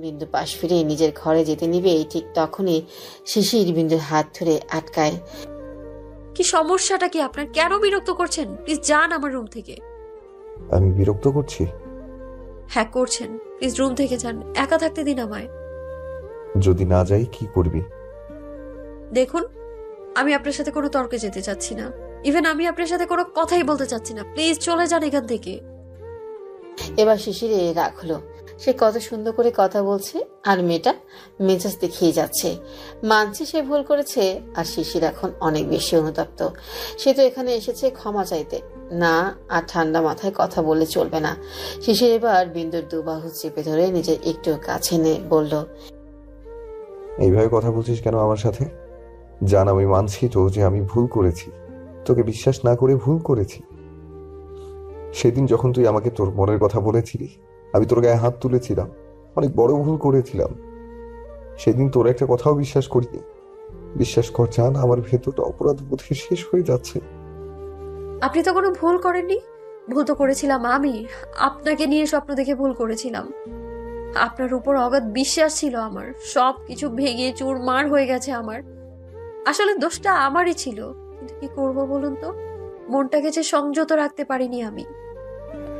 বিন্দু পাশ ফিরে নিজের ঘরে যেতে নিবে ঠিক তখনই শিশির বিন্দুর হাত ধরে আটকায়। কি সমস্যাটা কি আপনার? কেন বিরক্ত করছেন? প্লিজ যান আমার রুম থেকে। আমি বিরক্ত করছি? হ্যাঁ করছেন, প্লিজ রুম থেকে যান, একা থাকতে দিন আমায়। যদি না যাই কি করবি? দেখুন, আমি আপনার সাথে কোনো তর্কে যেতে চাচ্ছি না, ইভেন আমি আপনার সাথে কোনো কথাই বলতে চাচ্ছি না, প্লিজ চলে যান এখান থেকে। এবার শিশিরে রাগ হলো, সে কত সুন্দর করে কথা বলছে আর মেয়েটা মেজাজ দেখিয়ে যাচ্ছে। মানছে সে ভুল করেছে, আর শিশির এখন অনেক বেশি অনুতপ্ত। সে তো এখানে এসেছে ক্ষমা চাইতে, না আর ঠান্ডা মাথায় কথা বললে চলবে না। শিশির এবার বিন্দুর দুবাহু চেপে ধরে নিজের একটু কাছে এনে বলল, এইভাবে কথা বলছিস কেন আমার সাথে? জান, আমি মানছি তো যে আমি ভুল করেছি, তোকে বিশ্বাস না করে ভুল করেছি। সেদিন যখন তুই আমাকে তোর মনের কথা বলেছিলি, আমি তোর গায়ে হাত তুলেছিলাম, অনেক বড় ভুল করেছিলাম। সেদিন তোর একটা কথাও বিশ্বাস করিনি। বিশ্বাস কর জান, আমার ভেতরটা অপরাধ বোধে শেষ হয়ে যাচ্ছে। আপনি তো কোনো ভুল করেননি। ভুল তো করেছিলাম আমি, আপনাকে নিয়ে স্বপ্ন দেখে ভুল করেছিলাম। আপনার উপর অগাধ বিশ্বাস ছিল আমার, সব কিছু ভেঙে চুরমার হয়ে গেছে আমার। আসলে দোষটা আমারই ছিল, কিন্তু কি করবো বলুন তো, মনটাকে যে সংযত রাখতে পারিনি আমি।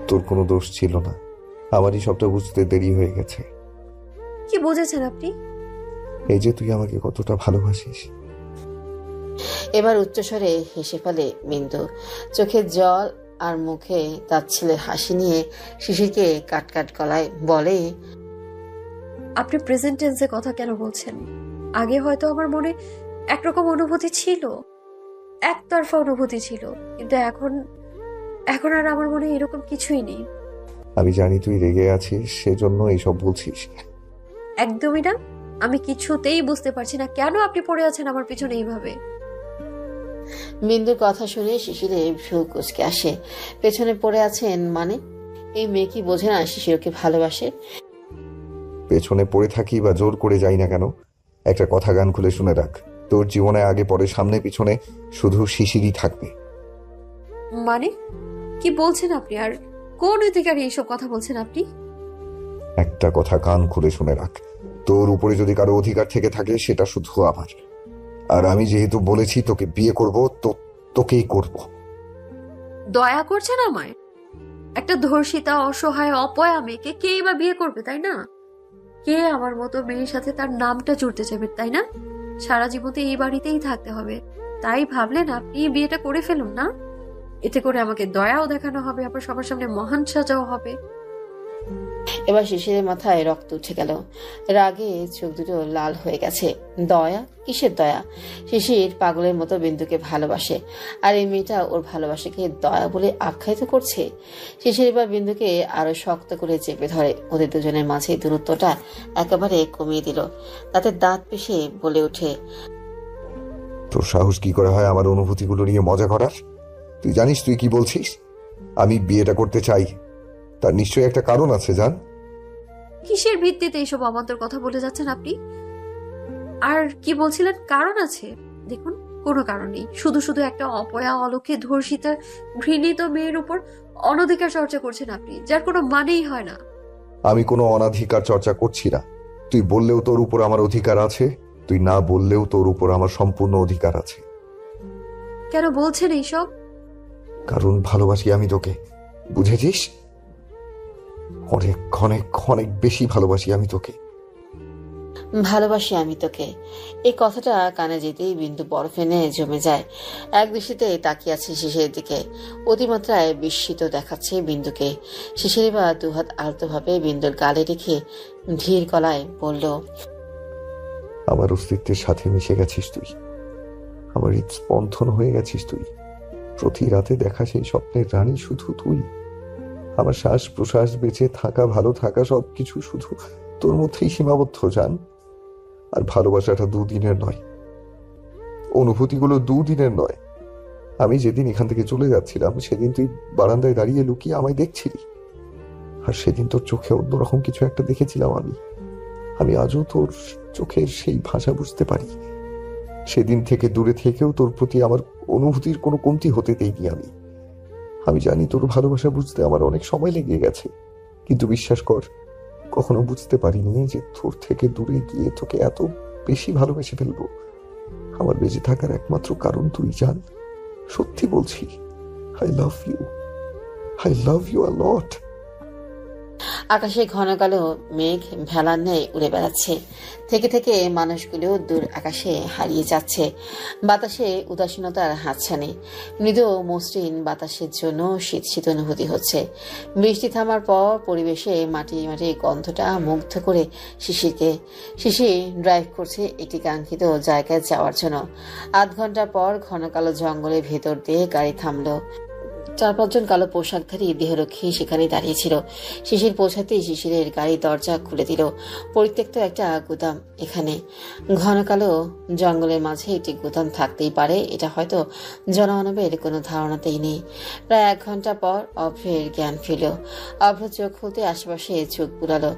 তোর কোনো দোষ ছিল না, আমারই সবটা বুঝতে দেরি হয়ে গেছে। কি বুঝেছেন আপনি? এই যে তুই আমাকে কতটা ভালোবাসিস। এবার উচ্চস্বরে হেসে ফেলে বিন্দু, চোখের জল আর মুখে তার ছেলের হাসি নিয়ে শিশিরকে কাটকাট গলায় বলে, আপনি প্রেজেন্ট টেন্সে কথা কেন বলছেন? আগে হয়তো আমার মনে একরকম অনুভূতি ছিল, একতরফা অনুভূতি ছিল, কিন্তু এখন এখন আর আমার মনে এরকম কিছুই নেই। আমি জানি তুই রেগে আছিস, সেজন্য এইসব বলছিস। একদমই না, আমি কিছুতেই বুঝতে পারছি না কেন আপনি পড়ে আছেন আমার পিছনে এইভাবে। বিন্দুর কথা শুনে শিশিরে ভ্রু কুঁচকে আসে। পেছনে পড়ে আছেন মানে? এই মেয়ে কি বোঝে না শিশিরকে ভালোবাসে? পেছনে পড়ে থাকি বা জোর করে যাই না কেন, একটা কথা গান খুলে শুনে রাখ, তোর জীবনে আগে পরে সামনে পিছনে শুধু শিশিরই থাকবে। মানে কি বলছেন আপনি? আর কোন অধিকারে এইসব কথা বলছেন আপনি? একটা কথা কান খুলে শুনে রাখ, তোর উপরে যদি কারো অধিকার থেকে থাকে সেটা শুধু আমার। আর আমি যেহেতু বলেছি তোকে বিয়ে করব, তো তোকেই করব। দয়া করছেন আমায়? একটা ধর্ষিতা, অসহায়, অপয়া মেয়েকে কেই বা বিয়ে করবে, তাই না? কে আমার মতো মেয়ের সাথে তার নামটা জুড়তে চাইবে, তাই না? সারা জীবনে এই বাড়িতেই থাকতে হবে, তাই ভাবলেন আপনি বিয়েটা করে ফেলুন না? এতে করে আমাকে দয়াও দেখানো হবে, আবার সবার সামনে মহান সাজাও হবে। এবার শিশিরের মাথায় রক্ত উঠে গেল, রাগে চোখ দুটো লাল হয়ে গেছে। দয়া? কিসের দয়া? শিশির পাগলের মতো বিন্দুকে ভালোবাসে, আর এই মেয়েটা ওর ভালোবাসাকে দয়া বলে আখ্যায়িত করছে। শিশির এবার বিন্দুকে আরো শক্ত করে চেপে ধরে, ওদের দুজনের মাঝে দূরত্বটা একেবারে কমিয়ে দিল। তাতে দাঁত পিষে বলে ওঠে, তোর সাহস কি করে হয় আমার অনুভূতিগুলো নিয়ে মজা করার? তুই জানিস তুই কি বলছিস? আমি বিয়েটা করতে চাই, তার নিশ্চয়ই একটা কারণ আছে জান। কিসের ভিত্তিতে এইসব অবান্তর কথা বলে যাচ্ছেন আপনি? আর কি বলছিলেন? কারণ আছে? দেখুন, কোনো কারণ নেই। শুধু শুধু একটা অপয়া, অলক্ষে, ধর্ষিতা, ঘৃণিত মেয়ের উপর অনধিকার চর্চা করছেন আপনি, যার কোনো মানেই হয় না। আমি কোনো অনাধিকার চর্চা করছি না। তুই বললেও তোর উপর আমার অধিকার আছে, তুই না বললেও তোর উপর আমার সম্পূর্ণ অধিকার আছে। কেন বলছেন এইসব? কারণ ভালোবাসি আমি তোকে, বুঝেছিস? অনেক অনেক অনেক বেশি ভালোবাসি আমি তোকে। ভালোবাসি আমি তোকে। এই কথাটা কানে যেতেই বিন্দু বরফ এনে জমে যায়। এক দৃষ্টিতে তাকিয়ে আছে শিশিরের দিকে, অতিমাত্রায় বিস্মিত দেখাচ্ছে বিন্দুকে। শিশির এবার দুহাত আলতোভাবে বিন্দুর গালে রেখে ধীর গলায় বলল, আমার অস্তিত্বের সাথে মিশে গেছিস তুই, আমার হৃদস্পন্দন হয়ে গেছিস তুই। প্রতি রাতে দেখা সেই স্বপ্নের রানী শুধু তুই। আমার শ্বাস প্রশ্বাস, বেঁচে থাকা, ভালো থাকা, সবকিছু শুধু তোর মধ্যেই সীমাবদ্ধ জান। আর ভালোবাসাটা দুদিনের নয়, অনুভূতিগুলো দুদিনের নয়। আমি যেদিন এখান থেকে চলে যাচ্ছিলাম সেদিন তুই বারান্দায় দাঁড়িয়ে লুকিয়ে আমায় দেখছিলি, আর সেদিন তোর চোখে অন্যরকম কিছু একটা দেখেছিলাম আমি আজও তোর চোখের সেই ভাষা বুঝতে পারি। সেদিন থেকে দূরে থেকেও তোর প্রতি আমার অনুভূতির কোনো কমতি হতে দেইনি আমি। আমি জানি তোর ভালোবাসা বুঝতে আমার অনেক সময় লেগে গেছে, কিন্তু বিশ্বাস কর, কখনো বুঝতে পারিনি যে তোর থেকে দূরে গিয়ে তোকে এত বেশি ভালোবেসে ফেলবো। আমার বেঁচে থাকার একমাত্র কারণ তুই জান। সত্যি বলছি, I love you, I love you a lot. আকাশে ঘন কালো মেঘ ভেলার ন্যায় উড়ে বেড়াচ্ছে। থেকে থেকে মানুষগুলো দূর আকাশে হারিয়ে যাচ্ছে। বাতাসে উদাসীনতার হাতছানি। মৃদু মসৃণ বাতাসের জন্য শীত শীত অনুভূতি হচ্ছে। বৃষ্টি থামার পর পরিবেশে মাটি মাটি গন্ধটা মুগ্ধ করে শিশিরকে। শিশির ড্রাইভ করছে একটি কাঙ্ক্ষিত জায়গায় যাওয়ার জন্য। আধ ঘন্টা পর ঘন কালো জঙ্গলের ভেতর দিয়ে গাড়ি থামলো। 4-5 জন কালো পোশাকধারী দেহরক্ষী সেখানে দাঁড়িয়েছিল। শিশির পৌঁছাতেই শিশিরের গাড়ির দরজা খুলে দিল। পরিত্যক্ত একটা গুদাম এখানে। ঘন কালো জঙ্গলের মাঝে একটি গুদাম থাকতেই পারে, এটা হয়তো জনমানবের কোনো ধারণাতেই নেই। প্রায় 1 ঘন্টা পর অভ্রের জ্ঞান ফিরল। অভ্র চোখ খুলতে আশেপাশে চোখ বুলালো।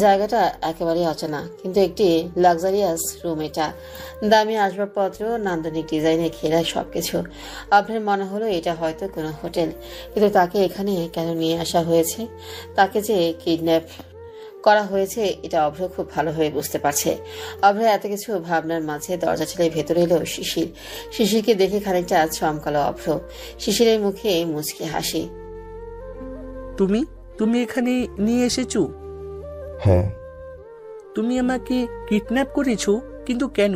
জায়গাটা একেবারে অচেনা, কিন্তু একটি লাক্সারিয়াস রুম এটা। দামি আসবাবপত্র, নান্দনিক ডিজাইনে ঘেরা সবকিছু। আপনার মনে হলো এটা হয়তো কোনো হোটেল, কিন্তু তাকে এখানে কেন নিয়ে আসা হয়েছে, তাকে যে কিডন্যাপ করা হয়েছে, এটা অভ্র খুব ভালোভাবে বুঝতে পারছে। অভ্র এত কিছু ভাবনার মাঝে দরজা ঠেলে ভেতরে এলো শিশির। শিশিরকে দেখে খানিকটা চমকালো অভ্র। শিশিরের মুখে মুচকি হাসি। তুমি তুমি এখানে নিয়ে এসেছো? হ্যাঁ। তুমি আমাকে কিডন্যাপ করেছো, কিন্তু কেন?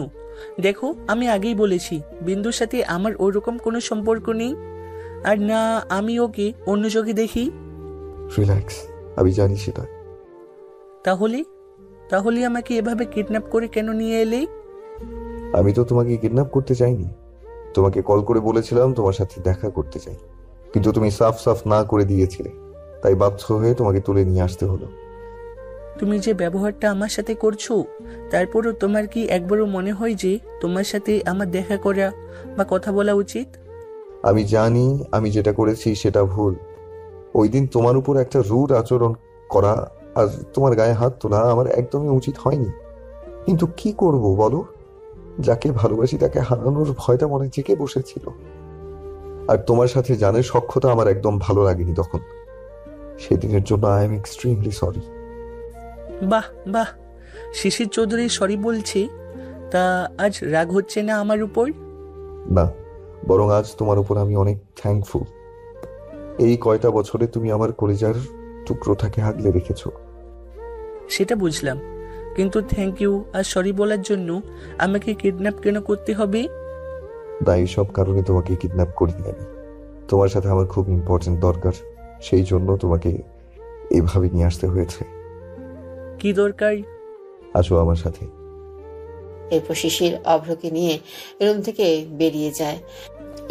দেখো, আমি আগেই বলেছি বিন্দুর সাথে আমার ওরকম কোনো সম্পর্ক নেই, আর না আমি ওকে অন্য চোখে দেখি। রিল্যাক্স, আমি জানি সেটা। তাহলে তাহলে আমাকে এভাবে কিডন্যাপ করে কেন নিয়ে এলে? আমি তো তোমাকে কিডন্যাপ করতে চাইনি। তোমাকে কল করে বলেছিলাম তোমার সাথে দেখা করতে চাই, কিন্তু তুমি সাফ সাফ না করে দিয়েছিলে, তাই বাধ্য হয়ে তোমাকে তুলে নিয়ে আসতে হলো। তুমি যে ব্যবহারটা আমার সাথে করছো, তারপরও তোমার কি একবারও মনে হয় যে তোমার সাথে আমার দেখা করা বা কথা বলা উচিত? আমি জানি আমি যেটা করেছি সেটা ভুল। ওই দিন তোমার উপর একটা রুড আচরণ করা আর তোমার গায়ে হাত তোলা আমার একদমই উচিত হয়নি, কিন্তু কি করব বলো? যাকে ভালোবাসি তাকে হারানোর ভয়টা মনে জেগে বসেছিল। আর তোমার সাথে জানের সখ্যতা আমার একদম ভালো লাগেনি তখন। সেদিনের জন্য আই এম এক্সট্রিমলি সরি। বাহ বাহ, শিশির চৌধুরী সরি বলছে, তা আজ রাগ হচ্ছে না আমার উপর? না, বরং আজ তোমার উপর আমি অনেক থ্যাঙ্কফুল। এই কয়টা বছরে তুমি আমার কলিজার টুকরোটাকে আগলে রেখেছো। সেটা বুঝলাম, কিন্তু থ্যাংক ইউ আর সরি বলার জন্য আমাকে কিডন্যাপ কেন করতে হবে? না, এইসব কারণে তোমাকে কিডন্যাপ করিনি আমি। তোমার সাথে আমার খুব ইম্পর্টেন্ট দরকার, সেই জন্য তোমাকে এভাবে নিয়ে আসতে হয়েছে। কি দরকার? আসো আমার সাথে। এরপর শিশির অভ্রকে নিয়ে রুম থেকে বেরিয়ে যায়।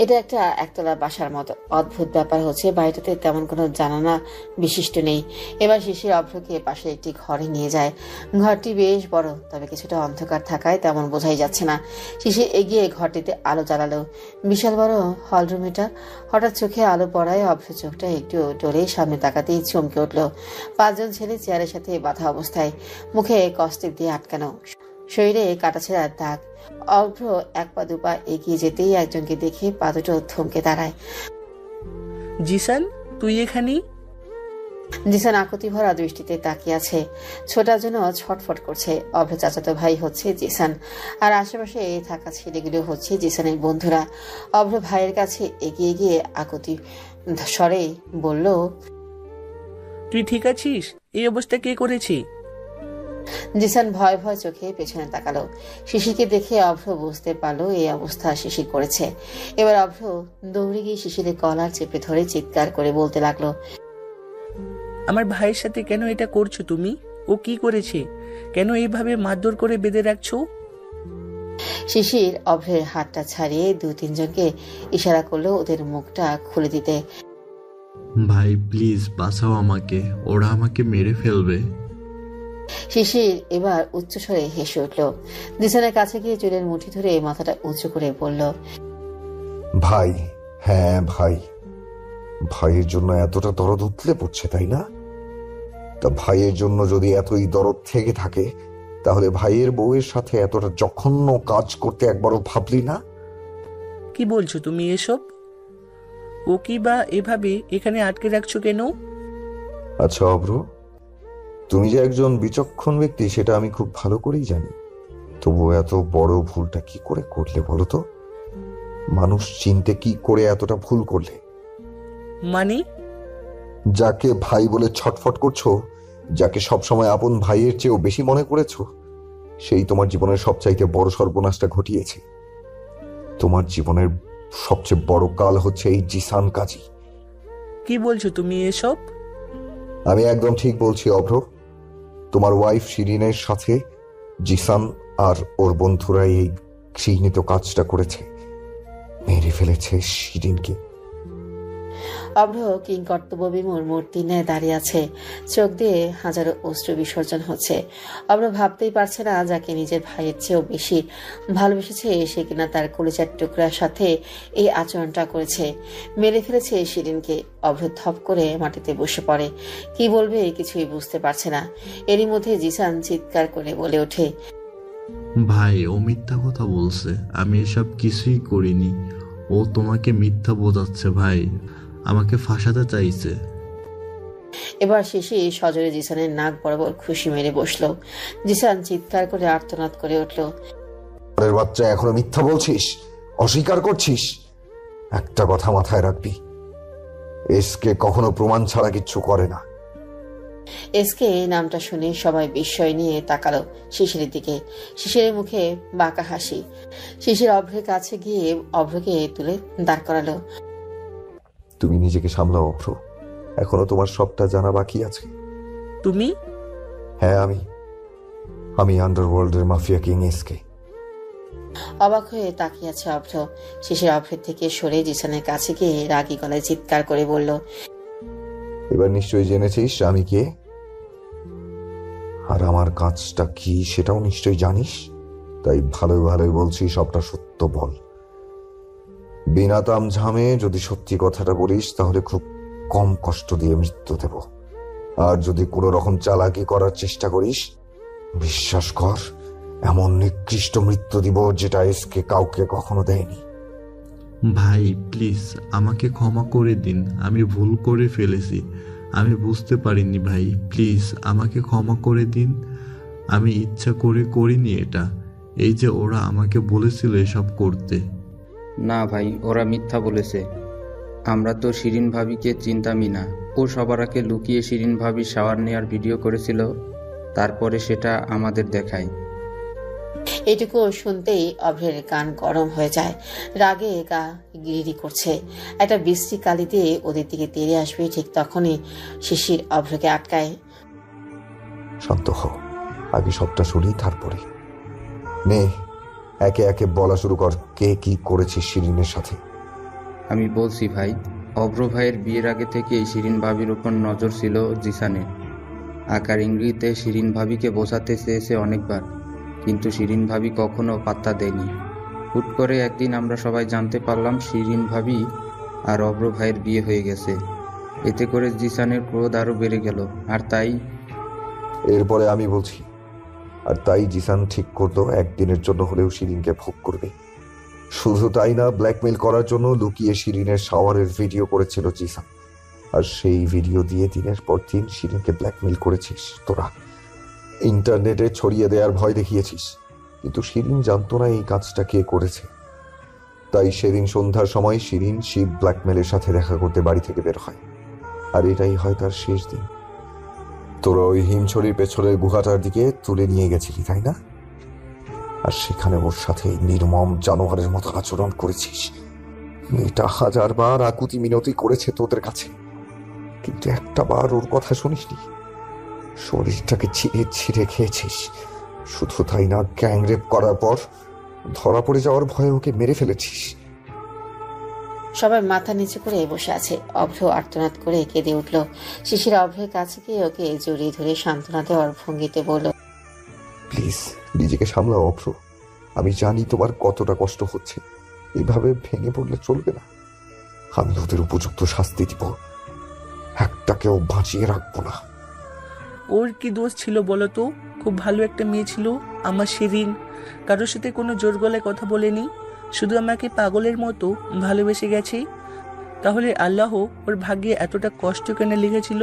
এটা একটা একতলা বাসার মতো। অদ্ভুত ব্যাপার হচ্ছে বাড়িটাতে তেমন কোনো জানালা বিশিষ্ট নেই। এবার শিশির অভ্রকে পাশে একটি ঘরে নিয়ে যায়। ঘরটি বেশ বড়, তবে কিছুটা অন্ধকার থাকায় তেমন বোঝাই যাচ্ছে না। শিশির এগিয়ে ঘরটিতে আলো জ্বালালো। বিশাল বড় হলরুম এটা। হঠাৎ চোখে আলো পড়ায় অভ্র চোখটা একটু টলে সামনে তাকাতেই চমকে উঠল। 5 জন ছেলে চেয়ারের সাথে বাঁধা অবস্থায়, মুখে কস্টিক দিয়ে আটকানো, শরীরে কাটাছেঁড়ার দাগ। অভ্র 1 পা 2 পা এগিয়ে যেতেই একজনকে দেখে পা দুটো থমকে দাঁড়ায়। জিসান, তুই এখানে? জিসান আকুতি ভরা দৃষ্টিতে তাকিয়ে আছে। ছোটার জন্য ছটফট করছে। অভ্র চাচাতো ভাই হচ্ছে জিসান, আর আশেপাশে থাকা ছেলেগুলো হচ্ছে জিসানের বন্ধুরা। অভ্র ভাইয়ের কাছে এগিয়ে গিয়ে আকুতি স্বরে বলল, তুই ঠিক আছিস? এই অবস্থা কে করেছে? জিসান ভয় ভয় চোখে পেছনে তাকালো। শিশিরকে দেখে অভ্র বুঝতে পারলো এই অবস্থা শিশির করেছে। এবার অভ্র দৌড়ে গিয়ে শিশিরের কলার চেপে ধরে চিৎকার করে বলতে লাগলো, আমার ভাইয়ের সাথে কেন এটা করছো তুমি? ও কি করেছে? কেন এইভাবে মারধর করে বেঁধে রাখছো? শিশির অভ্রের হাতটা ছাড়িয়ে 2-3 জনকে ইশারা করলো ওদের মুখটা খুলে দিতে। ভাই প্লিজ বাঁচাও আমাকে, ওরা আমাকে মেরে ফেলবে। শিশির এবার উচ্চস্বরে হেসে উঠল। জিসানের কাছে গিয়ে চুলের মুঠি ধরে মাথাটা উঁচু করে বলল, ভাই? হ্যাঁ ভাই। ভাইয়ের জন্য এতটা দরদ উতলে পড়ছে, তাই না? তা ভাইয়ের জন্য যদি এতই দরদ থেকে থাকে, তাহলে ভাইয়ের বউয়ের সাথে এতটা জঘন্য কাজ করতে একবারও ভাবলি না? কি বলছো তুমি এসব? ও কি বা এভাবে এখানে আটকে রাখছো কেন? আচ্ছা অভ্র, তুমি যে একজন বিচক্ষণ ব্যক্তি সেটা আমি খুব ভালো করেই জানি। তবু এত বড় ভুলটা কি করে করলে বলো তো? মানুষ চিনতে কি করে এতটা ভুল করলে? মানে? যাকে ভাই বলে ছটফট করছো, যাকে সবসময় আপন ভাইয়ের চেয়েও বেশি মনে করেছো, সেই তোমার জীবনের সবচাইতে বড় সর্বনাশটা ঘটিয়েছে। তোমার জীবনের সবচেয়ে বড় কাল হচ্ছে এই জিসান কাজী। কি বলছো তুমি এসব? আমি একদম ঠিক বলছি অভ্র। তোমার ওয়াইফ শিরিনের সাথে জিসান আর ওর বন্ধুরা এই ঘৃণিত কাজটা করেছে, মেরে ফেলেছে শিরিনকে। অভ্র কিংকর্তব্য বিমূর মূর্তির ন্যায় দাঁড়িয়ে আছে, চোখ দিয়ে হাজারো অশ্রু বিসর্জন হচ্ছে। অভ্র ভাবতেই পারছে না যাকে নিজের ভাইয়ের চেয়েও বেশি ভালোবেসেছে সে কিনা তার কলিজার টুকরার সাথে এই আচরণটা করেছে, মেরে ফেলেছে শিরিনকে। অভ্র থপ করে মাটিতে বসে পড়ে, কি বলবে কিছুই বুঝতে পারছে না। এরই মধ্যে জিসান চিৎকার করে বলে ওঠে, ভাই ও মিথ্যা কথা বলছে, আমি এসব কিছুই করিনি। ও তোমাকে মিথ্যা বোঝাচ্ছে ভাই, আমাকে ফাঁসাতে চাইছে। এবার শেষে সজোরে জিসানের নাক বরাবর খুশি মেরে বসলো। জিসান চিৎকার করে আর্তনাদ করে উঠল, পরের বাচ্চা এখনো মিথ্যা বলছিস, অস্বীকার করছিস? একটা কথা মাথায় রাখবি, এসকে কখনো প্রমাণ ছাড়া কিচ্ছু করে না। এসকে নামটা শুনে সবাই বিস্ময় নিয়ে তাকালো শিশিরের দিকে। শিশিরের মুখে বাঁকা হাসি। শিশির অভ্রের কাছে গিয়ে অভ্রকে তুলে দাঁড় করালো। তুমি নিজেকে সামলাও অভ্র, এখনো তোমার সবটা জানা বাকি আছে। তুমি? হ্যাঁ আমি আন্ডারওয়ার্ল্ডের মাফিয়া কিং এসকে। অবাক হয়ে তাকিয়ে আছে অভ্র। শিশির অভ্রের থেকে সরে জিসানের কাছে গিয়ে রাগী গলায় চিৎকার করে বলল, এবার নিশ্চয়ই জেনেছিস আমি কে, আর আমার কাজটা কি সেটাও নিশ্চয়ই জানিস। তাই ভালোই বলছি, সবটা সত্য বল। বিনা তামঝামে যদি সত্যি কথাটা বলিস তাহলে খুব কম কষ্ট দিয়ে মৃত্যু দেব। আর যদি কোনো রকম চালাকি করার চেষ্টা করিস, বিশ্বাস কর এমন নিকৃষ্ট মৃত্যু দিব যেটা এসকে কাউকে কখনো দেয়নি। ভাই প্লিজ আমাকে ক্ষমা করে দিন, আমি ভুল করে ফেলেছি, আমি বুঝতে পারিনি ভাই, প্লিজ আমাকে ক্ষমা করে দিন। আমি ইচ্ছা করে করিনি এটা, এই যে ওরা আমাকে বলেছিল এসব করতে। না ভাই, ওরা মিথ্যা বলেছে। আমরা তো শিরিন ভাবিকে চিনতামই না। ও সবার আগে লুকিয়ে শিরিন ভাবি শাওয়ার নেওয়ার ভিডিও করেছিল, তারপরে সেটা আমাদের দেখায়। এটুকু শুনতেই অভ্রের কান গরম হয়ে যায়, রাগে গা গিরিরি করছে। একটা বৃষ্টি কালি দিয়ে ওদের দিকে তেড়ে আসবে, ঠিক তখনই শিশির অভ্রকে আটকায়। শান্ত হ, আগে সবটা শুনি তারপরে। নে একে একে বলা শুরু কর, কে কি করেছিস শিরিনের সাথে। আমি বলছি ভাই, অভ্র ভাইয়ের বিয়ের আগে থেকেই শিরিন ভাবির উপর নজর ছিল জিসানের। আকার ইঙ্গিতে শিরিন ভাবিকে বোঝাতে চেয়েছে অনেকবার, কিন্তু শিরিন ভাবি কখনো পাত্তা দেয়নি। হুট করে একদিন আমরা সবাই জানতে পারলাম শিরিন ভাবি আর অভ্র ভাইয়ের বিয়ে হয়ে গেছে। এতে করে জিসানের ক্রোধ আরও বেড়ে গেল, আর তাই এরপরে আমি বলছি, আর তাই জিসান ঠিক করলো একদিনের জন্য হলেও শিরিনকে ভোগ করবে। শুধু তাই না, ব্ল্যাকমেল করার জন্য লুকিয়ে শিরিনের শাওয়ারের ভিডিও করেছিল জিসান। আর সেই ভিডিও দিয়ে দিনের পর দিন শিরিনকে ব্ল্যাকমেল করেছিস তোরা, ইন্টারনেটে ছড়িয়ে দেওয়ার ভয় দেখিয়েছিস। কিন্তু শিরিন জানতো না এই কাজটা কে করেছে। তাই সেদিন সন্ধ্যার সময় শিরিন শিব ব্ল্যাকমেলের সাথে দেখা করতে বাড়ি থেকে বের হয়, আর এটাই হয় তার শেষ দিন। তোরা ওই হিমছড়ির পেছনের গুহাটার দিকে তুলে নিয়ে গেছিলি তাই না? আর সেখানে ওর সাথে নির্মম জানোয়ারের মতো আচরণ করেছিস। মেয়েটা হাজারবার আকুতি মিনতি করেছে তোদের কাছে, কিন্তু একটা বার ওর কথা শুনিসনি। শরীরটাকে ছিঁড়ে ছিঁড়ে খেয়েছিস। শুধু তাই না, গ্যাংরেপ করার পর ধরা পড়ে যাওয়ার ভয়ে ওকে মেরে ফেলেছিস। সবাই মাথা নিচু করে বসে আছে। অভ্র আর্তনাদ করে কেঁদে উঠল। শিশির অভ্রের কাছে গিয়ে ওকে জড়িয়ে ধরে সান্ত্বনা দেওয়ার ভঙ্গিতে বলল, প্লিজ নিজেকে সামলাও অভ্র, আমি জানি তোমার কতটা কষ্ট হচ্ছে। এইভাবে ভেঙে পড়লে চলবে না। আমি ওদের উপযুক্ত শাস্তি দিব, একটাকেও বাঁচিয়ে রাখবো না। ওর কি দোষ ছিল বলো তো? খুব ভালো একটা মেয়ে ছিল আমার শিরিন, কারোর সাথে কোনো জোর গলায় কথা বলেনি। আর ও আমাকে মেরে ফেলেছে। আমি ওদের উপযুক্ত শাস্তি দিব, একটাকেও বাঁচিয়ে রাখবো না। ওর কি দোষ ছিল বলো তো? খুব ভালো একটা মেয়ে ছিল আমার শিরিন, কারোর সাথে কোনো জোর গলায় কথা বলেনি। শুধু আমাকে পাগলের মতো ভালোবেসে গেছে। তাহলে আল্লাহ ওর ভাগ্যে এতটা কষ্ট কেন লিখেছিল?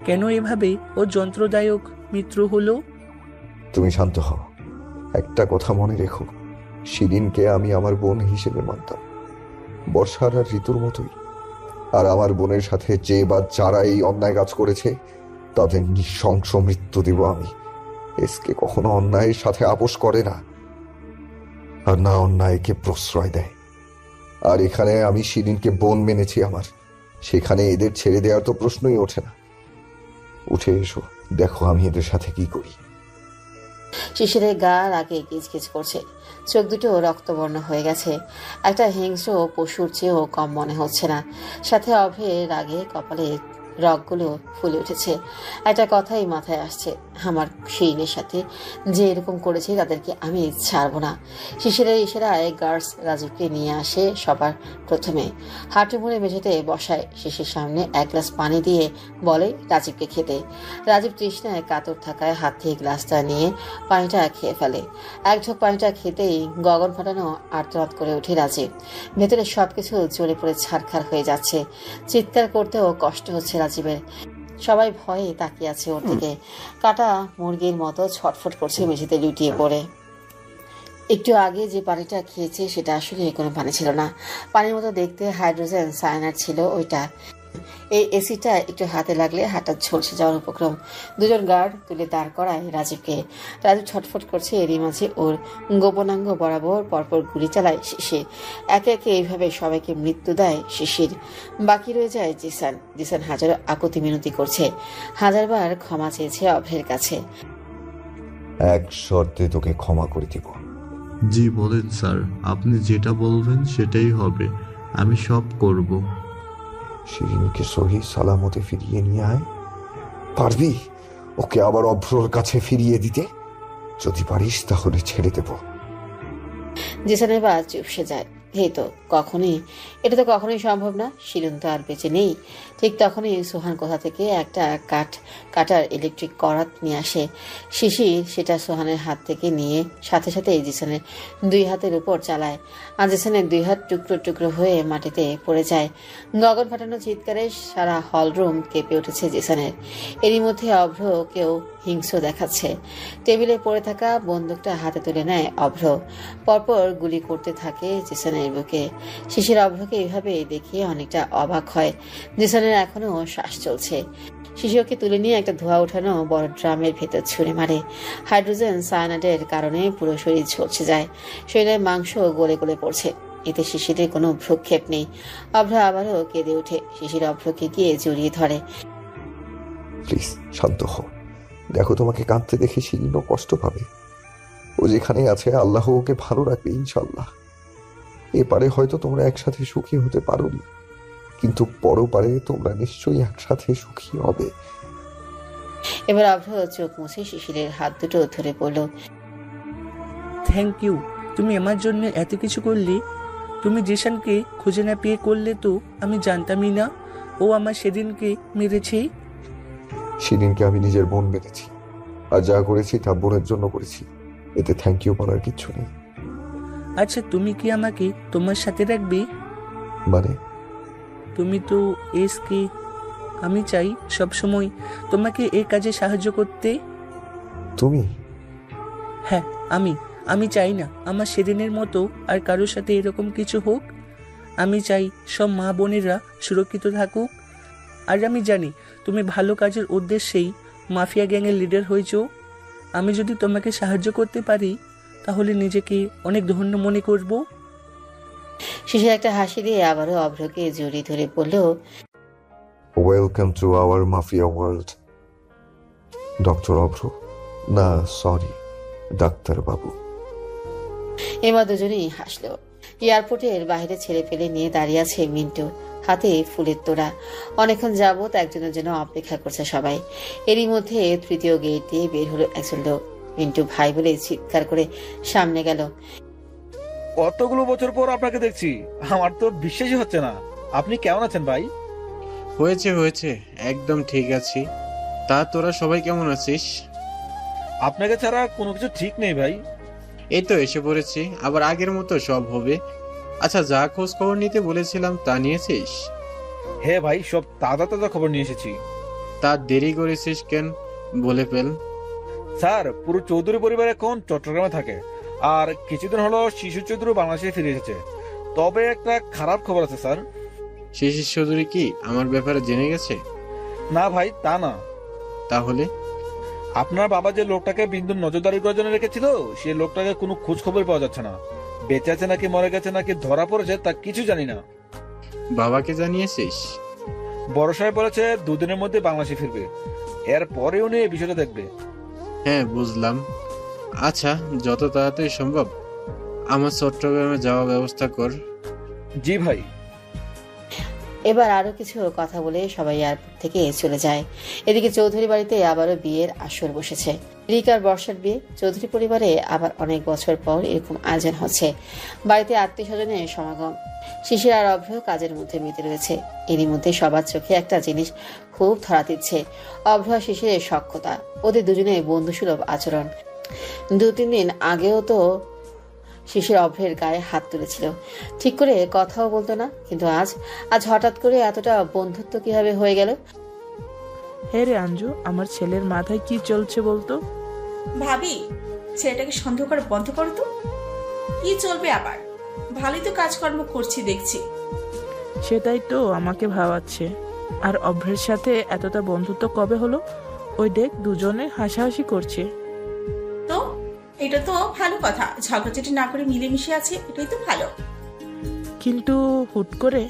কেন এভাবে ওর যন্ত্রদায়ক মৃত্যু হলো? তুমি শান্ত হও। একটা কথা মনে রেখো, শিরিনকে আমি আমার বোন হিসেবে মানতাম, বর্ষার আর ঋতুর মতোই। আর আমার বোনের সাথে যে বা যারা এই অন্যায় কাজ করেছে তাদের নৃশংস মৃত্যু দিব আমি। এসকে কখনো অন্যায়ের সাথে আপোষ করে না, আর না অন্যায়কে প্রশ্রয় দেয়। আর এখানে আমি শিরিনকে বোন মেনেছি আমার, সেখানে এদের ছেড়ে দেওয়ার তো প্রশ্নই ওঠে না। উঠে এসো, দেখো আমি এদের সাথে কি করি। শিশিরের গা রাগে গিজগিজ করছে, চোখ দুটো রক্তবর্ণ হয়ে গেছে। একটা হিংস্র পশুর চেয়েও কম মনে হচ্ছে না। সাথে অভয়ের রাগে কপালে রগগুলো ফুলে উঠেছে। একটা কথাই মাথায় আসছে, আমার শিরিনের সাথে যে এরকম করেছে তাদেরকে আমি ছাড়বো না। শিশিরের ইশারায় গার্ডস রাজীবকে নিয়ে আসে সবার প্রথমে। হাঁটু মুড়ে মেঝেতে বসায়, শিশির সামনে এক গ্লাস পানি দিয়ে বলে রাজীবকে খেতে। রাজীব তৃষ্ণায় কাতর থাকায় হাত থেকে গ্লাসটা নিয়ে পানিটা খেয়ে ফেলে। এক ঢোক পানিটা খেতেই গগন ফাটানো আর্তনাদ করে ওঠে রাজীব। ভেতরে সবকিছু জ্বলে পড়ে ছারখার হয়ে যাচ্ছে। চিৎকার করতেও কষ্ট হচ্ছে রাজীবের। সবাই ভয়ে তাকিয়ে আছে ওর দিকে। কাটা মুরগির মতো ছটফট করছে মেঝেতে লুটিয়ে পড়ে। একটু আগে যে পানিটা খেয়েছে সেটা আসলে কোনো পানি ছিল না। পানির মতো দেখতে হাইড্রোজেন সায়ানাইড ছিল ওইটা। এই এসিটা একটু হাতে লাগলে হাতটা ঝলসে যাওয়ার উপক্রম। দুজন গার্ড তুলে দাঁড় করায় রাজীবকে। রাজীব ছটফট করছে, এরই মাঝে ওর গোপনাঙ্গ বরাবর পরপর গুলি চালায় শিশির। একে একে এইভাবে সবাইকে মৃত্যু দেয় শিশির। বাকি রয়ে যায় জিসান। জিসান হাজারো আকুতি মিনতি করছে, হাজারবার ক্ষমা চেয়েছে অভয়ের কাছে। এক শর্তে তোকে ক্ষমা করে দিব। জি বলেন স্যার, আপনি যেটা বলবেন সেটাই হবে, আমি সব করব। শিরিনকে সহি সালামতে ফিরিয়ে নিয়ে আয়। পারবি ওকে আবার অভ্রর কাছে ফিরিয়ে দিতে? যদি পারিস তাহলে ছেড়ে দেব। জিসানের বা চুপসে যায়। এটা তো কখনোই সম্ভব না। শিরিন তো আর বেঁচে নেই। ঠিক তখনই সোহান কোথা থেকে একটা কাটার ইলেকট্রিক করাত নিয়ে আসে। শিশির সেটা সোহানের হাত থেকে নিয়ে সাথে সাথে জিসানের দুই হাতের উপর চালায়। আর জিসানের দুই হাত টুকরো টুকরো হয়ে মাটিতে পড়ে যায়। গগন ফাটানো চিৎকারে সারা হলরুম কেঁপে উঠেছে জিসানের। এরই মধ্যে অভ্রকেও হিংস্র দেখাচ্ছে। টেবিলে পড়ে থাকা বন্দুকটা হাতে তুলে নেয় অভ্র। পরপর গুলি করতে থাকে জিসানের বুকে। শিশির অভ্রকে এইভাবে দেখে অনেকটা অবাক হয়। জিসানের এখনো শ্বাস চলছে। শিশুকে তুলে নিয়ে একটা ধোঁয়া ওঠানো বড় ড্রামের ভেতর ছুঁড়ে মারে। হাইড্রোজেন সায়ানাইডের কারণে পুরো শরীর ঝলসে যায়। শরীরের মাংস গলে গলে পড়ছে। এতে শিশিরের কোনো ভ্রুক্ষেপ নেই। অভ্র আবারও কেঁদে ওঠে। শিশির অভ্রকে গিয়ে জড়িয়ে ধরে। প্লিজ শান্ত হও। দেখো, তোমাকে কাঁদতে দেখে শিরিনও কষ্ট পাবে। ও যেখানে আছে আল্লাহ ওকে ভালো রাখবে ইনশাল্লাহ। এপারে হয়তো তোমরা একসাথে সুখী হতে পারোনি, কিন্তু পরপারে তোমরা নিশ্চয়ই একসাথে সুখী হবে। এবার অভ্র চোখ মুছে শিশিরের হাত দুটো ধরে পড়ল। থ্যাংক ইউ, তুমি আমার জন্য এত কিছু করলে। তুমি জিসানকে খুঁজে না পেয়ে করলে তো আমি জানতামই না ও আমার সেদিনকে মেরেছে। শিরিনকে আমি নিজের বোন মেনেছি, আর যা করেছি তা বোনের জন্য করেছি। এতে থ্যাংক ইউ বলার কিচ্ছু নেই। আচ্ছা, তুমি কি আমাকে তোমার সাথে রাখবে? মানে? তুমি তো এসকে। আমি চাই সবসময় তোমাকে এই কাজে সাহায্য করতে। তুমি? হ্যাঁ, আমি চাই না আমার সেদিনের মতো আর কারোর সাথে এরকম কিছু হোক। আমি চাই সব মা বোনেরা সুরক্ষিত থাকুক। আর আমি জানি তুমি ভালো কাজের উদ্দেশ্যেই মাফিয়া গ্যাংয়ের লিডার হয়েছো। আমি যদি তোমাকে সাহায্য করতে পারি তাহলে নিজেকে অনেক ধন্য মনে করব। শিশির একটা হাসি দিয়ে আবারও অভ্রকে জড়িয়ে ধরে বলল, welcome to our mafia world doctor Abhra. না, সরি, ডাক্তার বাবু। এবার দুজনেই হাসলো। এয়ারপোর্টের বাইরে ছেড়ে ফেলে নিয়ে দাঁড়িয়ে আছে মিন্টু, হাতে ফুলের তোড়া। অনেকক্ষণ যাবত একজনের জন্য অপেক্ষা করছে সবাই। এরই মধ্যে তৃতীয় গেট দিয়ে বের হলো একজন লোক। মিন্টু ভাই বলে চিৎকার করে সামনে গেল। কতগুলো বছর পর আপনাকে দেখছি, আমার তো বিশ্বাসই হচ্ছে না। আপনি কেমন আছেন ভাই? হয়েছে, একদম ঠিক আছি। তা তোরা সবাই কেমন আছিস? আপনাকে ছাড়া কোনো কিছু ঠিক নেই ভাই। এই তো এসে পড়েছি, আবার আগের মতো সব হবে। আচ্ছা, যা খোঁজ খবর নিতে বলেছিলাম তা নিয়েছিস? হ্যাঁ ভাই, সব তাজা তাজা খবর নিয়ে এসেছি। তা দেরি করেছিস কেন, বলে ফেল। স্যার, পুরো চৌধুরী পরিবার এখন চট্টগ্রামে থাকে, আর কিছুদিন হলো শিশু চৌধুরী বাংলাদেশে ফিরে এসেছে। তবে একটা খারাপ খবর আছে স্যার। শিশির চৌধুরী কি আমার ব্যাপারে জেনে গেছে? না ভাই, তা না। তাহলে? আপনার বাবা যে লোকটাকে বিন্দুর নজরদারি করার জন্য রেখেছিল, সেই লোকটাকে কোনো খোঁজ খবর পাওয়া যাচ্ছে না। বেঁচে আছে নাকি মরে গেছে নাকি ধরা পড়েছে তা কিছু জানি না। বাবাকে জানিয়েছিস? বড় সাহেব বলেছে 2 দিনের মধ্যে বাংলাদেশে ফিরবে, এরপরে উনি এই বিষয়টা দেখবে। হ্যাঁ, বুঝলাম। আচ্ছা, যত তাড়াতাড়ি সম্ভব আমার চট্টগ্রামে যাওয়ার ব্যবস্থা কর। জি ভাই। এবার আরো কিছু কথা বলে সবাই এয়ারপোর্ট থেকে চলে যায়। এদিকে চৌধুরী বাড়িতে আবারও বিয়ের আসর বসেছে। রিকার বর্ষার বিয়ে। চৌধুরী পরিবারে আবার অনেক বছর পর এরকম আয়োজন হচ্ছে। বাড়িতে আত্মীয় স্বজনের সমাগম। শিশির আর অভ্র কাজের মধ্যে মেতে রয়েছে। এরই মধ্যে সবার চোখে একটা জিনিস খুব ধরা দিচ্ছে, অভ্র আর শিশিরের সখ্যতা। ওদের দুজনে বন্ধুসুলভ আচরণ। 2-3 দিন আগেও তো শিশির অভ্রের গায়ে হাত তুলেছিল, ঠিক করে কথাও বলতো না, কিন্তু আজ হঠাৎ করে এতটা বন্ধুত্ব কিভাবে হয়ে গেল? হে রে আঞ্জু, আমার ছেলের মাথায় কি চলছে বলতো? ভাবি, ছেলেটাকে সন্দেহ করা বন্ধ করো তো। কি চলবে আবার? ভালোই তো কাজকর্ম করছি দেখছি। সেটাই তো আমাকে ভাবাচ্ছে। আর অভ্রের সাথে এতটা বন্ধুত্ব কবে হলো? ওই দেখ, দুজনে হাসাহাসি করছে। তো এটা তো ভালো কথা, ঝগড়াঝাটি না করে মিলেমিশে আছে, এটাই তো ভালো। কিন্তু হুট করে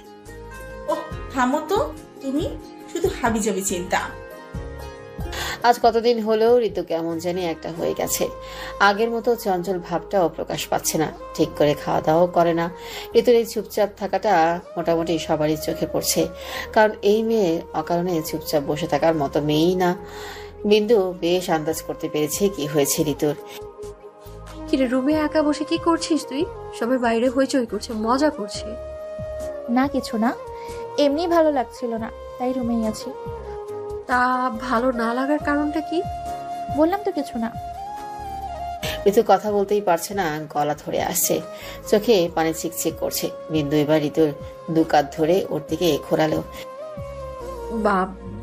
ওহ, থামো তো, তুমি শুধু হাবিজাবি চিন্তা। আজ কতদিন হলেও ঋতু কেমন জানি একটা হয়ে গেছে। আগের মতো চঞ্চল ভাবটাও প্রকাশ পাচ্ছে না, ঠিক করে খাওয়া দাওয়াও করে না। ঋতুর এই চুপচাপ থাকাটা মোটামুটি সবারই চোখে পড়ছে, কারণ এই মেয়ে অকারণে চুপচাপ বসে থাকার মতো মেয়েই না। বিন্দু বেশ আন্দাজ করতে পেরেছে কি হয়েছে ঋতুর। কিরে, রুমে একা বসে কি করছিস তুই? সবাই বাইরে হইচই করছে, মজা করছে। না, কিছু না, এমনি ভালো লাগছিল না, তাই রুমেই আছি। তা ভালো না লাগার কারণটা কি? বললাম তো কিছু না। ঋতু কথা বলতেই পারছে না, গলা ধরে আসছে, চোখে পানি চিকচিক করছে। বিন্দু এবার ঋতুর 2 কাঁধ ধরে ওর দিকে ঘোরালো।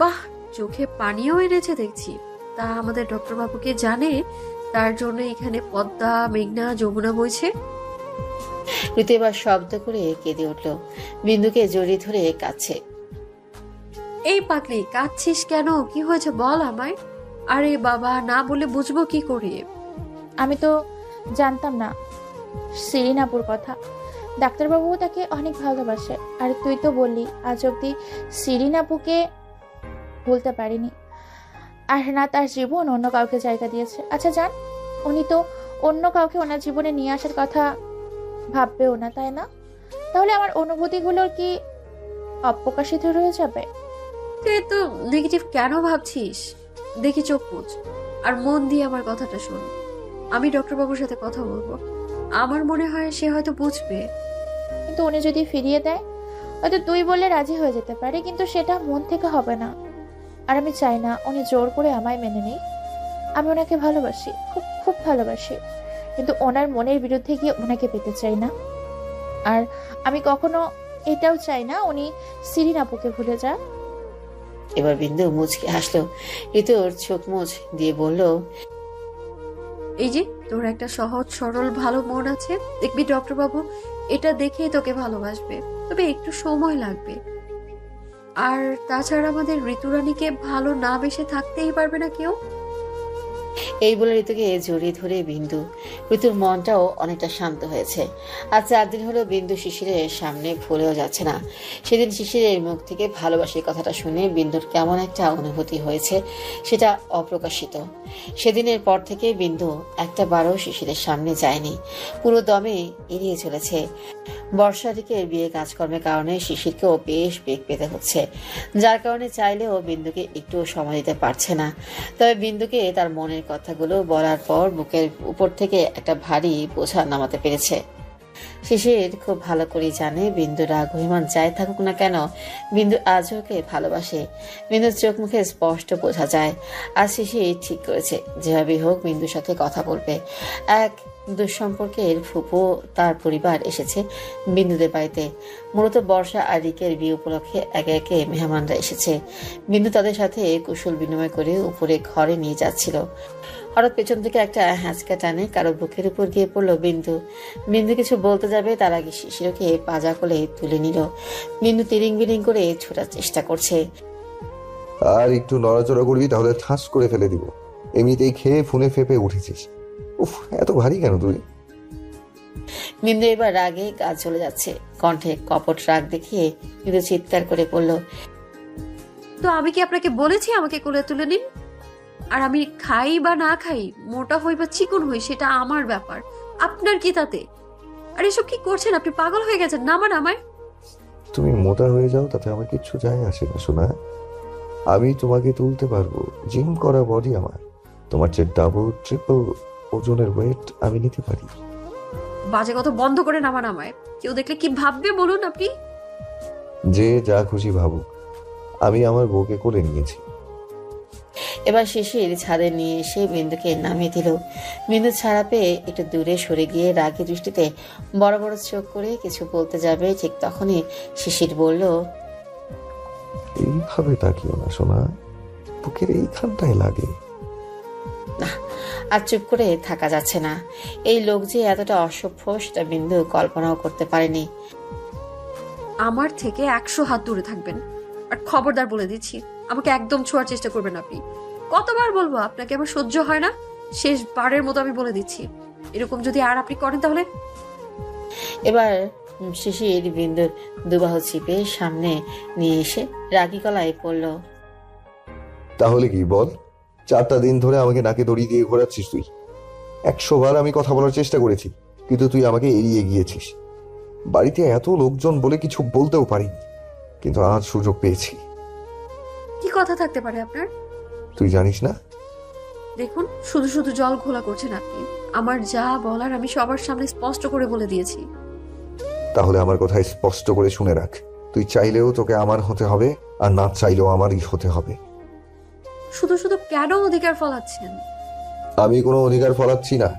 বাহ, চোখে পানিও এনেছে দেখছি। তা আমাদের ডক্টর বাবুকে জানে তার জন্য এখানে পদ্মা, মেঘনা, যমুনা বইছে? ঋতু এবার শব্দ করে কেঁদে উঠল, বিন্দুকে জড়িয়ে ধরে কাঁদছে। এই পাগলি, কাঁদছিস কেন? কি হয়েছে বল আমায়। আরে বাবা, না বলে বুঝবো কি করে? আমি তো জানতাম না শিরিন আপুর কথা। ডাক্তারবাবুও তাকে অনেক ভালোবাসে, আর তুই তো বললি আজ অব্দি শিরিন আপুকে ভুলতে পারিনি, আর না তার জীবন অন্য কাউকে জায়গা দিয়েছে। আচ্ছা জান, উনি তো অন্য কাউকে ওনার জীবনে নিয়ে আসার কথা ভাববেও না, তাই না? তাহলে আমার অনুভূতিগুলোর কি অপ্রকাশিত রয়ে যাবে? তুই তো নেগেটিভ কেন ভাবছিস? দেখি চোখ মুচ আর মন দিয়ে আমার কথাটা শোন। আমি ডক্টর বাবুর সাথে কথা বলবো, আমার মনে হয় সে হয়তো বুঝবে। কিন্তু উনি যদি ফিরিয়ে দেয়, হয়তো তুই বললে রাজি হয়ে যেতে পারে, কিন্তু সেটা মন থেকে হবে না। আর আমি চাই না উনি জোর করে আমায় মেনে নেই। আমি ওনাকে ভালোবাসি, খুব খুব ভালোবাসি, কিন্তু ওনার মনের বিরুদ্ধে গিয়ে ওনাকে পেতে চাই না। আর আমি কখনো এটাও চাই না উনি শিরিন আপুকে ভুলে যাক। এবার বিন্দু মুচকে হাসলো। ঋতুর চোখ মুচ দিয়ে বলল, এই যে তোর একটা সহজ সরল ভালো মন আছে, দেখবি ডক্টর বাবু এটা দেখেই তোকে ভালোবাসবে, তবে একটু সময় লাগবে। আর তাছাড়া আমাদের ঋতুরানীকে ভালো না বেসে থাকতেই পারবে না কেউ। এই বলে ঋতুকে জড়িয়ে ধরে বিন্দু। ঋতুর মনটাও অনেকটা শান্ত হয়েছে। আজ 4 দিন হলো বিন্দু শিশিরের সামনে ভুলেও যাচ্ছে না। সেদিন শিশিরের মুখ থেকে ভালোবাসার কথাটা শুনে বিন্দুর কেমন একটা অনুভূতি হয়েছে, সেটা অপ্রকাশিত। সেদিনের পর থেকে বিন্দু একটা বারও শিশিরের সামনে যায়নি, পুরো দমে এড়িয়ে চলেছে। বর্ষাদিকের বিয়ে কাজকর্মের কারণে শিশিরকেও বেশ বেগ পেতে হচ্ছে, যার কারণে চাইলেও বিন্দুকে একটু সময় দিতে পারছে না। তবে বিন্দুকে তার মনের কথাগুলো বলার পর বুকের উপর থেকে একটা ভারী বোঝা নামাতে পেরেছে। শিশির খুব ভালো করেই জানে বিন্দু রাগ অভিমান যাই থাকুক না কেন বিন্দু আজও ওকে ভালোবাসে। বিন্দুর চোখ মুখে স্পষ্ট বোঝা যায়। আর শিশির ঠিক করেছে যেভাবে হোক বিন্দুর সাথে কথা বলবে। এক দুঃসম্পর্কের ফুপু তার পরিবার এসেছে বিন্দুদের বাড়িতে। মূলত বর্ষা আর রিকের বিয়ে উপলক্ষে একে একে মেহমানরা এসেছে। বিন্দু তাদের সাথে কুশল বিনিময় করে উপরে ঘরে নিয়ে যাচ্ছিল। হঠাৎ পেছন থেকে একটা হ্যাঁচকা টানে কারো বুকের উপর গিয়ে পড়লো বিন্দু। বিন্দু কিছু বলতে যাবে তার আগে শিশিরকে পাজা কোলে তুলে নিল। বিন্দু তিরিং বিরিং করে ছোটার চেষ্টা করছে। আর একটু নড়াচড়া করবি তাহলে ঠাস করে ফেলে দিব। এমনিতেই খেয়ে ফুনে ফেপে উঠেছিস। উফ, এত ভারী কেন তুই? বিন্দু এবার রাগে কাজ চলে যাচ্ছে। কণ্ঠে কপট রাগ দেখিয়ে বিন্দু চিৎকার করে পড়ল, তো আমি কি আপনাকে বলেছি আমাকে কোলে তুলে নিন? আর আমি খাই বা না খাই, মোটা হই বা চিকন হই, সেটা আমার ব্যাপার, আপনার কি তাতে? আর এসব কি করছেন? আপনি পাগল হয়ে গেছেন। নামান আমায়। তুমি মোটা হয়ে যাও তাতে আমার কিচ্ছু যায় আসে না সোনা। আমি তোমাকে তুলতে পারবো। জিম করা বডি আমার। তোমার চেয়ে ডাবল ট্রিপল ওজনের ওয়েট আমি নিতে পারি। বাজে কথা বন্ধ করে নামান আমায়। কেউ দেখলে কি ভাববে বলুন আপনি? যে যা খুশি ভাবুক, আমি আমার বউকে কোলে নিয়েছি। এবার শিশির ছাদে নিয়ে এসে বিন্দুকে নামিয়ে দিল। বিন্দু ছাড়া পেয়ে একটু দূরে সরে গিয়ে রাগী দৃষ্টিতে বড় বড় চোখ করে কিছু বলতে যাবে, ঠিক তখনই শিশির বলল, এইভাবে তাকিও না সোনা, বুকের এইখানটায় লাগে। না, আর চুপ করে থাকা যাচ্ছে না। এই লোক যে এতটা অসভ্য সেটা বিন্দু কল্পনাও করতে পারেনি। আমার থেকে 100 হাত দূরে থাকবেন। আর খবরদার বলে দিচ্ছি, আমাকে একদম ছোঁয়ার চেষ্টা করবেন আপনি। কতবার বলবো আপনাকে আমার সহ্য হয় না? শেষবারের মতো আমি বলে দিচ্ছি, এরকম যদি আর আপনি করেন তাহলে। এবার শিশির বিন্দুর দুবাহু চিপে সামনে নিয়ে এসে রাগী গলায় পড়ল, তাহলে কি বল? 4টা দিন ধরে আমাকে নাকে দড়ি দিয়ে ঘোরাচ্ছিস তুই। 100 বার আমি কথা বলার চেষ্টা করেছি, কিন্তু তুই আমাকে এড়িয়ে গিয়েছিস। বাড়িতে এত লোকজন বলে কিছু বলতেও পারিনি, কিন্তু আজ সুযোগ পেয়েছি। কি কথা থাকতে পারে আপনার? তুই জানিস না? দেখুন, শুধু শুধু জল ঘোলা করছেন আপনি। আমার যা বলার আমি সবার সামনে স্পষ্ট করে বলে দিয়েছি। তাহলে আমার কথা স্পষ্ট করে শুনে রাখ। তুই চাইলেও তোকে আমার হতে হবে, আর না চাইলেও আমারই হতে হবে। শুধু শুধু কেন অধিকার ফলাচ্ছেন? আমি কোনো অধিকার ফলাচ্ছি না।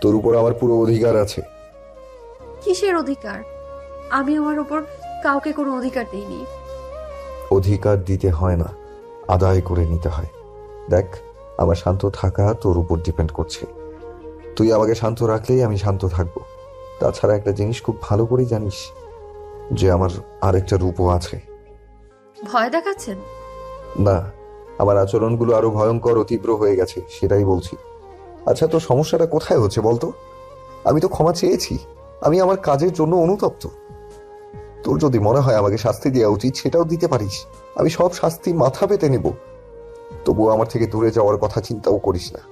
তোর উপর আমার পুরো অধিকার আছে। কিসের অধিকার? আমি আমার উপর কাউকে কোনো অধিকার দেইনি। অধিকার দিতে হয় না, আদায় করে নিতে হয়। দেখ, আমার শান্ত থাকা তোর উপর ডিপেন্ড করছে। তুই আমাকে শান্ত রাখলেই আমি শান্ত থাকবো। তাছাড়া একটা জিনিস খুব ভালো করে জানিস, যে আমার আরেকটা রূপও আছে। ভয় দেখাচ্ছেন? না, আমার আচরণগুলো আরো ভয়ঙ্কর ও তীব্র হয়ে গেছে, সেটাই বলছি। আচ্ছা, তোর সমস্যাটা কোথায় হচ্ছে বলতো? আমি তো ক্ষমা চেয়েছি। আমি আমার কাজের জন্য অনুতপ্ত। তোর যদি মনে হয় আমাকে শাস্তি দেওয়া উচিত, সেটাও দিতে পারিস। আমি সব শাস্তি মাথা পেতে নেব। তবুও আমার থেকে দূরে যাওয়ার কথা চিন্তাও করিস না,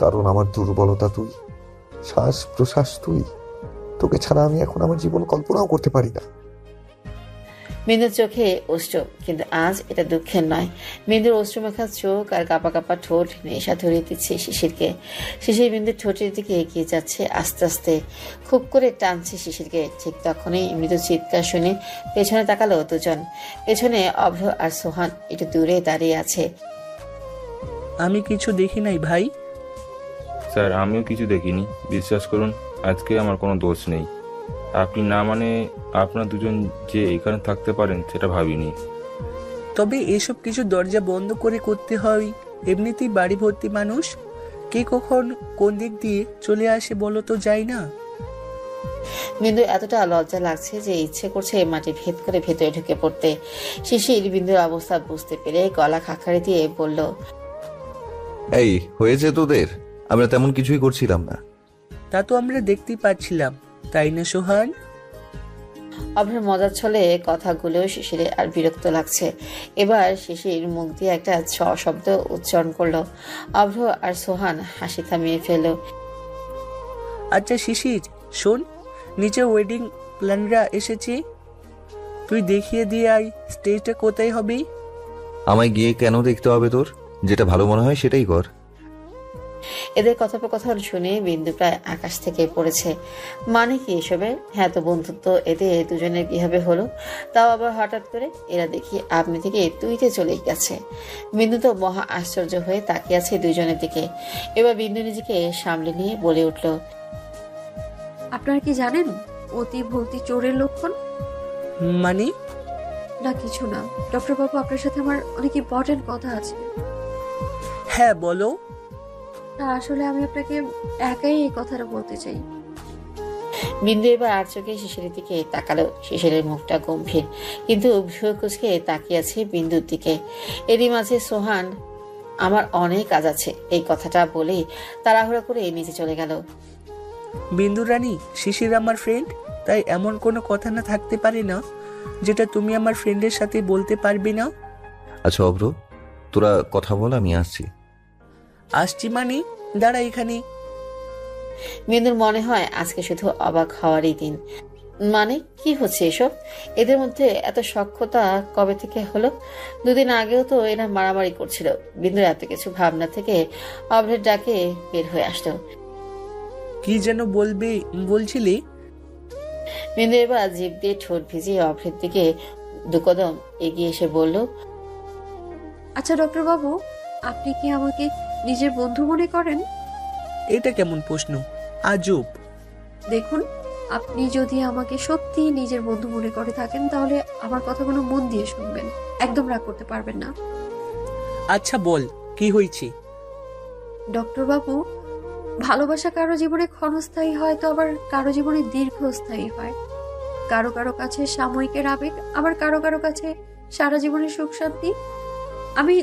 কারণ আমার দুর্বলতা তুই, শ্বাস প্রশ্বাস তুই। তোকে ছাড়া আমি এখন আমার জীবন কল্পনাও করতে পারি না। বিন্দুর চোখে অশ্রু, কিন্তু আজ এটা দুঃখের নয়। বিন্দুর অশ্রুমাখা চোখ আর কাপা কাপা ঠোঁট নেশা ধরিয়ে দিচ্ছে শিশিরকে। শিশির বিন্দুর ঠোঁটের দিকে এগিয়ে যাচ্ছে আস্তে আস্তে, খুব করে টানছে শিশিরকে। ঠিক তখনই মৃদু চিৎকার শুনে পেছনে তাকালো দুজন। পেছনে অভ্র আর সোহান একটু দূরে দাঁড়িয়ে আছে। আমি কিছু দেখি নাই ভাই। স্যার, আমিও কিছু দেখিনি। বিশ্বাস করুন, আজকে আমার কোনো দোষ নেই। আপনি না মানে আপনার দুজন যে এখানে থাকতে পারেন সেটা ভাবিনি। তবে এসব কিছু দরজা বন্ধ করে করতে হয়। এমনিতেই বাড়ি ভর্তি মানুষ, কে কখন কোন দিক দিয়ে চলে আসে বলো তো, যায় না। বিন্দু এতটা লজ্জা লাগছে যে ইচ্ছে করছে মাটি ভেদ করে ভেতরে ঢুকে পড়তে। শিশির বিন্দুর অবস্থা বুঝতে পেরে গলা খাকারি দিয়ে বলল, এই হয়েছে তোদের? আমরা তেমন কিছুই করছিলাম না। তা তো আমরা দেখতেই পাচ্ছিলাম, তাই না সোহান? অভ্রের মজার ছলে কথাগুলো শিশিরে আর বিরক্ত লাগছে। এবার শিশির মুখ দিয়ে একটা শব্দ উচ্চারণ করলো। অভ্র আর সোহান হাসি থামিয়ে ফেলল। আচ্ছা শিশির, শোন, নিচে ওয়েডিং প্ল্যানরা এসেছে, তুই দেখিয়ে দিয়ে আয় স্টেজটা কোথায় হবে। আমায় গিয়ে কেন দেখতে হবে তোর? যেটা ভালো মনে হয় সেটাই কর। এদের কথোপকথন শুনে বিন্দু প্রায় আকাশ থেকে পড়েছে। মানে কি এসবের? হ্যাঁ, তো বন্ধুত্ব এদের দুজনের কিভাবে হলো? তাও আবার হঠাৎ করে। এরা দেখি আপনি থেকে তুইতে চলে গেছে। বিন্দু তো মহা আশ্চর্য হয়ে তাকিয়ে আছে দুজনের দিকে। এবার বিন্দু নিজেকে সামলে নিয়ে বলে উঠল, আপনারা কি জানেন অতি ভক্তি চোরের লক্ষণ? মানে? না কিছু না ডক্টর বাবু, আপনার সাথে আমার অনেক ইম্পর্টেন্ট কথা আছে। হ্যাঁ বলো। না আসলে আমি আপনাকে একাই এই কথাটা বলতে চাই। বিন্দু এবার আর চোখে শিশিরের দিকে তাকালো। শিশিরের মুখটা গম্ভীর, কিন্তু ভ্রু কুঁচকে তাকিয়ে আছে বিন্দুর দিকে। এরই মাঝে সোহান আমার অনেক কাজ আছে এই কথাটা বলে তাড়াহুড়া করে নিচে চলে গেল। বিন্দু রানী, শিশির আমার ফ্রেন্ড, তাই এমন কোনো কথা না থাকতে পারে না যেটা তুমি আমার ফ্রেন্ডের সাথে বলতে পারবে না। আচ্ছা অভ্র, তোরা কথা বল, আমি আসছি। আসছি মানে? দাঁড়া এখানে। বিন্দুর মনে হয় আজকে শুধু অবাক হওয়ারই দিন। মানে কি হচ্ছে এসব? এদের মধ্যে এত সখ্যতা কবে থেকে হলো? দুদিন আগেও তো এরা মারামারি করছিল। বিন্দুর এত কিছু ভাবনা থেকে অভ্রের ডাকে বের হয়ে আসলো। কি যেন বলবে বলছিলি? বিন্দু এবার জিভ দিয়ে ঠোঁট ভিজিয়ে অভ্রের দিকে দুকদম এগিয়ে এসে বলল, আচ্ছা ডক্টর বাবু, আপনি কি আমাকে নিজের বন্ধু মনে করেন? এটা কেমন প্রশ্ন? আজব। দেখুন, আপনি যদি আমাকে সত্যি নিজের বন্ধু মনে করে থাকেন তাহলে আমার কথাগুলো মন দিয়ে শুনবেন, একদম রাগ করতে পারবেন না। আচ্ছা বল, কি হয়েছে? ডক্টর বাবু, ভালোবাসা কারো জীবনে ক্ষণস্থায়ী হয়, তো আবার কারো জীবনে দীর্ঘস্থায়ী হয়। কারো কারো কাছে সাময়িকের আবেগ, আবার কারো কারো কাছে সারা জীবনের সুখ শান্তি। আমি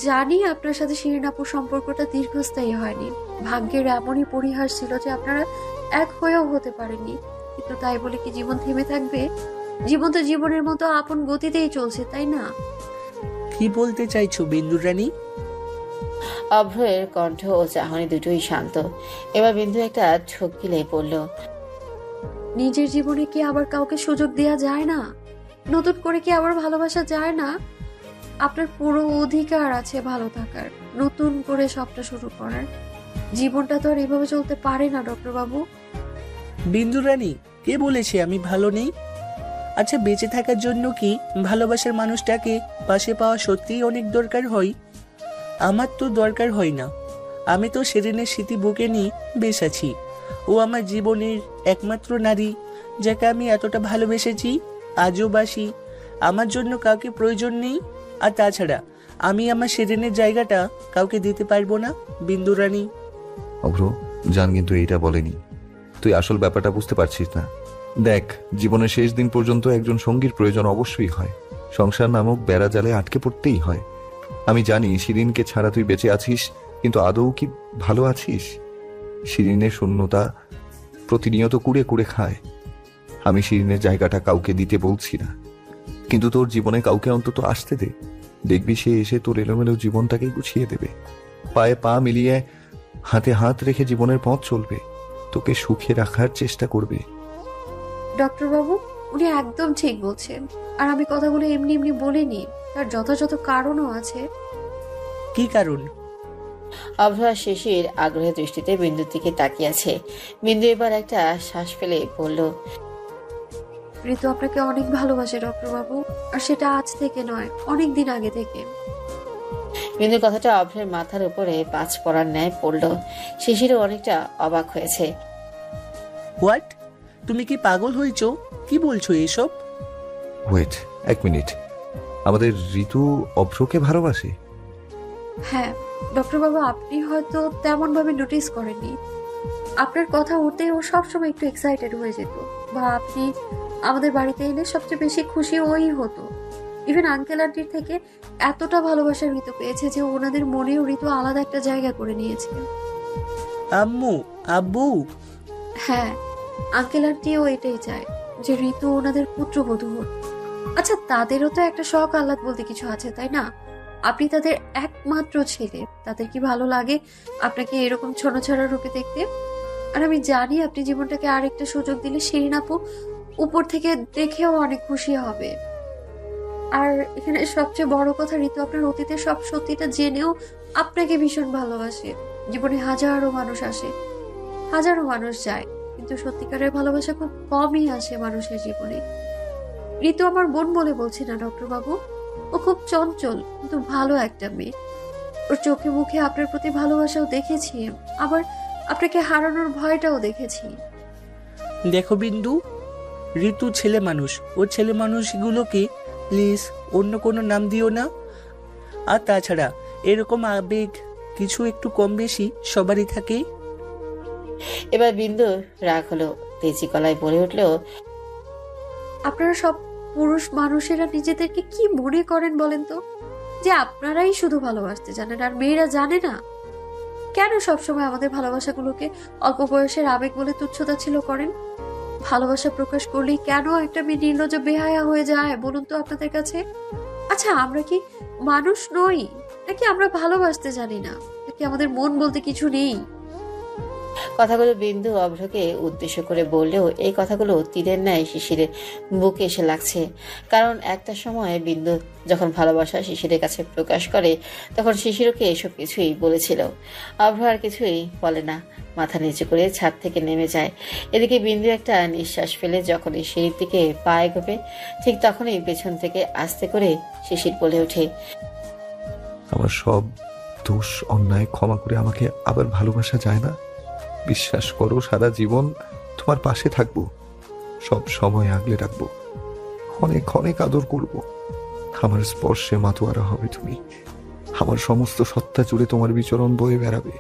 জানি আপনার সাথে শিরিন আপুর সম্পর্কটা দীর্ঘস্থায়ী হয়নি। ভাগ্যের এমনই পরিহাস ছিল যে আপনারা এক হয়েও হতে পারেননি, কিন্তু তাই বলে কি জীবন থেমে থাকবে? জীবন তো জীবনের মতো আপন গতিতেই চলছে, তাই না? কি বলতে চাইছো বিন্দু রানী? অভ্রের কণ্ঠ ও চাহনি দুটোই শান্ত। এবার বিন্দু একটা ঢোক গিলে পড়ল, নিজের জীবনে কি আবার কাউকে সুযোগ দেয়া যায় না? নতুন করে কি আবার ভালোবাসা যায় না? আপনার পুরো অধিকার আছে ভালো থাকার, নতুন করে সবটা শুরু করার। জীবনটা তো আর এভাবে চলতে পারে না ডক্টর বাবু। বিন্দু রানী, কে বলেছে আমি ভালো নেই? আচ্ছা, বেঁচে থাকার জন্য কি ভালোবাসার মানুষটাকে পাশে পাওয়া সত্যিই অনেক দরকার হয়? আমার তো দরকার হয় না। আমি তো সেদিনের স্মৃতি বুকে নিয়ে বেশ আছি। ও আমার জীবনের একমাত্র নারী, যাকে আমি এতটা ভালোবেসেছি, আজও বাসি। আমার জন্য কাউকে প্রয়োজন নেই। আর তাছাড়া আমি আমার সেদিনের জায়গাটা কাউকে দিতে পারবো না বিন্দু রানী। অভ্র, জান কিন্তু এইটা বলেনি। তুই আসল ব্যাপারটা বুঝতে পারছিস না। দেখ, জীবনের শেষ দিন পর্যন্ত একজন সঙ্গীর প্রয়োজন অবশ্যই হয়। সংসার নামক বেড়া জালে আটকে পড়তেই হয়। আমি জানি শিরিনকে ছাড়া তুই বেঁচে আছিস, কিন্তু আদৌ কি ভালো আছিস? শিরিনের শূন্যতা প্রতিনিয়ত কুড়ে কুড়ে খায়। আমি শিরিনের জায়গাটা কাউকে দিতে বলছি না, কিন্তু তোর জীবনে কাউকে অন্তত আসতে দে। দেখবি সে এসে তোর এলোমেলো জীবনটাকে গুছিয়ে দেবে। পায়ে পা মিলিয়ে হাতে হাত রেখে জীবনের পথ চলবে, তোকে সুখে রাখার চেষ্টা করবে। ডক্টর বাবু, উনি একদম ঠিক বলছেন। আর আমি কথাগুলো এমনি এমনি বলিনি, তার যথাযথ কারণও আছে। কি কারণ? অভ্রা শিশির আগ্রহের দৃষ্টিতে বিন্দুর দিকে তাকিয়ে আছে। বিন্দু এবার একটা শ্বাস ফেলে বলল, ঋতু আপনাকে অনেক ভালোবাসে ডক্টর বাবু, আর সেটা আজ থেকে নয়, অনেক দিন আগে থেকে। বিন্দুর কথাটা অভ্রের মাথার উপরে পাঁচ পড়ার ন্যায় পড়ল। শিশিরও অনেকটা অবাক হয়েছে। হোয়াট? তুমি কি পাগল হয়েছো? কি বলছো এসব? ওয়েট, এক মিনিট। আমাদের ঋতু অভ্রকে ভালোবাসে? হ্যাঁ ডক্টর বাবু, আপনি হয়তো তেমন ভাবে নোটিস করেননি। আপনার কথা উঠতে ও সবসময় একটু এক্সাইটেড হয়ে যেত, বা আপনি আমাদের বাড়িতে এলে সবচেয়ে বেশি খুশি ওই হতো। ইভেন আঙ্কেল আন্টির থেকে এতটা ভালোবাসা ঋতু পেয়েছে যে ওনাদের মনেও ঋতু আলাদা একটা জায়গা করে নিয়েছে। আম্মু, আব্বু। হ্যাঁ, আঙ্কেল আন্টিও এটাই চায় যে ঋতু ওনাদের পুত্রবধূ হোক। আচ্ছা, তাদেরও তো একটা শখ আহ্লাদ বলতে কিছু আছে, তাই না? আপনি তাদের একমাত্র ছেলে, তাদের কি ভালো লাগে আপনাকে এরকম ছনছাড়া রূপে দেখতে? আর আমি জানি আপনি জীবনটাকে আরেকটা সুযোগ দিলে শিরিন আপু উপর থেকে দেখেও অনেক খুশি হবে। আর এখানে সবচেয়ে বড় কথা, ঋতু আপনার অতীতের সব সত্যিটা জেনেও আপনাকে ভীষণ ভালোবাসে। জীবনে হাজারো মানুষ আসে, হাজারো মানুষ যায়, কিন্তু সত্যিকারের ভালোবাসা খুব কমই আসে মানুষের জীবনে। ঋতু আমার বোন বলে বলছি না ডক্টর বাবু, ও খুব চঞ্চল কিন্তু ভালো একটা মেয়ে। ওর চোখে মুখে আপনার প্রতি ভালোবাসাও দেখেছি, আবার আপনাকে হারানোর ভয়টাও দেখেছি। দেখো বিন্দু, ঋতু ছেলে মানুষ, ও ছেলে মানুষগুলোকে প্লিজ অন্য কোনো নাম দিও না। আর তাছাড়া এরকম আবেগ কিছু একটু কম বেশি সবারই থাকে। এবার বিন্দু রাগ হলো, তেজি গলায় বলে উঠলো, আপনারা সব পুরুষ মানুষেরা নিজেদেরকে কি মনে করেন বলেন তো, যে আপনারাই শুধু ভালোবাসতে জানেন আর মেয়েরা জানে না? কেন সবসময় আমাদের ভালোবাসাগুলোকে অল্প বয়সের আবেগ বলে তুচ্ছতাচ্ছিল্য করেন? ভালোবাসা প্রকাশ করলেই কেন একটা মেয়ে নির্লজ্জ বেহায়া হয়ে যায় বলুন তো আপনাদের কাছে? আচ্ছা, আমরা কি মানুষ নই, নাকি আমরা ভালোবাসতে জানি না, নাকি আমাদের মন বলতে কিছু নেই? কথাগুলো বিন্দু অভ্রকে উদ্দেশ্য করে বললেও এই কথাগুলো তীরের ন্যায় শিশিরের বুকে এসে লাগছে। কারণ একটা সময় বিন্দু যখন ভালোবাসা শিশিরের কাছে প্রকাশ করে, তখন শিশিরকে এসব কিছুই বলেছিল। অভ্র আর কিছুই বলে না, মাথা নিচু করে ছাদ থেকে নেমে যায়। এদিকে বিন্দু একটা নিঃশ্বাস ফেলে যখনই সিঁড়ির দিকে পা এগোবে, ঠিক তখনই পেছন থেকে আস্তে করে শিশির বলে ওঠে, আমার সব দোষ অন্যায় ক্ষমা করে আমাকে আবার ভালোবাসা যায় না? বিশ্বাস করো, সারা জীবন তোমার পাশে থাকবো, সব সময় আগলে রাখবো, অনেক অনেক আদর করব। আমার স্পর্শে মাতোয়ারা হবে তুমি, আমার সমস্ত সত্তা জুড়ে তোমার বিচরণ বয়ে বেড়াবে।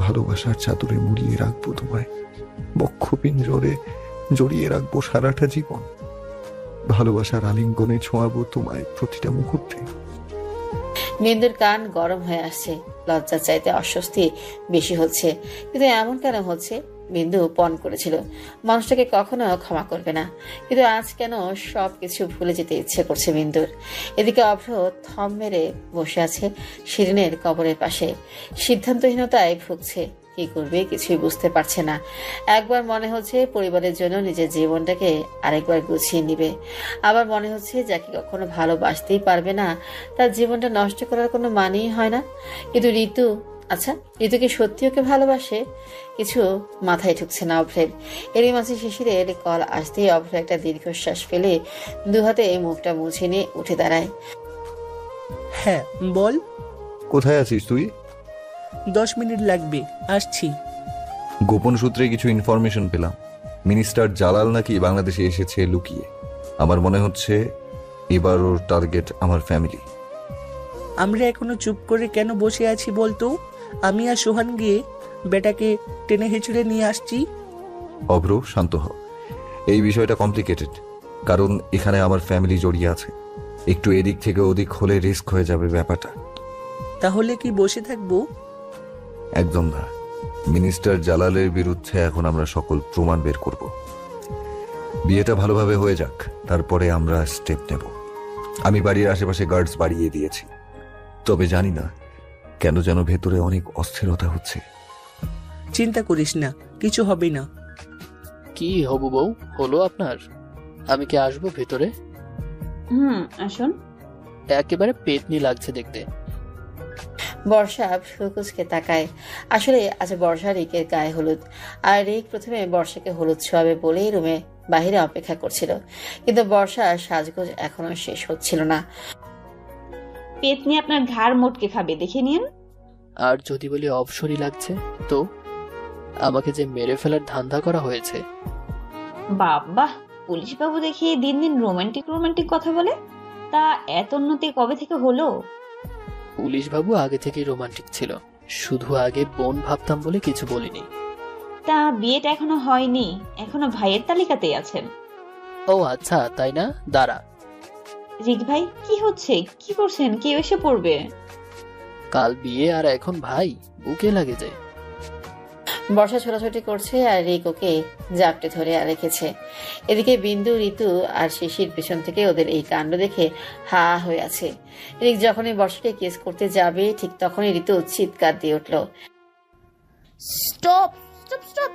ভালোবাসার চাদরে মুড়িয়ে রাখবো তোমায়, বক্ষপিঞ্জরে জড়িয়ে রাখবো সারাটা জীবন। ভালোবাসার আলিঙ্গনে ছোঁয়াবো তোমায় প্রতিটা মুহূর্তে। বিন্দুর কান গরম হয়ে আসছে, লজ্জা চাইতে অস্বস্তি বেশি হচ্ছে। কিন্তু এমন কেন হচ্ছে? বিন্দু পণ করেছিল মানুষটাকে কখনো ক্ষমা করবে না, কিন্তু আজ কেন সবকিছু ভুলে যেতে ইচ্ছে করছে বিন্দুর। এদিকে অভ্র থম মেরে বসে আছে শিরিনের কবরের পাশে, সিদ্ধান্তহীনতায় ভুগছে। কি করবে কিছুই বুঝতে পারছে না। একবার মনে হচ্ছে পরিবারের জন্য নিজের জীবনটাকে আরেকবার গুছিয়ে নিবে, আবার মনে হচ্ছে যাকে কখনো ভালোবাসতেই পারবে না তার জীবনটা নষ্ট করার কোনো মানেই হয় না। কিন্তু ঋতু, আচ্ছা ঋতু কি সত্যি ওকে ভালোবাসে? কিছু মাথায় ঢুকছে না অভ্রের। এরই মাঝে শিশিরের কল আসতেই অভ্র একটা দীর্ঘশ্বাস ফেলে দুহাতে মুখটা মুছে নিয়ে উঠে দাঁড়ায়। হ্যাঁ বল। কোথায় আছিস তুই? 10 মিনিট লাগবে, আসছি। গোপন সূত্রে কিছু ইনফরমেশন পেলাম, মিনিস্টার জালাল নাকি বাংলাদেশে এসেছে লুকিয়ে। আমার মনে হচ্ছে এবার ওর টার্গেট আমার ফ্যামিলি। আমরা এখনো চুপ করে কেন বসে আছি বলতো? আমি আর সোহান গিয়ে বেটাকে টেনে হেঁচড়ে নিয়ে আসছি। অভ্র, শান্ত হ। এই বিষয়টা কমপ্লিকেটেড, কারণ এখানে আমার ফ্যামিলি জড়িয়ে আছে। একটু এদিক থেকে ওদিক হলে রিস্ক হয়ে যাবে ব্যাপারটা। তাহলে কি বসে থাকবো? একদম না। মিনিস্টার জালালের বিরুদ্ধে এখন আমরা সকল প্রমাণ বের করব। বিয়েটা ভালোভাবে হয়ে যাক, তারপরে আমরা স্টেপ নেব। আমি বাড়ির আশেপাশে গার্ডস বাড়িয়ে দিয়েছি, তবে জানি না কেন যেন ভেতরে অনেক অস্থিরতা হচ্ছে। চিন্তা করিস না, কিছু হবে না। কি হবু বউ হলো আপনার? আমি কি আসবো ভেতরে? আসুন। একেবারে পেতনি লাগছে দেখতে। বর্ষা ফুকুসকে তাকায়। আসলে আজ বর্ষা রিকের গায়ে হলুদ, আর রিক প্রথমে বর্ষাকে হলুদ ছোঁয়াবে বলেই রুমে বাহিরে অপেক্ষা করছিল, কিন্তু বর্ষার সাজগোজ এখনো শেষ হচ্ছিল না। পেতনি আপনার ঘাড় মোটকে খাবে, দেখে নিন। আর যদি বলি অবসরই লাগছে, তো আমাকে যে মেরে ফেলার ধান্দা করা হয়েছে। বাবা, পুলিশ বাবু দেখি দিন দিন রোমান্টিক রোমান্টিক কথা বলে। তা এত উন্নতি কবে থেকে হলো? পুলিশ বাবু আগে থেকেই রোমান্টিক ছিল, শুধু আগে বোন ভাবতাম বলে কিছু বলিনি। তা বিয়েটা এখনো হয়নি, এখনো ভাইয়ের তালিকাতেই আছেন। ও আচ্ছা, তাই না? দাঁড়া। রিক ভাই, কি হচ্ছে? কি করছেন? কেউ এসে পড়বে। কাল বিয়ে আর এখন ভাই, বুকে লাগে যায়। বর্ষা ছোটাছুটি করছে আর রিক ওকে জাপটে ধরে রেখেছে। এদিকে বিন্দু, ঋতু আর শিশির পেছন থেকে ওদের এই কাণ্ড দেখে হা হয়ে আছে। রিক যখনই বর্ষাকে কিস করতে যাবে, ঠিক তখনই ঋতু চিৎকার দিয়ে উঠল, স্টপ স্টপ স্টপ!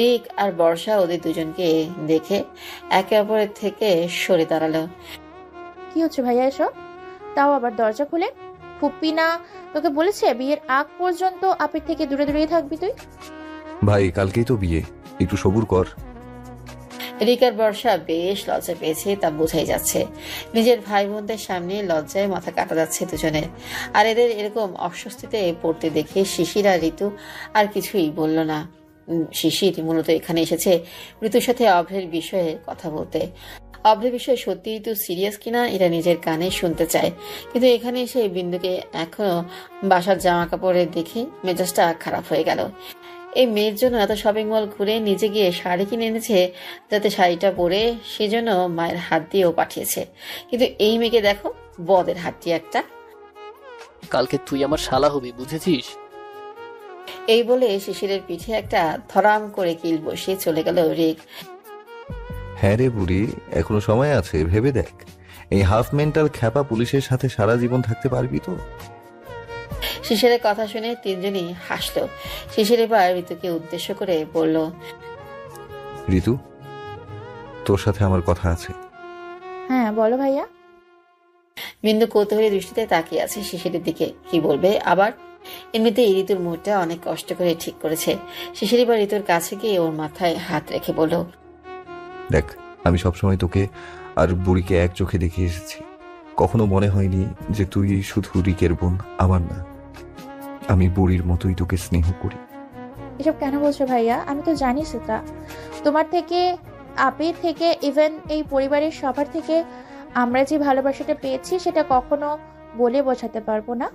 রিক আর বর্ষা ওদের দুজনকে দেখে একে অপরের থেকে সরে দাঁড়ালো। কি হচ্ছে ভাইয়া এসব? তাও আবার দরজা খুলে? ফুপ্পি না তোকে বলেছে বিয়ের আগ পর্যন্ত আপির থেকে দূরে দূরেই থাকবি তুই? ভাই কালকেই তো বিয়ে, একটু সবুর কর। রিকার বর্ষা বেশ লজ্জা পেয়েছে তা বোঝাই যাচ্ছে। নিজের ভাই বোনদের সামনে লজ্জায় মাথা কাটা যাচ্ছে দুজনের। আর এদের এরকম অস্বস্তিতে পড়তে দেখে শিশির আর ঋতু আর কিছুই বলল না। শিশির মূলত এখানে এসেছে ঋতুর সাথে অভ্রের বিষয়ে কথা বলতে। অভ্রের বিষয়ে সত্যি ঋতু সিরিয়াস কিনা এটা নিজের কানে শুনতে চায়, কিন্তু এখানে এসে বিন্দুকে এখনো বাসার জামা কাপড়ে দেখে মেজাজটা খারাপ হয়ে গেল। এই মেয়ের জন্য এত শপিং মল ঘুরে নিজে গিয়ে শাড়ি কিনে এনেছে যাতে শাড়িটা পরে, সেজন্য মায়ের হাত দিয়েও পাঠিয়েছে। কিন্তু এই মেয়েকে দেখো, বদের হাতটি একটা। কালকে তুই আমার শালা হবি, বুঝেছিস? এই বলে শিশিরের পিঠে একটা ধরাম করে কিল বসিয়ে চলে গেল রিক। হ্যাঁ রে বুড়ি, এখনো সময় আছে, ভেবে দেখ। এই হাফ মেন্টাল খ্যাপা পুলিশের সাথে সারা জীবন থাকতে পারবি তো? শিশিরের কথা শুনে তিনজনই হাসলো। শিশির এবার ঋতুকে উদ্দেশ্য করে বলল, ঋতু, তোর সাথে আমার কথা আছে। হ্যাঁ বলো ভাইয়া। বিন্দু কৌতূহলী দৃষ্টিতে তাকিয়ে আছে শিশিরের দিকে। কি বলবে আবার? এমনিতেই ঋতুর মুডটা অনেক কষ্ট করে ঠিক করেছে। শিশির এবার ঋতুর কাছে গিয়ে ওর মাথায় হাত রেখে বলল, দেখ, আমি সবসময় তোকে আর বুড়িকে এক চোখে দেখে এসেছি। কখনো মনে হয়নি যে তুই শুধু রিকের বোন, আমার না। আমি বুড়ির মতোই তোকে স্নেহ করি। এসব কেন বলছো ভাইয়া? আমি তো জানি সেটা। তোমার থেকে, আপির থেকে, ইভেন এই পরিবারের সবার থেকে আমরা যে ভালোবাসাটা পেয়েছি সেটা কখনো বলে বোঝাতে পারবো না।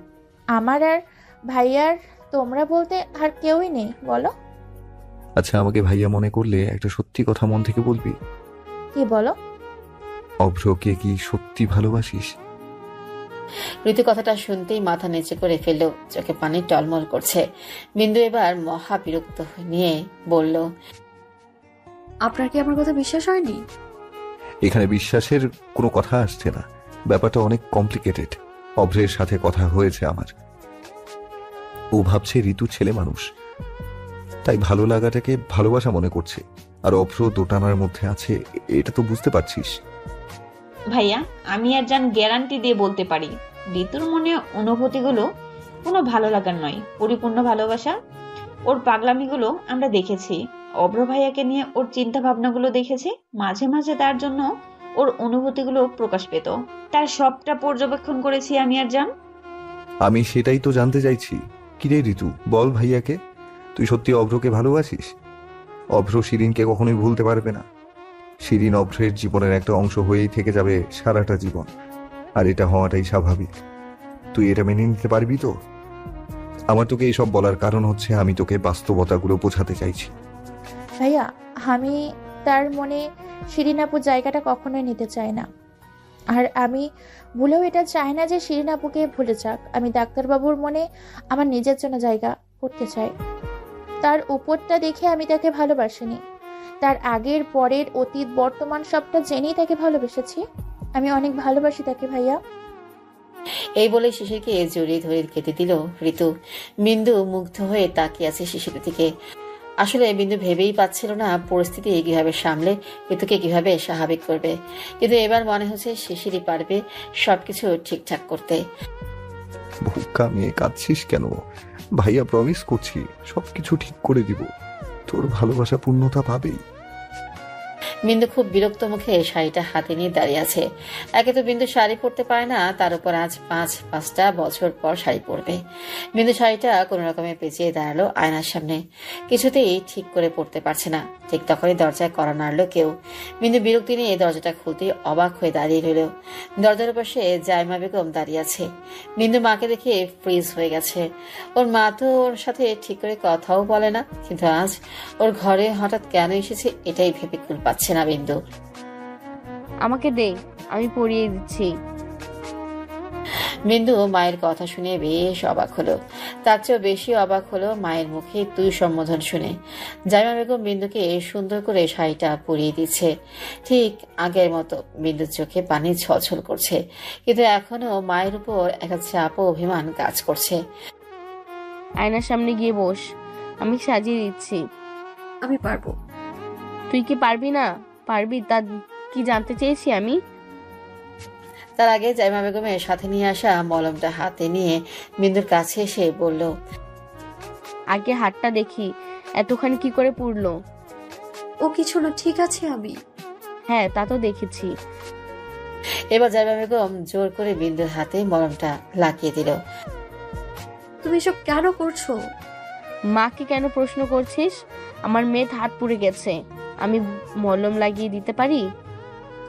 আমার আর ভাইয়ার তোমরা বলতে আর কেউই নেই, বলো। আচ্ছা, আমাকে ভাইয়া মনে করলে একটা সত্যি কথা মন থেকে বলবি? কি বলো? অভ্রকে কি সত্যি ভালোবাসিস? ঋতু কথাটা শুনতেই মাথা নিচে করে ফেললো, চোখে পানি টলমল করছে। বিন্দু এবার মহা বিরক্ত নিয়ে বলল, আপনার কি আমার কথা বিশ্বাস হয়নি? এখানে বিশ্বাসের কোনো কথা আসছে না, ব্যাপারটা অনেক কমপ্লিকেটেড। অভ্রের সাথে কথা হয়েছে আমার। ও ভাবছে ঋতু ছেলে মানুষ, তাই ভালো লাগাটাকে ভালোবাসা মনে করছে। আর অভ্র দোটানার মধ্যে আছে, এটা তো বুঝতে পারছিস। ভাইয়া, আমি আর জান গ্যারান্টি দিয়ে বলতে পারি ঋতুর মনে অনুভূতিগুলো কোনো ভালো লাগার নয়, পরিপূর্ণ ভালোবাসা। ওর পাগলামিগুলো আমরা দেখেছি, অভ্র ভাইয়াকে নিয়ে ওর চিন্তা ভাবনাগুলো দেখেছি। মাঝে মাঝে তার জন্য ওর অনুভূতিগুলো প্রকাশ পেত, তার সবটা পর্যবেক্ষণ করেছি আমি আর জান। আমি সেটাই তো জানতে চাইছি। কিরে ঋতু, বল ভাইয়াকে, তুই সত্যি অভ্রকে ভালোবাসিস? অভ্র শিরিনকে কখনোই ভুলতে পারবে না। শিরিন অভ্রের জীবনের একটা অংশ হয়েই থেকে যাবে সারাটা জীবন, আর এটা হওয়াটাই স্বাভাবিক। তুই এটা মেনে নিতে পারবি তো? আমার তোকে এইসব বলার কারণ হচ্ছে আমি তোকে বাস্তবতাগুলো বোঝাতে চাইছি। ভাইয়া, আমি তার মনে শিরিন আপুর জায়গাটা কখনোই নিতে চাই না। আর আমি ভুলেও এটা চাই না যে শিরিন আপুকে ভুলে যাক। আমি ডাক্তারবাবুর মনে আমার নিজের জন্য জায়গা করতে চাই। তার উপরটা দেখে আমি তাকে ভালোবাসিনি, তার আগের পরের অতীত বর্তমান সবটা জেনেই তাকে ভালোবেসেছি। আমি অনেক ভালোবাসি তাকে ভাইয়া। এই বলে শিশিরকে জড়িয়ে ধরে খেতে দিল ঋতু। বিন্দু মুগ্ধ হয়ে তাকিয়ে আছে শিশিরের দিকে। আসলে বিন্দু ভেবেই পাচ্ছিল না পরিস্থিতি কিভাবে সামলে ঋতুকে কিভাবে স্বাভাবিক করবে, কিন্তু এবার মনে হচ্ছে শিশিরই পারবে সবকিছু ঠিকঠাক করতে। ভুক্কা মেয়ে, কাঁদছিস কেন? ভাইয়া প্রমিস করছি সবকিছু ঠিক করে দিব। তোর ভালোবাসা পূর্ণতা পাবেই। বিন্দু খুব বিরক্ত মুখে শাড়িটা হাতে নিয়ে দাঁড়িয়ে আছে। একে তো বিন্দু শাড়ি পরতে পারে না, তার উপর আজ 5-5টা বছর পর শাড়ি পরবে। বিন্দু শাড়িটা কোনো রকমে পেঁচিয়ে দাঁড়ালো আয়নার সামনে। কিছুতেই ঠিক করে পড়তে পারছে না। ঠিক তখনই দরজায় কড়া নাড়লো কেউ। বিন্দু বিরক্তি নিয়ে দরজাটা খুলতে অবাক হয়ে দাঁড়িয়ে রইল। দরজার পাশে জাইমা বেগম দাঁড়িয়ে আছে। বিন্দু মাকে দেখে ফ্রিজ হয়ে গেছে। ওর মা তো ওর সাথে ঠিক করে কথাও বলে না, কিন্তু আজ ওর ঘরে হঠাৎ কেন এসেছে এটাই ভেবে কুল পাচ্ছে না বিন্দু। আমাকে দে, আমি পরিয়ে দিচ্ছি। বিন্দু মায়ের কথা শুনে বেশ অবাক হলো। তার চেয়েও বেশি অবাক হলো মায়ের মুখে তুই সম্বোধন শুনে। জাইমা বেগম বিন্দুকে সুন্দর করে শাড়িটা পরিয়ে দিচ্ছে। ঠিক আগের মতো বিন্দুর চোখে পানি ছলছল করছে, কিন্তু এখনো মায়ের উপর একটা চাপ ও অভিমান কাজ করছে। আয়নার সামনে গিয়ে বস, আমি সাজিয়ে দিচ্ছি। আমি পারবো। তুই কি পারবি না? পারবি তা কি জানতে চেয়েছি আমি? তার আগে জাইমা বেগমের সাথে নিয়ে আসা মলমটা হাতে নিয়ে বিন্দুর কাছে এসে বলল, আগে হাতটা দেখি, এতখানি কি করে পুড়লো? ও কিছু না, ঠিক আছে আমি। হ্যাঁ, তা তো দেখেছি। এবার জাইমা বেগম জোর করে বিন্দুর হাতে মলমটা লাগিয়ে দিল। তুমি এসব কেন করছো? মাকে কেন প্রশ্ন করছিস? আমার মেয়ের হাত পুড়ে গেছে, আমি মলম লাগিয়ে দিতে পারি?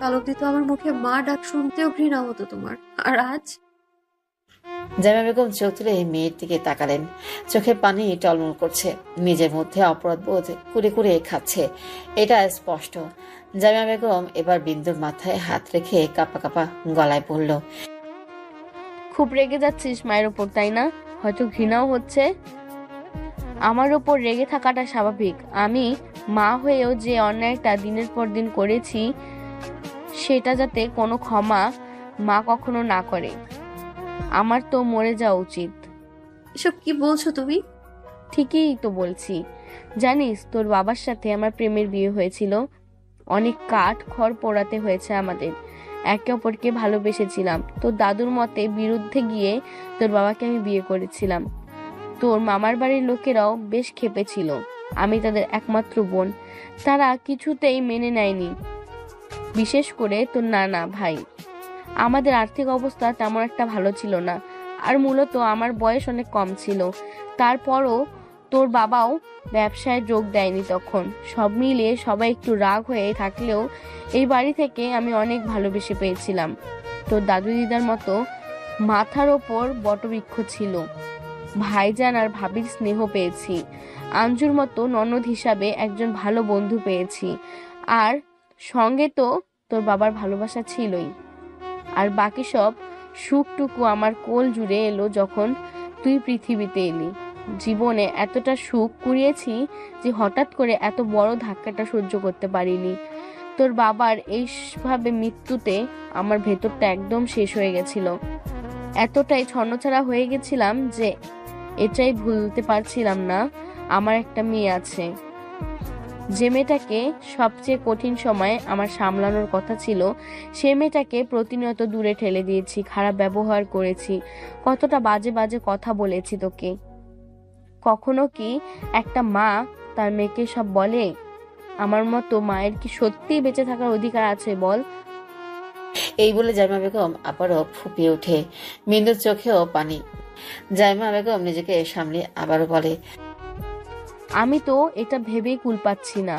কাল অব্দি তো আমার মুখে মা ডাক শুনতেও ঘৃণা হতো তোমার, আর আজ? জাইমা বেগম চোখ তুলে মেয়ের দিকে তাকালেন। চোখের পানি টলমল করছে, নিজের মধ্যে অপরাধ বোধ কুড়ে কুড়ে খাচ্ছে, এটা স্পষ্ট। জাইমা বেগম এবার বিন্দুর মাথায় হাত রেখে কাঁপা কাঁপা গলায় বলল, খুব রেগে যাচ্ছিস মায়ের ওপর, তাই না? হয়তো ঘৃণাও হচ্ছে। আমার ওপর রেগে থাকাটা স্বাভাবিক। আমি মা হয়েও যে অন্যায়টা দিনের পর দিন করেছি, সেটা যাতে কোনো ক্ষমা মা কখনো না করে। আমার তো মরে যাওয়া উচিত। এসব কি বলছো তুমি? ঠিকই তো বলছি। জানিস, তোর বাবার সাথে আমার প্রেমের বিয়ে হয়েছিল। অনেক কাঠ খড় পোড়াতে হয়েছে আমাদের। একে অপরকে ভালোবেসেছিলাম। তোর দাদুর মতে বিরুদ্ধে গিয়ে তোর বাবাকে আমি বিয়ে করেছিলাম। তোর মামার বাড়ির লোকেরাও বেশ ক্ষেপেছিল। আমি তাদের একমাত্র বোন, তারা কিছুতেই মেনে নেয়নি, বিশেষ করে তোর নানা ভাই। আমাদের আর্থিক অবস্থা তেমন একটা ভালো ছিল না, আর মূলত আমার বয়স অনেক কম ছিল। তারপরও তোর বাবাও ব্যবসায় যোগ দেয়নি তখন। সব মিলিয়ে সবাই একটু রাগ হয়ে থাকলেও এই বাড়ি থেকে আমি অনেক ভালোবেসে পেয়েছিলাম। তোর দাদু দিদার মতো মাথার ওপর বটবৃক্ষ ছিল। ভাইজান আর ভাবির স্নেহ পেয়েছি। আঞ্জুর মতো ননদ হিসাবে একজন ভালো বন্ধু পেয়েছি। আর সঙ্গে তো তোর বাবার ভালোবাসা ছিলই। আর বাকি সব সুখটুকু আমার কোল জুড়ে এলো যখন তুই পৃথিবীতে এলি। জীবনে এতটা সুখ কুড়িয়েছি যে হঠাৎ করে এত বড় ধাক্কাটা সহ্য করতে পারিনি। তোর বাবার এইভাবে মৃত্যুতে আমার ভেতরটা একদম শেষ হয়ে গেছিল। এতটাই ছন্নছাড়া হয়ে গেছিলাম যে এটাই ভুলতে পারছিলাম না আমার একটা মেয়ে আছে, যে মেয়েটাকে সবচেয়ে কঠিন সময় আমার সামলানোর কথা ছিল। সে মেয়েটাকে প্রতিনিয়ত দূরে ঠেলে দিয়েছি, খারাপ ব্যবহার করেছি, কতটা বাজে বাজে কথা বলেছি তোকে। কখনো কি একটা মা তার মেয়েকে সব বলে? আমার মতো মায়ের কি সত্যিই বেঁচে থাকার অধিকার আছে বল? এই বলে জাইমা বেগম আবারও ফুপিয়ে ওঠে। বিন্দুর চোখেও পানি। জাইমা বেগম নিজেকে সামলে আবারও বলে, আমি তো এটা ভেবেই কুল পাচ্ছি না,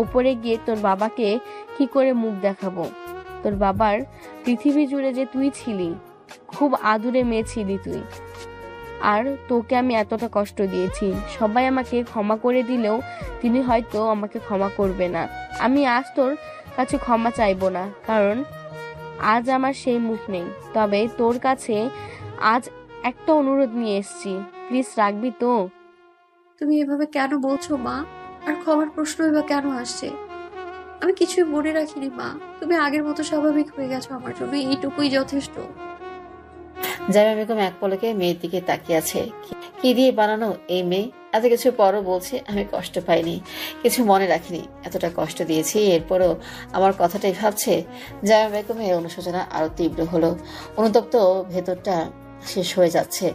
ওপরে গিয়ে তোর বাবাকে কি করে মুখ দেখাবো। তোর বাবার পৃথিবী জুড়ে যে তুই ছিলি, খুব আদুরে মেয়ে ছিলি তুই। আর তোকে আমি এতটা কষ্ট দিয়েছি। সবাই আমাকে ক্ষমা করে দিলেও তিনি হয়তো আমাকে ক্ষমা করবে না। আমি আজ তোর কাছে ক্ষমা চাইবো না, কারণ আজ আমার সেই মুখ নেই। তবে তোর কাছে আজ একটা অনুরোধ নিয়ে এসেছি, প্লিজ রাখবি তো? তুমি এভাবে কেন বলছো মা? আর ক্ষমার প্রশ্নই বা কেন আসছে? আমি কিছুই মনে রাখিনি মা। তুমি আগের মতো স্বাভাবিক হয়ে গেছো আমার জন্য, এইটুকুই যথেষ্ট। জাইমা বেগম এক পলকে মেয়ের দিকে তাকিয়ে আছে। কি দিয়ে বানানো এই মেয়ে? এত কিছু পরও বলছে আমি কষ্ট পাইনি, কিছু মনে রাখিনি, এতটা কষ্ট দিয়েছি, এরপরও আমার কথাটাই ভাবছে। জাইমা বেগমের অনুশোচনা আরো তীব্র হলো। অনুতপ্ত ভেতরটা শেষ হয়ে যাচ্ছে।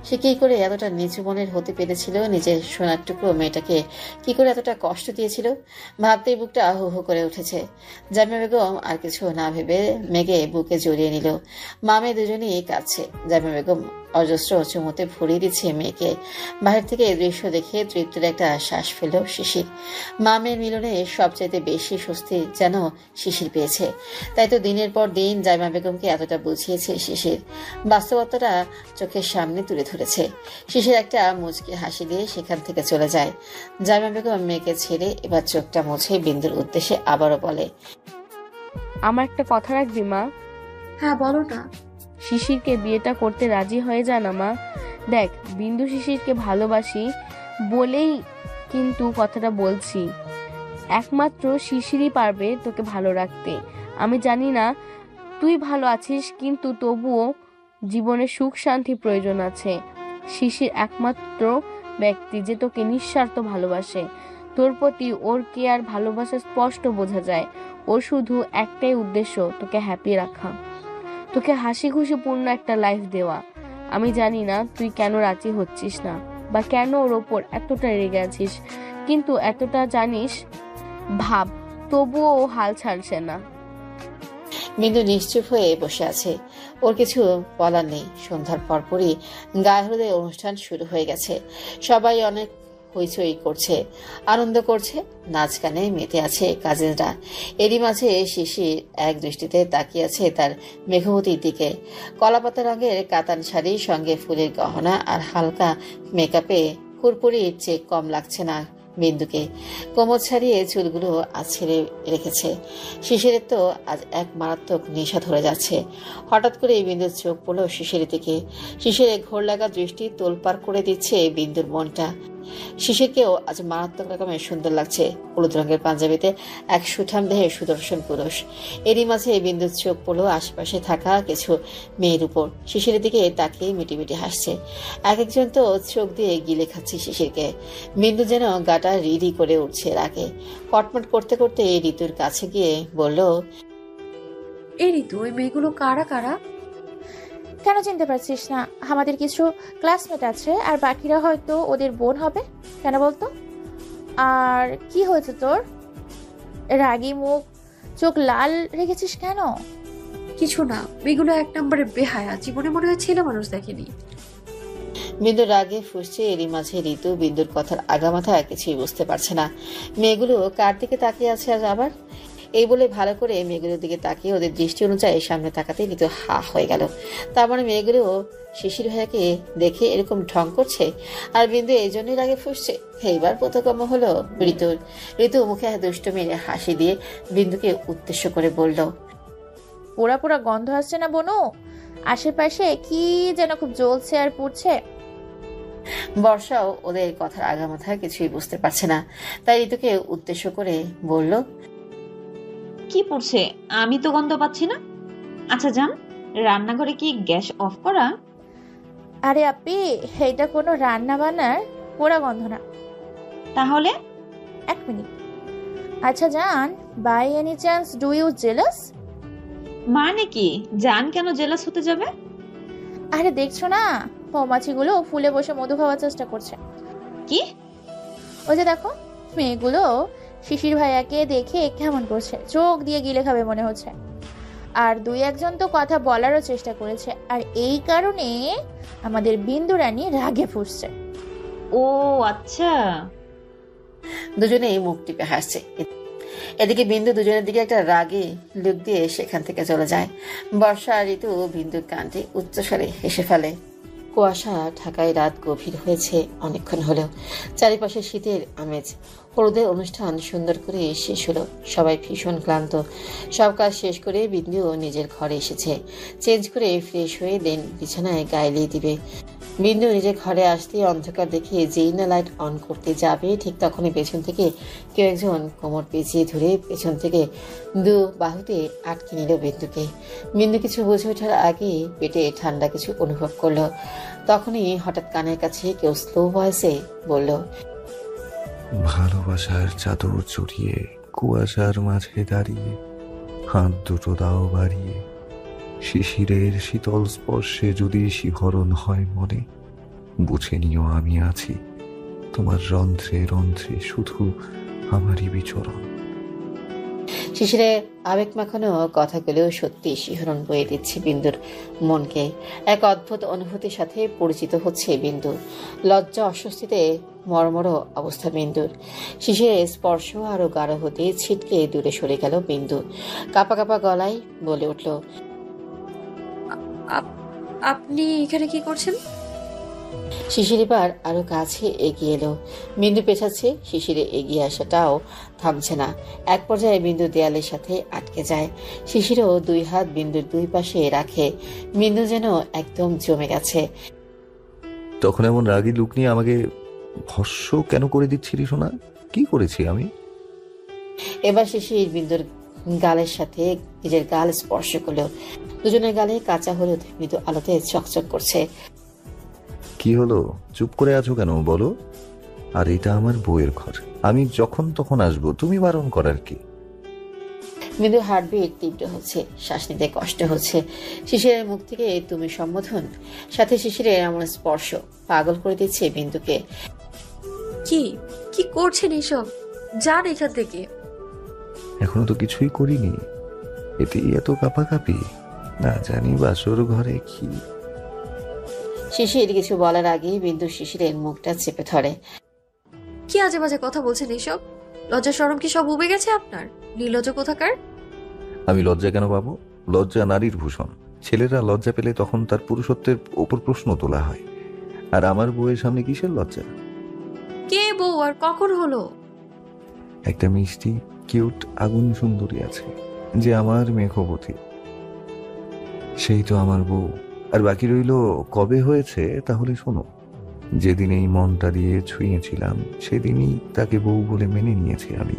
সে কি করে এতটা নিচু মনের হতে পেরেছিল? নিজের সোনার টুকরো মেয়েটাকে কি করে এতটা কষ্ট দিয়েছিল? ভাবতেই বুকটা হু হু করে উঠেছে। জাইমা বেগম আর কিছু না ভেবে মেঘে বুকে জড়িয়ে নিল। মা মেয়ে দুজনেই কাঁদছে। জাইমা বেগম অজস্র চুমুতে ভরিয়ে দিচ্ছে মেয়েকে। বাহির থেকে এই দৃশ্য দেখে তৃপ্তির একটা শ্বাস ফেল শিশির। মা মেয়ের মিলনে সবচাইতে বেশি স্বস্তি যেন শিশির পেয়েছে। তাই তো দিনের পর দিন জাইমা বেগমকে এতটা বুঝিয়েছে শিশির। বাস্তবতাটা চোখের সামনে তুলে ধরেছে। শিশির একটা মুচকি হাসি দিয়ে সেখান থেকে চলে যায়। জাইমা বেগম মেয়েকে ছেড়ে এবার চোখটা মুছে বিন্দুর উদ্দেশ্যে আবারও বলে, আমার একটা কথা রাখবি মা? হ্যাঁ বলো না। শিশিরকে বিয়েটা করতে রাজি হয়ে যা না মা। দেখ, বিন্দু শিশিরকে ভালোবাসি বলেই কিন্তু কথাটা বলছি। একমাত্র শিশিরই পারবে তোকে ভালো রাখতে। আমি জানি না তুই ভালো আছিস, কিন্তু তবুও জীবনে সুখ শান্তি প্রয়োজন আছে। শিশির একমাত্র ব্যক্তি যে তোকে নিঃস্বার্থ ভালোবাসে। তোর প্রতি ওর কেয়ার ভালোবাসা স্পষ্ট বোঝা যায়। ওর শুধু একটাই উদ্দেশ্য, তোকে হ্যাপি রাখা। তোকে হাসি খুশি পূর্ণ একটা লাইফ দেওয়া। আমি জানি না তুই কেন রাজি হচ্ছিস না বা কেন ওর ওপর এতটা রেগে আছিস, কিন্তু এতটা জানিস ভাব, তবুও ও হাল ছাড়ছে না। বিন্দু নিশ্চুপ হয়ে বসে আছে। ওর কিছু বলার নেই। সন্ধ্যার পরপরই গায়ে হলুদের অনুষ্ঠান শুরু হয়ে গেছে। সবাই অনেক হইচই করছে, আনন্দ করছে, নাচ গানে মেতে আছে কাজিনরা। এরই মাঝে শিশির এক দৃষ্টিতে তাকিয়ে আছে তার মেঘবতীর দিকে। কলাপাতা রঙের কাতান শাড়ির সঙ্গে ফুলের গহনা আর হালকা মেকআপে হুড়পুরির চেয়ে কম লাগছে না বিন্দুকে। কোমর ছাড়িয়ে চুলগুলো আজ ছেড়ে রেখেছে। শিশিরের তো আজ এক মারাত্মক নেশা ধরে যাচ্ছে। হঠাৎ করে বিন্দুর চোখ পড়ল শিশিরের দিকে। শিশিরের ঘোর লাগা দৃষ্টি তোলপাড় করে দিচ্ছে বিন্দুর মনটা। শিশিরকেও আজ মারাত্মক রকমের সুন্দর লাগছে। হলুদ রঙের পাঞ্জাবিতে এক সুঠাম দেহে সুদর্শন পুরুষ। এরই মাঝে বিন্দুর চোখ পড়ল আশেপাশে থাকা কিছু মেয়ের উপর। শিশিরের দিকে তাকিয়ে মিটিমিটি হাসছে। এক একজন তো চোখ দিয়ে গিলে খাচ্ছে শিশিরকে। বিন্দু যেন গাটা রিডি করে উঠছে রাগে। কটমট করতে করতে ঋতুর কাছে গিয়ে বলল, এই ঋতু, ওই মেয়েগুলো কারা কারা? কেন চিনতে পারছিস না? আমাদের কিছু ক্লাসমেট আছে, আর বাকিরা হয়তো ওদের বোন হবে। কেন বলতো? আর কি হয়েছে তোর? রাগী মুখ, চোখ লাল রেখেছিস কেন? কিছু না, মেয়েগুলো এক নম্বরে বেহায়া, জীবনে মনে হয় ছেলে মানুষ দেখেনি। বিন্দু রাগে ফুসছে। এরই মাঝে ঋতু বিন্দুর কথার আগামাথা কিছুই বুঝতে পারছে না। মেয়েগুলো কার দিকে তাকিয়ে আছে আজ আবার? এই বলে ভালো করে মেয়েগুলোর দিকে তাকিয়ে ওদের দৃষ্টি অনুযায়ী সামনে তাকাতেই ঋতু হা হয়ে গেল। তার মানে মেয়েগুলো শিশির ভাইয়াকে দেখে এরকম ঢং করছে, আর বিন্দু এই জন্যই রাগে ফুসছে। এইবার বোধগম্য হলো ঋতুর। ঋতু মুখে দুষ্ট মেরে হাসি দিয়ে বিন্দুকে উদ্দেশ্য করে বলল, পোড়া পোড়া গন্ধ আসছে না বনু? আশেপাশে কি যেন খুব জ্বলছে আর পুড়ছে। বর্ষাও ওদের কথার আগামাথা কিছুই বুঝতে পারছে না, তাই ঋতুকে উদ্দেশ্য করে বলল, কি পড়ছে? আমি তো গন্ধ পাচ্ছি না। আচ্ছা জান, রান্নাঘরে কি গ্যাস অফ করা? আরে আপি, এটা কোনো রান্না বান্নার পোড়া গন্ধ না। তাহলে? এক মিনিট। আচ্ছা জান, by any chance do you jealous? মানে কি? জান কেন জেলাস হতে যাবে? আরে দেখছো না, মৌমাছিগুলো ফুলে বসে মধু খাওয়ার চেষ্টা করছে। কি? ওই যে দেখো, মেয়েগুলো শিশির ভাইয়াকে দেখে কেমন করছে, চোখ দিয়ে গিলে খাবে মনে হচ্ছে। আর দুই একজন তো কথা বলারও চেষ্টা করেছে, আর এই কারণে আমাদের বিন্দু রানী রাগে ফুসছে। ও আচ্ছা। দুজনেই মুখ টিপে হাসছে। এদিকে বিন্দু দুজনের দিকে একটা রাগে লুক দিয়ে সেখান থেকে চলে যায়। বর্ষা আর ঋতু বিন্দুর কানটি উচ্চস্বরে হেসে ফেলে। কুয়াশা ঢাকায় রাত গভীর হয়েছে অনেকক্ষণ হলেও। চারিপাশে শীতের আমেজ। হলুদের অনুষ্ঠান সুন্দর করে শেষ হলো। সবাই ভীষণ ক্লান্ত। সব কাজ শেষ করে বিন্দু নিজের ঘরে এসেছে। চেঞ্জ করে ফ্রেশ হয়ে দেন বিছানায় গায়ে দিবে। বিন্দু নিজের ঘরে আসতে অন্ধকার দেখে যেই না লাইট অন করতে যাবে, ঠিক তখনই পেছন থেকে কেউ একজন কোমর পেঁচিয়ে ধরে পেছন থেকে দু বাহুতে আটকে নিল বিন্দুকে। বিন্দু কিছু বুঝে ওঠার আগে পেটে ঠান্ডা কিছু অনুভব করলো। তখনই হঠাৎ কানের কাছে কেউ স্লো ভয়েসে বলল, ভালোবাসার চাদর জড়িয়ে কুয়াশার মাঝে দাঁড়িয়ে হাত দুটো দাও বাড়িয়ে, শিশিরের শীতল স্পর্শে যদি শিহরণ হয় মনে, বুঝে নিও আমি আছি তোমার রন্ধ্রে রন্ধ্রে, শুধু আমারই বিচরণ। শিশিরে আবেগ মাখানো কথাগুলো সত্যি শিহরণ বয়ে দিচ্ছে বিন্দুর মনকে। এক অদ্ভুত অনুভূতির সাথে পরিচিত হচ্ছে বিন্দু। লজ্জা অস্বস্তিতে মরমর অবস্থা বিন্দুর। শিশিরের স্পর্শ আরো গাঢ় হতে ছিটকে দূরে সরে গেল বিন্দু। কাপা কাপা গলায় বলে উঠল, আপনি এখানে কি করছেন? শিশির এবার আরো কাছে এগিয়ে এলো। বিন্দু পেছাচ্ছে, শিশিরে এগিয়ে আসাটাও থামছে না। এক পর্যায়ে বিন্দু দেয়ালের সাথে আটকে যায়। শিশিরও দুই হাত বিন্দুর দুই পাশে রাখে। বিন্দু যেন একদম জমে গেছে। তখন এমন রাগী লুক নিয়ে আমাকে ভস্য কেন করে দিচ্ছিলি সোনা? কি করেছি আমি? এবার শিশির বিন্দুর গালের সাথে নিজের গাল স্পর্শ করলো। দুজনের গালে কাঁচা হলুদ মৃদু আলোতে চকচক করছে। কি হলো? চুপ করে আছো কেন বলো? আর এটা আমার বউয়ের ঘর, আমি যখন তখন আসবো, তুমি বারণ করার কি? বিন্দু হার্টবিট তীব্র হচ্ছে, শ্বাস নিতে কষ্ট হচ্ছে। শিশিরের মুখ থেকে তুমি সম্বোধন, সাথে শিশিরের এমন স্পর্শ পাগল করে দিচ্ছে বিন্দুকে। কি কি করছেন এসব? যান এখান থেকে। এখনো তো কিছুই করিনি, এতেই এত কাঁপাকাঁপি। না জানি বাসর ঘরে কি। শিশির কিছু বলার আগেই বিন্দু শিশিরের মুখটা চেপে ধরে। কি আজে বাজে কথা বলছেন এসব? লজ্জা শরম কি সব উবে গেছে আপনার? নির্লজ্জ কোথাকার। আমি লজ্জা কেন পাবো? লজ্জা নারীর ভূষণ। ছেলেরা লজ্জা পেলে তখন তার পুরুষত্বের ওপর প্রশ্ন তোলা হয়। আর আমার বউয়ের সামনে কিসের লজ্জা? কে বউ আর কখন হলো? একটা মিষ্টি কিউট আগুন সুন্দরী আছে যে আমার মেঘবতী, সেই তো আমার বউ। আর বাকি রইল কবে হয়েছে তাহলে শোনো। যেদিন এই মনটা দিয়ে ছুঁয়েছিলাম সেদিনই তাকে বউ বলে মেনে নিয়েছি আমি।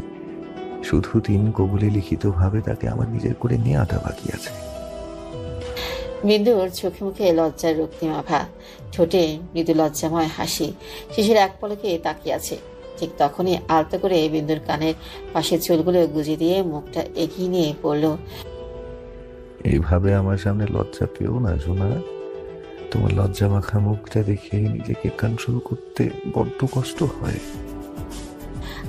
শুধু 3 কবুলে লিখিতভাবে তাকে আমার নিজের করে নেওয়াটা বাকি আছে। বিন্দুর চোখে মুখে লজ্জার রক্তিমাভা, ঠোঁটে মৃদু লজ্জাময় হাসি। শিশির এক পলকে তাকিয়ে আছে। ঠিক তখনই আলতো করে বিন্দুর কানের পাশে চুলগুলো গুজিয়ে দিয়ে মুখটা এগিয়ে নিয়ে পড়ল। এইভাবে আমার সামনে লজ্জা পেও না সোনা। তোমার লজ্জা মাখা মুখটা দেখে নিজেকে কন্ট্রোল করতে বড্ড কষ্ট হয়।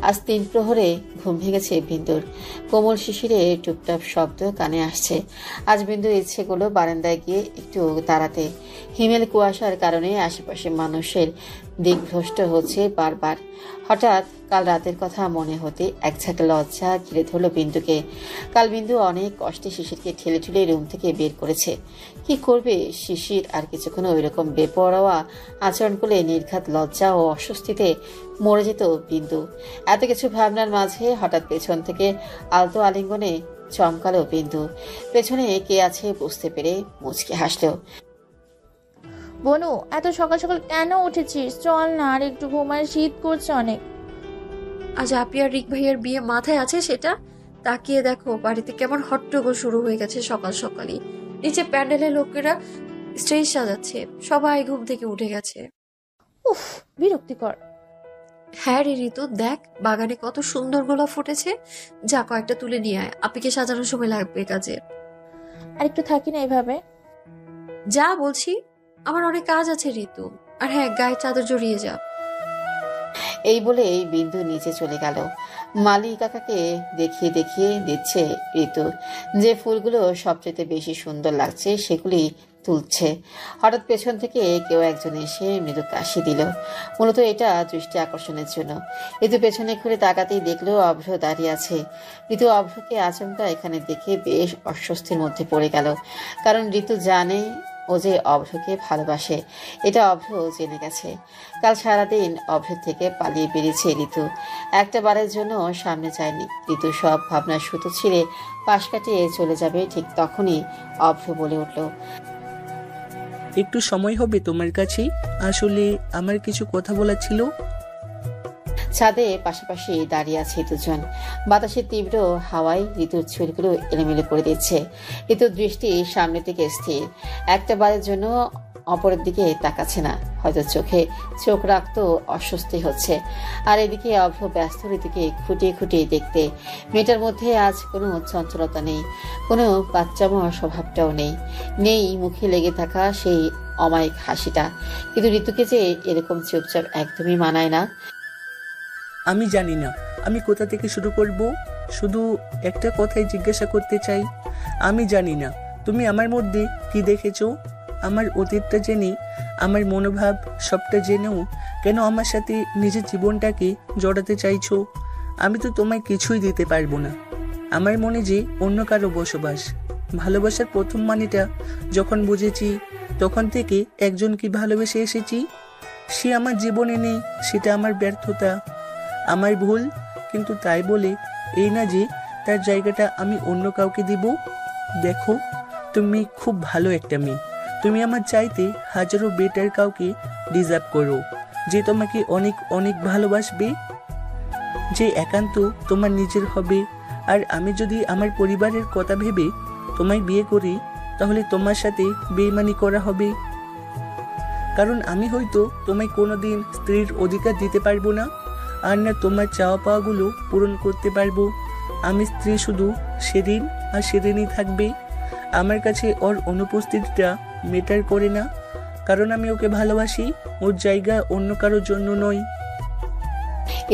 আজ 3 প্রহরে ঘুম ভেঙেছে বিন্দুর। কোমল শিশিরে টুপটাপ শব্দ কানে আসছে। আজ বিন্দুর ইচ্ছে করলো বারান্দায় গিয়ে একটু দাঁড়াতে। হিমেল কুয়াশার কারণে আশেপাশে মানুষের দিকভ্রষ্ট হচ্ছে বারবার। হঠাৎ কাল রাতের কথা মনে হতে একঝাঁক লজ্জা ঘিরে ধরল বিন্দুকে। কাল বিন্দু অনেক কষ্টে শিশিরকে ঠেলে ঠেলে রুম থেকে বের করেছে। কি করবে শিশির? আর কিছুক্ষণ ওইরকম বেপরোয়া আচরণ করলে নির্ঘাত লজ্জা ও অস্বস্তিতে মরে যেত বিন্দু। এত কিছু ভাবনার মাঝে হঠাৎ পেছন থেকে আলতো আলিঙ্গনে চমকালো বিন্দু। পেছনে কে আছে বুঝতে পেরে মুচকি হাসল। বনু, এত সকাল সকাল কেন উঠেছিস? চল না, আর একটু ঘুমায়, শীত করছে অনেক। আজ আপি আর রিক ভাইয়ার বিয়ে মাথায় আছে সেটা? তাকিয়ে দেখো বাড়িতে কেমন হট্টগোল শুরু হয়ে গেছে সকাল সকালই। নিচে প্যান্ডেলের লোকেরা স্টেজ সাজাচ্ছে, সবাই ঘুম থেকে উঠে গেছে। উফ, বিরক্তিকর। হ্যাঁ রে ঋতু, দেখ বাগানে কত সুন্দর গোলাপ ফুটেছে। যা কয়েকটা তুলে নিয়ে আয়, আপিকে সাজানোর সময় লাগবে কাজে। আর একটু থাকি না এভাবে? যা বলছি, আমার অনেক কাজ আছে ঋতু। আর হ্যাঁ, গায়ে চাদর জড়িয়ে যা। এই বলে বিন্দু নিচে চলে গেল। মালি কাকাকে দেখিয়ে দেখিয়ে দিচ্ছে ঋতু। যে ফুলগুলো সবচেয়ে বেশি সুন্দর লাগছে সেগুলি তুলছে। হঠাৎ পেছন থেকে কেউ একজন এসে মৃদু কাশি দিল। মূলত এটা দৃষ্টি আকর্ষণের জন্য। ঋতু পেছনে ঘুরে তাকাতেই দেখলো অভ্র দাঁড়িয়ে আছে। ঋতু অভ্রকে আচমকা এখানে দেখে বেশ অস্বস্তির মধ্যে পড়ে গেল। কারণ ঋতু জানে ও যে অভ্রকে ভালোবাসে, এটা অভ্র জেনে গেছে। কাল সারাদিন অভ্র থেকে পালিয়ে বেরিয়েছে ঋতু। একটা বারের জন্য সামনে যায়নি। ঋতু সব ভাবনা সুতো ছিঁড়ে পাশ কাটিয়ে চলে যাবে, ঠিক তখনই অভ্র বলে উঠল, একটু সময় হবে তোমার কাছে? আসলে আমার কিছু কথা বলার ছিল। ছাদে পাশাপাশি দাঁড়িয়ে আছে দুজন। বাতাসের তীব্র হাওয়ায় ঋতুর চুলগুলো এলোমেলো করে দিচ্ছে। ঋতুর দৃষ্টি সামনে থেকে স্থির। একটা বারের জন্য অপরের দিকে তাকাচ্ছে না। হয়তো চোখে চোখ রাখতেও অস্বস্তি হচ্ছে। আর এদিকে অভ্র ব্যস্ত ঋতুকে খুঁটিয়ে খুঁটিয়ে দেখতে। মেয়েটার মধ্যে আজ কোনো চঞ্চলতা নেই, কোনো বাচ্চামো স্বভাবটাও নেই। নেই মুখে লেগে থাকা সেই অমায়িক হাসিটা। কিন্তু ঋতুকে যে এরকম চুপচাপ একদমই মানায় না। আমি জানি না আমি কোথা থেকে শুরু করব। শুধু একটা কথাই জিজ্ঞাসা করতে চাই। আমি জানি না তুমি আমার মধ্যে কি দেখেছো। আমার অতীতটা জেনে, আমার মনোভাব সবটা জেনেও কেন আমার সাথে নিজের জীবনটাকে জড়াতে চাইছো? আমি তো তোমায় কিছুই দিতে পারবো না। আমার মনে যে অন্য কারো বসবাস। ভালোবাসার প্রথম মানেটা যখন বুঝেছি, তখন থেকে একজনকে ভালোবেসে এসেছি। সে আমার জীবনে নেই, সেটা আমার ব্যর্থতা, আমার ভুল। কিন্তু তাই বলে এই না যে তার জায়গাটা আমি অন্য কাউকে দিব। দেখো, তুমি খুব ভালো একটা মেয়ে। তুমি আমার চাইতে হাজারো বেটার কাউকে ডিজার্ভ করো, যে তোমাকে অনেক অনেক ভালোবাসবে, যে একান্ত তোমার নিজের হবে। আর আমি যদি আমার পরিবারের কথা ভেবে তোমায় বিয়ে করি, তাহলে তোমার সাথে বেইমানি করা হবে। কারণ আমি হয়তো তোমায় কোনোদিন স্ত্রীর অধিকার দিতে পারবো না, আর না তোমার চাওয়া পাওয়াগুলো পূরণ করতে পারবো। আমি স্ত্রী শুধু সেদিন আর সেদিনই থাকবে। আমার কাছে ওর অনুপস্থিতিটা মেটার করে না, কারণ আমি ওকে ভালোবাসি, ওর জায়গা অন্য কারোর জন্য নয়।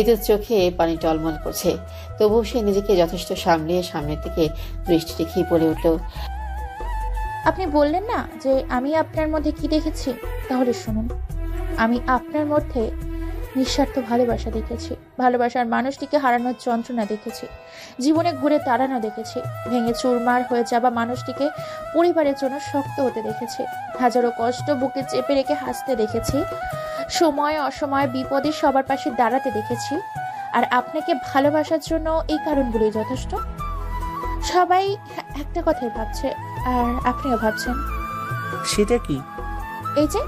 ঋতুর চোখে পানি টলমল করছে, তবুও সে নিজেকে যথেষ্ট সামলিয়ে সামনের দিকে দৃষ্টি রেখেই বলে উঠল, আপনি বললেন না যে আমি আপনার মধ্যে কি দেখেছি, তাহলে শুনুন। আমি আপনার মধ্যে নিঃস্বার্থ ভালোবাসা দেখেছি, ভালোবাসার মানুষটিকে হারানোর যন্ত্রণা দেখেছি, জীবনে ঘুরে দাঁড়ানো দেখেছি, ভেঙে চুরমার হয়ে যাওয়া মানুষটিকে পরিবারের জন্য শক্ত হতে দেখেছি, হাজারো কষ্ট বুকে চেপে রেখে হাসতে দেখেছি, সময় অসময় বিপদে সবার পাশে দাঁড়াতে দেখেছি। আর আপনাকে ভালোবাসার জন্য এই কারণগুলোই যথেষ্ট। সবাই একটা কথাই ভাবছে, আর আপনিও ভাবছেন। সেটা কি? এই যে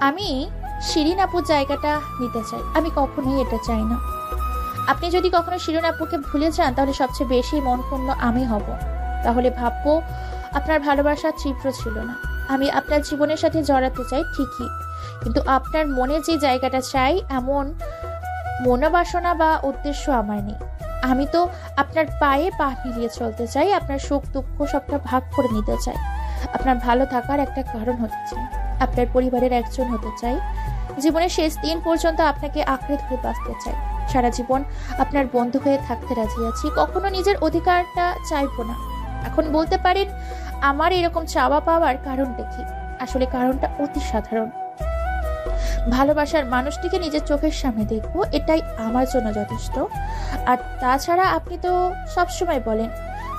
আমি শিরিন আপুর জায়গাটা নিতে চাই। আমি কখনোই এটা চাই না। আপনি যদি কখনো শিরিন আপুকে ভুলে যান, তাহলে সবচেয়ে বেশি মন ক্ষুণ্ণ আমি হব। তাহলে ভাববো আপনার ভালোবাসা তীব্র ছিল না। আমি আপনার জীবনের সাথে জড়াতে চাই ঠিকই, কিন্তু আপনার মনে যে জায়গাটা চাই এমন মনোবাসনা বা উদ্দেশ্য আমার নেই। আমি তো আপনার পায়ে পা মিলিয়ে চলতে চাই, আপনার সুখ দুঃখ সবটা ভাগ করে নিতে চাই, আপনার ভালো থাকার একটা কারণ হতে চাই, আপনার পরিবারের একজন হতে চাই, জীবনের শেষ দিন পর্যন্ত আপনাকে আঁকড়ে ধরে বাঁচতে চাই, সারা জীবন আপনার বন্ধু হয়ে থাকতে রাজি আছি, কখনো নিজের অধিকারটা চাইবো না। এখন বলতে পারেন আমার এরকম চাওয়া পাওয়ার কারণটা কি? আসলে কারণটা অতি সাধারণ। ভালোবাসার মানুষটিকে নিজের চোখের সামনে দেখবো, এটাই আমার জন্য যথেষ্ট। আর তাছাড়া আপনি তো সবসময় বলেন,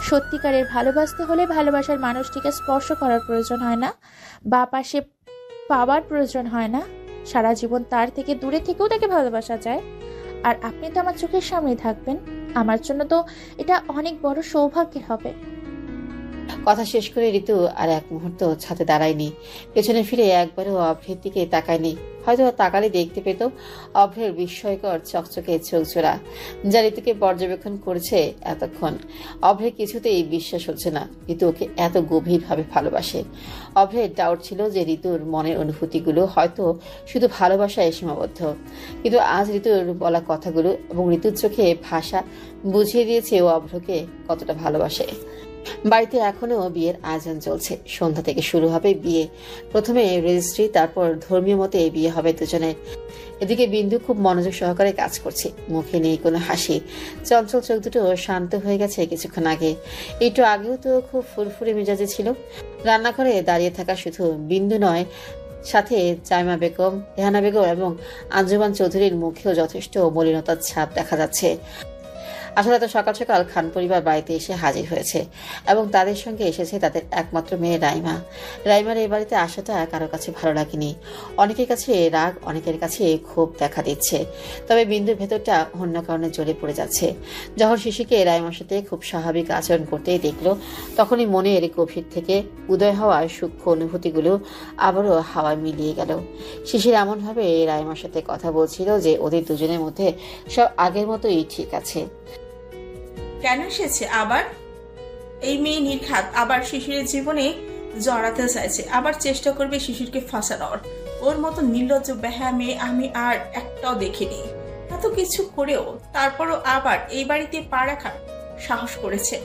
সত্যিকারের ভালোবাসতে হলে ভালোবাসার মানুষটিকে স্পর্শ করার প্রয়োজন হয় না, বা পাশে পাওয়ার প্রয়োজন হয় না, সারা জীবন তার থেকে দূরে থেকেও তাকে ভালোবাসা যায়। আর আপনি তো আমার চোখের সামনেই থাকবেন, আমার জন্য তো এটা অনেক বড় সৌভাগ্যের হবে। কথা শেষ করে ঋতু আর এক মুহূর্ত ছাদে দাঁড়ায়নি, পেছনে ফিরে একবারও অভ্রের দিকে তাকায়নি। হয়তো তাকালে দেখতে পেত অভ্রের বিস্ময়কর চকচকে চোখজোড়া, যা ঋতুকে পর্যবেক্ষণ করেছে এতক্ষণ। অভ্রের কিছুতেই বিশ্বাস হচ্ছে না ঋতু ওকে এত গভীরভাবে ভালোবাসে। অভ্রের ডাউট ছিল যে ঋতুর মনের অনুভূতিগুলো হয়তো শুধু ভালোবাসায় সীমাবদ্ধ, কিন্তু আজ ঋতুর বলা কথাগুলো এবং ঋতুর চোখে ভাষা বুঝিয়ে দিয়েছে ও অভ্রকে কতটা ভালোবাসে। বাড়িতে এখনো বিয়ের আয়োজন চলছে। সন্ধ্যা থেকে শুরু হবে বিয়ে। প্রথমে রেজিস্ট্রি, তারপর ধর্মীয় মতে বিয়ে হবে দুজনের। এদিকে বিন্দু খুব মনোযোগ সহকারে কাজ করছে, মুখে নেই কোনো হাসি, চঞ্চল চোখ দুটো শান্ত হয়ে গেছে কিছুক্ষণ আগে। একটু আগেও তো খুব ফুরফুরে মেজাজে ছিল। রান্নাঘরে দাঁড়িয়ে থাকা শুধু বিন্দু নয়, সাথে জাইমা বেগম, রেহানা বেগম এবং আঞ্জুমান চৌধুরীর মুখেও যথেষ্ট মলিনতার ছাপ দেখা যাচ্ছে। আসলে তো সকাল সকাল খান পরিবার বাড়িতে এসে হাজির হয়েছে এবং তাদের সঙ্গে এসেছে তাদের একমাত্র মেয়ে রাইমা। রাইমার এই বাড়িতে আসাটা কারো কাছে ভালো লাগেনি। অনেকের কাছে রাগ, অনেকের কাছে ক্ষোভ দেখা দিচ্ছে। তবে বিন্দুর ভেতরটা অন্য কারণে জ্বলে পড়ে যাচ্ছে। যখন শিশিকে রাইমার সাথে খুব স্বাভাবিক আচরণ করতেই দেখলো, তখনই মনের গভীর থেকে উদয় হওয়া সূক্ষ্ম অনুভূতিগুলো আবারও হাওয়ায় মিলিয়ে গেল। শিশির এমনভাবে রাইমার সাথে কথা বলছিল যে ওদের দুজনের মধ্যে সব আগের মতোই ঠিক আছে। কেন এসেছে আবার? এই মেয়ে নির্ঘাত আবার শিশিরের জীবনে জড়াতে চাইছে, আবার চেষ্টা করবে শিশিরকে ফাঁসানোর। ওর মতো নির্লজ্জ বেহায়া মেয়ে আমি আর একটাও দেখিনি। এত কিছু করেও তারপরও আবার এই বাড়িতে পা রাখার সাহস করেছে।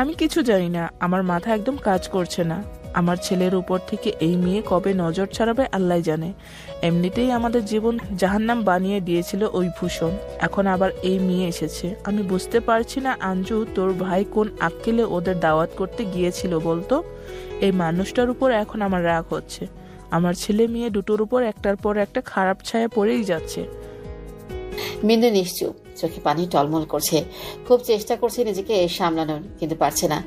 আমি কিছু জানি না, আমার মাথা একদম কাজ করছে না। আমার ছেলের উপর থেকে এই মেয়ে কবে নজর ছাড়াবে আল্লাহ জানে। এমনিতেই আমাদের জীবন জাহান্নাম বানিয়ে দিয়েছিল ওই ভূষণ, এখন আবার এই মেয়ে এসেছে। আমি বুঝতে পারছি না আঞ্জু, তোর ভাই কোন আক্কেলে ওদের দাওয়াত করতে গিয়েছিল বলতো? এই মানুষটার উপর এখন আমার রাগ হচ্ছে। আমার ছেলে মেয়ে দুটোর উপর একটার পর একটা খারাপ ছায়া পড়েই যাচ্ছে। বিন্দু নিশ্চুপ, চোখে পানি টলমল করছে। খুব চেষ্টা করছে নিজেকে সামলানোর, কিন্তু পারছে না।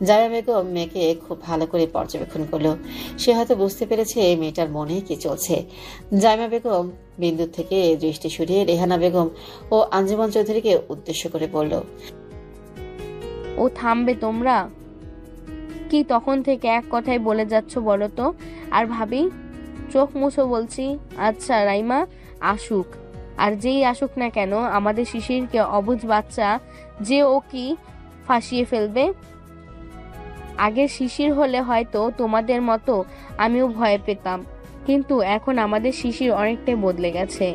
জাইমা বেগম মেয়েকে খুব ভালো করে পর্যবেক্ষণ করলো। সে হয়তো বুঝতে পেরেছে মেয়েটার মনে কি চলছে। জাইমা বেগম বিন্দুর থেকে দৃষ্টি সরিয়ে রেহানা বেগম ও আঞ্জুমান চৌধুরীকে উদ্দেশ্য করে বলল, ও থামবে তোমরা? কি তখন থেকে এক কথাই বলে যাচ্ছ বলো তো? আর ভাবি, চোখ মুছো বলছি। আচ্ছা রাইমা আসুক, আর যেই আসুক না কেন, আমাদের শিশিরকে অবুঝ বাচ্চা যে ও কি ফাঁসিয়ে ফেলবে। আগের শিশির হলে হয়তো তোমাদের মতো আমিও ভয় পেতাম, কিন্তু এখন আমাদের শিশির অনেকটাই বদলে গেছে,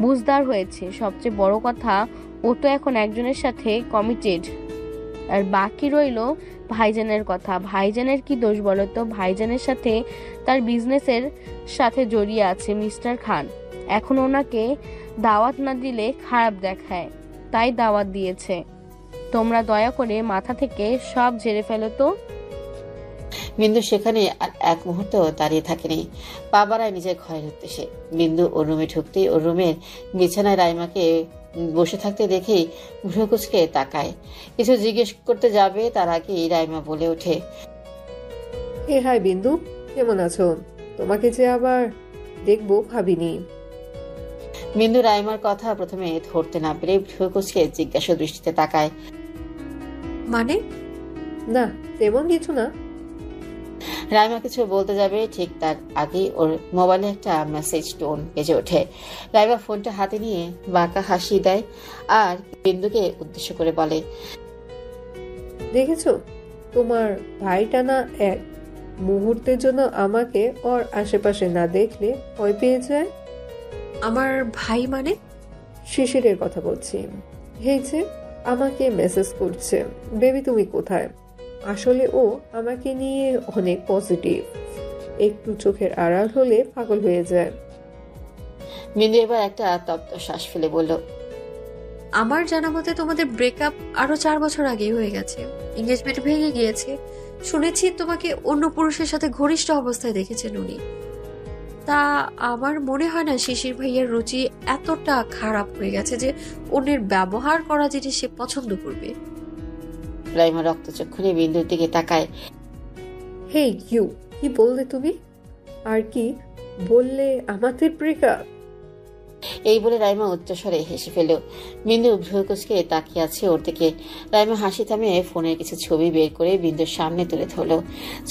বুঝদার হয়েছে। সবচেয়ে বড় কথা, ও তো এখন একজনের সাথে কমিটেড। আর বাকি রইলো ভাইজানের কথা। ভাইজানের কি দোষ বলো তো? ভাইজানের সাথে তার বিজনেসের সাথে জড়িয়ে আছে মিস্টার খান। এখন ওনাকে দাওয়াত না দিলে খারাপ দেখায়, তাই দাওয়াত দিয়েছে। তোমরা দয়া করে মাথা থেকে সব ঝেড়ে ফেলো তো। বিন্দু সেখানে আর এক মুহূর্ত দাঁড়িয়ে থাকেনি, পা বাড়ায় নিজের ঘরের উদ্দেশ্যে। বিন্দু ওর রুমে ঢুকতেই ওর রুমের বিছানায় রাইমাকে বসে থাকতে দেখেই ভ্রু কুঁচকে তাকায়। কিছু জিজ্ঞেস করতে যাবে তার আগেই রাইমা বলে ওঠে, হে হাই বিন্দু, কেমন আছো? তোমাকে যে আবার দেখবো ভাবিনি। বিন্দু রাইমার কথা প্রথমে ধরতে না পেরে ভ্রু কুঁচকে জিজ্ঞাসা দৃষ্টিতে তাকায়। মানে? না তেমন কিছু না। রাইমা কিছু বলতে যাবে, ঠিক তার আগে ওর মোবাইলে একটা মেসেজ টোন বেজে ওঠে। রাইমা ফোনটা হাতে নিয়ে বাঁকা হাসি দেয় আর বিন্দুকে উদ্দেশ্য করে বলে, দেখেছো তোমার ভাইটা না এক মুহূর্তের জন্য আমাকে ওর আশেপাশে না দেখলে ভয় পেয়ে যায়। আমার ভাই মানে? শিশিরের কথা বলছি। হেইছে আমাকে মেসেজ করছে, বেবি তুমি কোথায়? আসলে ও আমাকে নিয়ে অনেক পজিটিভ, একটু চোখের আড়াল হলে পাগল হয়ে যায়। বিন্দু এবার একটা তপ্ত শ্বাস ফেলে বলল, আমার জানা মতে তোমাদের ব্রেকআপ আরো 4 বছর আগেই হয়ে গেছে, এঙ্গেজমেন্ট ভেঙে গিয়েছে। শুনেছি তোমাকে অন্য পুরুষের সাথে ঘনিষ্ঠ অবস্থায় দেখেছেন উনি। তা আমার মনে হয় না শিশির ভাইয়ের রুচি এতটা খারাপ হয়ে গেছে যে অন্যের ব্যবহার করা জিনিস সে পছন্দ করবে। রাইমা রক্তচক্ষুরে বিন্দুর দিকে তাকায়। হে ইউ, কি বললে তুমি? আর কি বললে আমাদের ব্রেকআপ? এই বলে রাইমা উচ্চস্বরে হেসে ফেল। বিন্দু ভ্রু কুঁচকে তাকিয়ে আছে ওর দিকে। রাইমা হাসি থামিয়ে ফোনের কিছু ছবি বের করে বিন্দুর সামনে তুলে ধরল।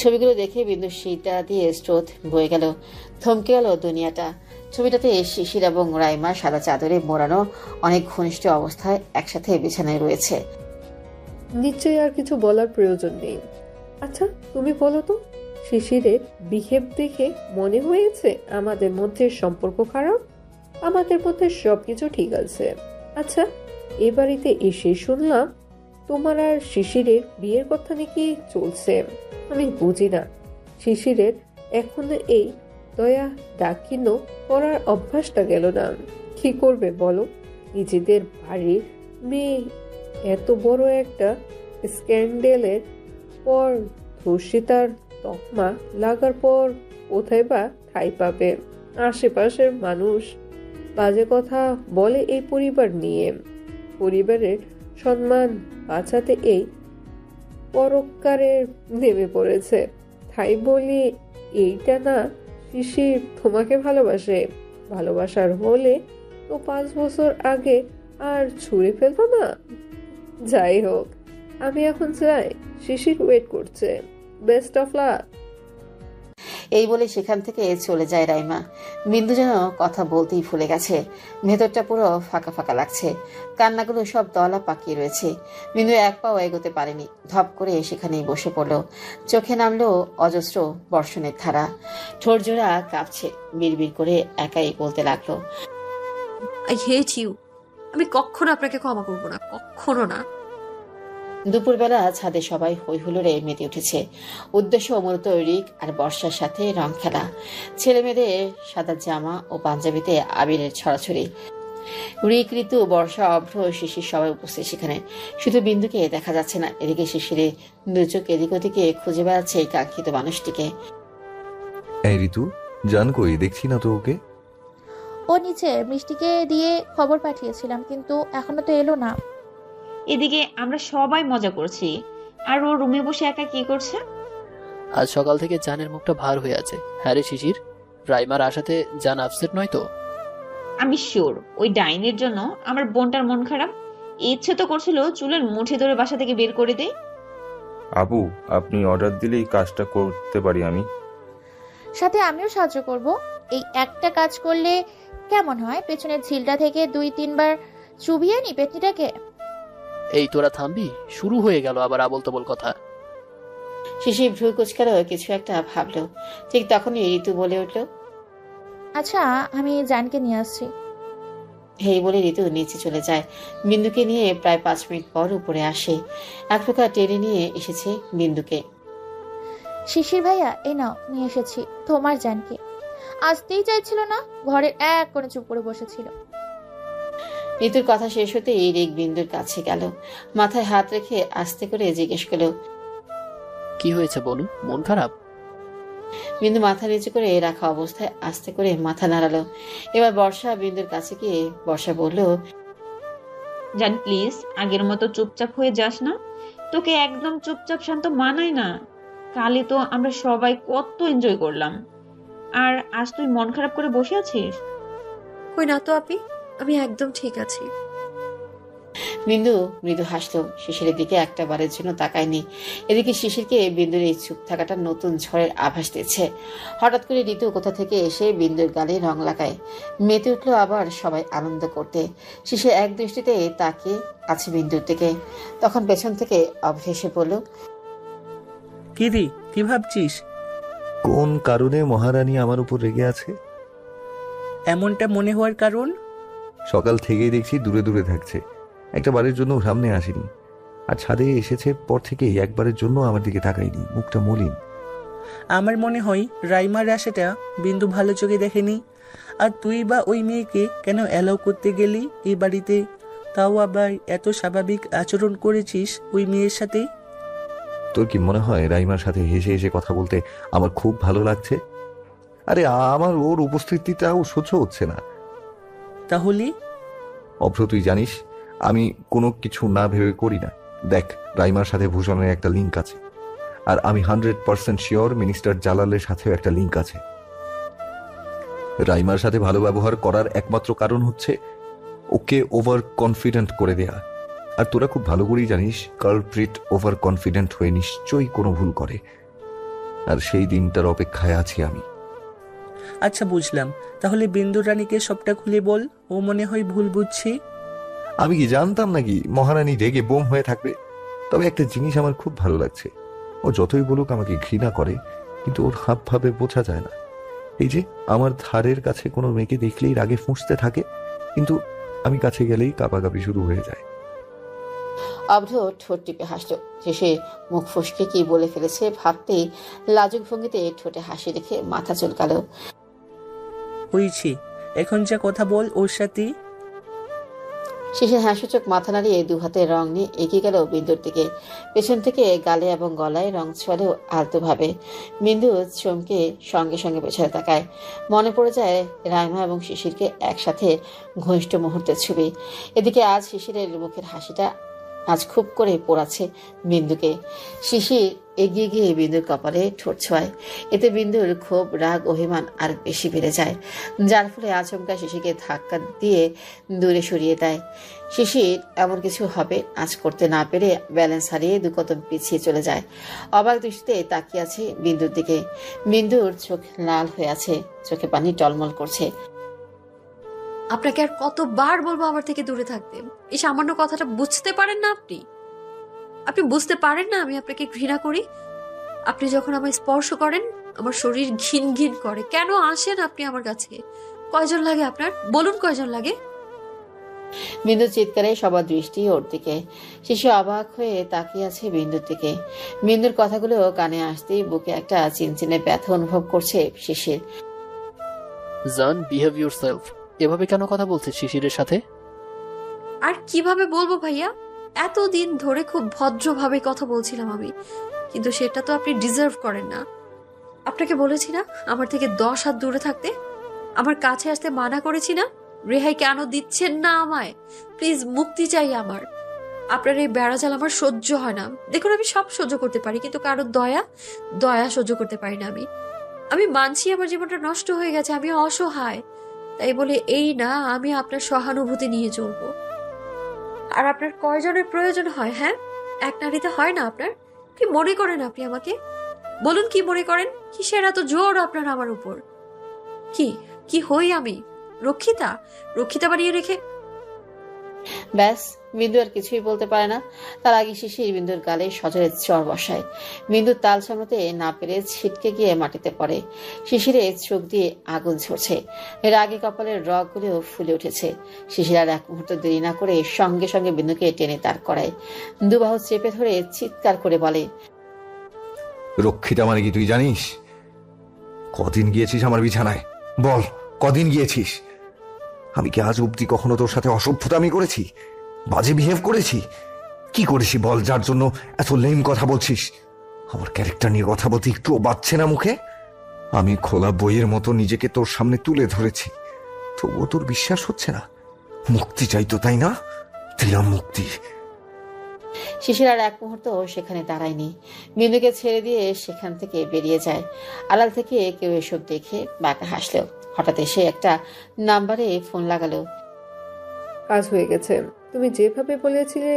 ছবিগুলো দেখে বিন্দুর শীতা দিয়ে স্রোত বয়ে গেল, থমকে গেল দুনিয়াটা। ছবিটাতে শিশির এবং রাইমা সাদা চাদরে মোড়ানো অনেক ঘনিষ্ঠ অবস্থায় একসাথে বিছানায় রয়েছে। নিশ্চয়ই আর কিছু বলার প্রয়োজন নেই। আচ্ছা তুমি বলো তো, শিশিরের বিহেভ দেখে মনে হয়েছে আমাদের মধ্যে সম্পর্ক খারাপ? আমাদের মধ্যে সবকিছু ঠিক আছে। আচ্ছা এ বাড়িতে এসে শুনলাম তোমার আর শিশিরের বিয়ের কথা নাকি চলছে। আমি বুঝি না শিশিরের এখনো এই দয়া দাক্ষিণ্য করার অভ্যাসটা গেল না। কি করবে বলো? নিজেদের বাড়ির মেয়ে এত বড় একটা স্ক্যান্ডেলের পর ধর্ষিতার তকমা লাগার পর কোথায় বা ঠাঁই পাবে? আশেপাশের মানুষ বাজে কথা বলে এই পরিবার নিয়ে। পরিবারের সম্মান বাঁচাতে এই পরোপকারে নেমে পড়েছে। তাই বলি এইটা না শিশির তোমাকে ভালোবাসে। ভালোবাসার হলে তো 5 বছর আগে আর ছুঁড়ে ফেলতো না। যাই হোক, আমি এখন যাই, শিশির ওয়েট করছে। Best of luck. এই বলে সেখান থেকে চলে যায় রাইমা। বিন্দু যেন কথা বলতেই ভুলে গেছে। ভেতরটা পুরো ফাঁকা ফাঁকা লাগছে, কান্নাগুলো সব দলা পাকিয়ে রয়েছে। বিন্দু এক পাও এগোতে পারেনি, ধপ করে সেখানেই বসে পড়ল। চোখে নামলো অজস্র বর্ষণের ধারা, ঠোঁট জোড়া কাঁপছে। বিড়বিড় করে একাই বলতে লাগলো, আই হেট ইউ। আমি কখনো আপনাকে ক্ষমা করবো না, কখনো না। দুপুরবেলা ছাদে সবাই হই হুল্লোড়ে মেতে উঠেছে। উদ্দেশ্য মূলত রিক আর বর্ষার সাথে রং খেলা। ছেলে মেয়েদের সাদা জামা ও পাঞ্জাবিতে আবিরের ছড়াছড়ি। রিক, ঋতু, বর্ষা, অভ্র, শিশির সবাই উপস্থিত সেখানে। শুধু বিন্দুকে দেখা যাচ্ছে না। এদিকে শিশিরে দুচোখ এদিক ওদিকে খুঁজে বেড়াচ্ছে এই কাঙ্ক্ষিত মানুষটিকে। এই ঋতু, জান কই? দেখছি না তো ওকে। ও নিচে মিষ্টিকে দিয়ে খবর পাঠিয়েছিলাম, কিন্তু এখনো তো এলো না। এদিকে আমরা সবাই মজা করছি, আর ও রুমে বসে একা কি করছে? আজ সকাল থেকে জানের মুখটা ভার হয়ে আছে। হ্যাঁ রে শিশির, রাইমার আশাতে জান আপসেট নয় তো? আমি শিওর ওই ডাইনের জন্য আমার বোনটার মন খারাপ। ইচ্ছে তো করছিল চুলের মুঠি ধরে বাসা থেকে বের করে দেই। আপু, আপনি অর্ডার দিলেই কাজটা করতে পারি আমি। সাথে আমিও সাহায্য করব। এই একটা কাজ করলে কেমন হয়? পেছনের ঝিলটা থেকে 2-3 বার চুবিয়ে নি পেটনিটাকে। এই তোরা থামবি? শুরু হয়ে গেল আবার আবল তাবল কথা। শিশির ভ্রু কুচকালো, কিছু একটা ভাবলো। ঠিক তখনই ঋতু বলে উঠল, আচ্ছা আমি জানকে নিয়ে আসছি। এই বলে ঋতু নিচে চলে যায়। বিন্দুকে নিয়ে প্রায় 5 মিনিট পর উপরে আসে। এক প্রকার টেনে নিয়ে এসেছে বিন্দুকে। শিশির ভাইয়া, এ নাও নিয়ে এসেছি তোমার জানকে। আসতেই চাইছিল না, ঘরের এক কোণে চুপ করে বসেছিল। ঋতুর কথা শেষ হতে রিক বিন্দুর কাছে গেল, মাথায় হাত রেখে আস্তে করে জিজ্ঞেস করলো, কি হয়েছে বনু, মন খারাপ? বিন্দু মাথা নিচু করে রাখা অবস্থায় আস্তে করে মাথা নাড়ালো। এবার বর্ষা বিন্দুর কাছে গিয়ে বর্ষা বলল, জান প্লিজ আগের মতো চুপচাপ হয়ে যাস না, তোকে একদম চুপচাপ শান্ত মানায় না। কালে তো আমরা সবাই কত এনজয় করলাম, আর আজ তুই মন খারাপ করে বসে আছিস। কই না তো আপি, আমি একদম ঠিক আছি। বিন্দু মৃদু হাসলো, শিশিরের দিকে একটা বারের জন্য তাকায়নি। এদিকে শিশিরকে বিন্দুর এই চুপ থাকাটা নতুন ঝড়ের আভাস দিচ্ছে। হঠাৎ করে ঋতু কোথা থেকে এসে বিন্দুর গালে রং লাগায়। মেতে উঠলো আবার সবাই আনন্দ করতে। শিশির এক দৃষ্টিতে তাকিয়ে আছে বিন্দুর দিকে। তখন পেছন থেকে অভ্র এসে বলল, কি রে, কি ভাবছিস? কোন কারণে মহারানী আমার উপর রেগে আছে? এমনটা মনে হওয়ার কারণ? সকাল থেকেই দেখছি দূরে দূরে থাকছে, একটা বারের জন্য সামনে আসেনি। আর ছাদে এসেছে পর থেকেই একবারের জন্য আমার দিকে তাকায়নি, মুখটা মলিন। আমার মনে হয় রাইমার আশাটা বিন্দু ভালো চোখে দেখেনি। আর তুই বা ওই মেয়েকে কেন অ্যালাউ করতে গেলি এই বাড়িতে? তাও আবার এত স্বাভাবিক আচরণ করেছিস ওই মেয়ের সাথে। তোর কি মনে হয় রাইমার সাথে হেসে হেসে কথা বলতে আমার খুব ভালো লাগছে? আরে আমার ওর উপস্থিতিটাও সহ্য হচ্ছে না। তাহলে? অভ্র, তুই জানিস আমি কোনো কিছু না ভেবে করি না। দেখ, রাইমার সাথে ভূষণের একটা লিঙ্ক আছে, আর আমি 100% শিওর মিনিস্টার জালালের সাথেও একটা লিঙ্ক আছে। রাইমার সাথে ভালো ব্যবহার করার একমাত্র কারণ হচ্ছে ওকে ওভার কনফিডেন্ট করে দেয়া। আর তোরা খুব ভালো করেই জানিস কালপ্রিট ওভার কনফিডেন্ট হয়ে নিশ্চয়ই কোনো ভুল করে, আর সেই দিনটার অপেক্ষায় আছি আমি। আচ্ছা বুঝলাম, তাহলে বিন্দু রানীকে সবটা খুলে বল, ও মনে হয় ভুল বুঝছি। আমি কি জানতাম নাকি মহারানী রেগে বোম হয়ে থাকবে? তবে একটা জিনিস আমার খুব ভালো লাগছে, ও যতই বলুক আমাকে ঘৃণা করে, কিন্তু ওর হাব ভাবে বোঝা যায় না। এই যে আমার ধারের কাছে কোনো মেয়েকে দেখলেই রাগে ফুঁসতে থাকে, কিন্তু আমি কাছে গেলেই কাঁপাকাঁপি শুরু হয়ে যায়। অভ্র ঠোঁট টিপে হাসলো। শেষে মুখ ফসকে কি বলে ফেলেছে ভাবতেই লাজুক ভঙ্গিতে ঠোঁটে হাসি রেখে মাথা চুলকালো। হয়েছে, এখন যা কথা বল ওর সাথে। শেষে হাসিচোখ মাথা নাড়িয়ে দু হাতে রং নিয়ে এগিয়ে গেল বিন্দুর দিকে। পেছন থেকে গালে এবং গলায় রং ছোয়ালেও আলতো ভাবে। বিন্দু চমকে সঙ্গে সঙ্গে পেছনে তাকায়। মনে পড়ে যায় রাইমা এবং শিশিরকে একসাথে ঘনিষ্ঠ মুহূর্তের ছবি। এদিকে আজ শিশিরের মুখের হাসিটা আজ খুব করে পোড়াচ্ছে বিন্দুকে। শিশির এগিয়ে গিয়ে বিন্দুর কপালে ঠোঁট ছোঁয়ায়। এতে বিন্দুর ক্ষোভ, রাগ, অভিমান আর বেশি বেড়ে যায়, যার ফলে আচমকা শিশিরকে ধাক্কা দিয়ে দূরে সরিয়ে দেয়। শিশির এমন কিছু হবে আজ করতে না পেরে ব্যালেন্স হারিয়ে দু কদম পিছিয়ে চলে যায়। অবাক দৃষ্টিতে তাকিয়ে আছে বিন্দুর দিকে। বিন্দুর চোখ লাল হয়ে আছে, চোখে পানি টলমল করছে। আপনাকে আর কতবার বলবো আমার থেকে দূরে থাকতে? এই সামান্য কথাটা বুঝতে পারেন না আপনি? আপনি বুঝতে পারেন না আমি আপনাকে ঘৃণা করি? আপনি যখন আমায় স্পর্শ করেন আমার শরীর ঘিন ঘিন করে। কেন আসেন আপনি আমার কাছে? কয়জন লাগে আপনার? বলুন কয়জন লাগে? বিন্দুর চিৎকারে সবার দৃষ্টি ওর দিকে। শিশু অবাক হয়ে তাকিয়ে আছে বিন্দুর দিকে। বিন্দুর কথাগুলো কানে আসতেই বুকে একটা চিনচিনে ব্যথা অনুভব করছে শিশির। জান, বিহেভ ইউরসেলফ। এভাবে কেন কথা বলছিস শিশিরের সাথে? আর কিভাবে বলবো ভাইয়া? এতদিন ধরে খুব ভদ্রভাবে কথা বলছিলাম আমি, কিন্তু সেটা তো আপনি ডিজার্ভ করেন না। আপনাকে বলেছি না আমার থেকে 10 হাত দূরে থাকতে? আমার কাছে আসতে মানা করেছি না? রেহাই কেন দিচ্ছেন না আমায়? প্লিজ মুক্তি চাই আমার। আপনার এই বেড়াজাল আমার সহ্য হয় না। দেখুন আমি সব সহ্য করতে পারি, কিন্তু কারোর দয়া সহ্য করতে পারি না আমি মানছি আমার জীবনটা নষ্ট হয়ে গেছে, আমি অসহায়, তাই বলে এই না আমি আপনার সহানুভূতি নিয়ে চলবো। আর আপনার কয়জনের প্রয়োজন হয়? হ্যাঁ, এক নারীতে হয় না আপনার? কি মনে করেন আপনি আমাকে? বলুন কি মনে করেন? কিসের এত জোর আপনার আমার উপর? কি হই আমি? রক্ষিতা বানিয়ে রেখে? ব্যাস বিন্দু আর কিছুই বলতে পারে না। তার আগে শিশির বিন্দুর গালে সজোরে চড় বসায়। বিন্দু তাল সামলাতে না পেরে ছিটকে গিয়ে মাটিতে পড়ে। শিশিরের চোখ দিয়ে আগুন ঝরছে, রাগে কপালের রগগুলো ফুলে উঠেছে। শিশির আর এক মুহূর্ত দেরি না করে সঙ্গে সঙ্গে বিন্দুকে টেনে দাঁড় করায়। দুবাহু চেপে ধরে চিৎকার করে বলে, রক্ষিতা মানে কি তুই জানিস? কদিন গিয়েছিস আমার বিছানায়? বল, কদিন গিয়েছিস? আমি কি আজ অব্দি কখনো তোর সাথে অসভ্যতামি করেছি, বাজে বিহেভ করেছি? কি করেছি বল, যার জন্য এত লেম কথা বলছিস? আমার ক্যারেক্টার নিয়ে কথা বলতে একটুও বাচ্ছে না মুখে? আমি খোলা বইয়ের মতো নিজেকে তোর সামনে তুলে ধরেছি, তবুও তোর বিশ্বাস হচ্ছে না। মুক্তি চাইতো, তাই না? দিলাম মুক্তি। শিশির আর এক মুহূর্ত সেখানে দাঁড়ায়নি। বিন্দুকে ছেড়ে দিয়ে সেখান থেকে বেরিয়ে যায়। আড়াল থেকে কেউ এসব দেখে বাঁকা হাসলো। হঠাৎ এসে একটা নাম্বারে ফোন লাগালো। কাজ হয়ে গেছে, তুমি যেভাবে বলেছিলে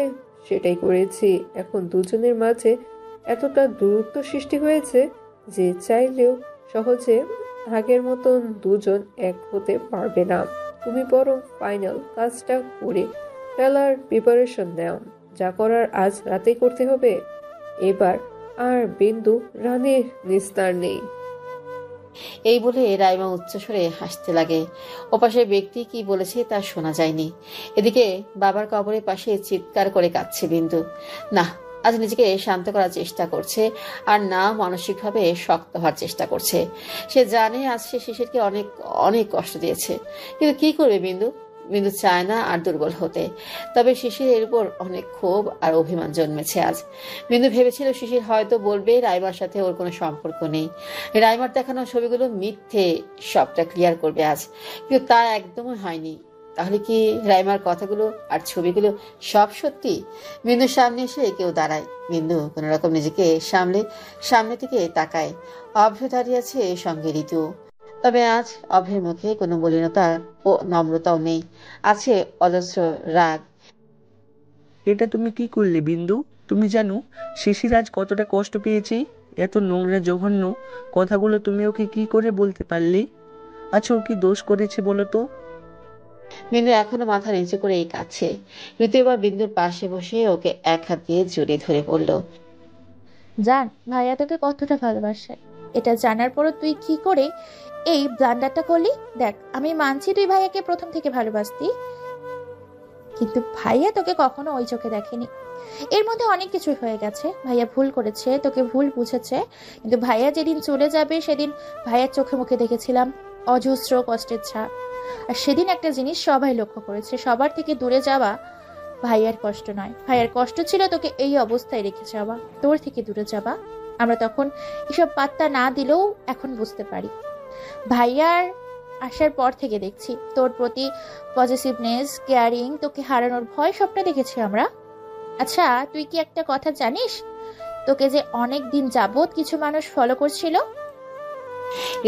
সেটাই করেছি। এখন দুজনের মাঝে এতটা দূরত্ব সৃষ্টি হয়েছে যে চাইলেও সহজে আগের মতন দুজন এক হতে পারবে না। তুমি বরং ফাইনাল কাজটা করে ফেলার প্রিপারেশন নাও। যা করার আজ রাতেই করতে হবে। এবার আর বিন্দু রানীর নিস্তার নেই। এই বলে রাইমা উচ্চস্বরে হাসতে লাগে। ওপাশে ব্যক্তি কি বলেছে তা শোনা যায়নি। এদিকে বাবার কবরের পাশে চিৎকার করে কাঁদছে বিন্দু। না, আজ নিজেকে শান্ত করার চেষ্টা করছে, আর না মানসিকভাবে শক্ত হওয়ার চেষ্টা করছে। সে জানে আজ সে শিশিরকে অনেক অনেক কষ্ট দিয়েছে, কিন্তু কি করবে বিন্দু? বিন্দু চায় না আর দুর্বল হতে। তবে শিশিরের উপর অনেক ক্ষোভ আর অভিমান জন্মেছে আজ। বিন্দু ভেবেছিল শিশির হয়তো বলবে রাইমার সাথে ওর কোনো সম্পর্ক নেই, রাইমার দেখানো ছবিগুলো মিথ্যে, সবটা ক্লিয়ার করবে আজ। কিন্তু তা একদমই হয়নি। তাহলে কি রাইমার কথাগুলো আর ছবিগুলো সব সত্যি? বিন্দুর সামনে এসে কেউ দাঁড়ায়। বিন্দু কোন রকম নিজেকে সামনে থেকে তাকায়। অভ্র দাঁড়িয়ে আছে, সঙ্গে ঋতু। তবে আজ অভ্রের মুখে কোনো মলিনতা ও নম্রতাও নেই, আছে অজস্র রাগ। এটা তুমি কি করলে বিন্দু? তুমি জানো শিশির আজ কতটা কষ্ট পেয়েছি? এত নোংরা জঘন্য কথাগুলো তুমি ওকে কি করে বলতে পারলে? আচ্ছা, ও কি দোষ করেছে বলো তো? বিন্দু এখনো মাথা নিচু করে এই কাছে। ঋতু এবার বিন্দুর পাশে বসে ওকে এক হাত দিয়ে জড়িয়ে ধরে বলল, জান ভাইয়া তোকে কতটা ভালোবাসে। এটা জানার পরও তুই কি করে এই ব্লান্ডারটা করলি? দেখ, আমি মানছি তুই ভাইয়াকে প্রথম থেকে ভালোবাসতি, কিন্তু ভাইয়া তোকে কখনো ওই চোখে দেখেনি। এর মধ্যে অনেক কিছু হয়ে গেছে। ভাইয়া ভুল করেছে, তোকে ভুল বুঝেছে, কিন্তু ভাইয়া যেদিন চলে যাবে সেদিন ভাইয়ার চোখে মুখে দেখেছিলাম অজস্র কষ্টের ছাপ। আর সেদিন একটা জিনিস সবাই লক্ষ্য করেছে, সবার থেকে দূরে যাওয়া ভাইয়ার কষ্ট নয়, ভাইয়ার কষ্ট ছিল তোকে এই অবস্থায় রেখে যাওয়া, তোর থেকে দূরে যাওয়া। আমরা তখন এসব পাত্তা না দিলেও এখন বুঝতে পারি। ভাইয়ার আসার পর থেকে দেখছি তোর প্রতি পজিটিভনেস, কেয়ারিং, তোকে হারানোর ভয় সবটা দেখেছি আমরা। আচ্ছা, তুই কি একটা কথা জানিস? তোকে যে অনেক দিন যাবত কিছু মানুষ ফলো করছিল।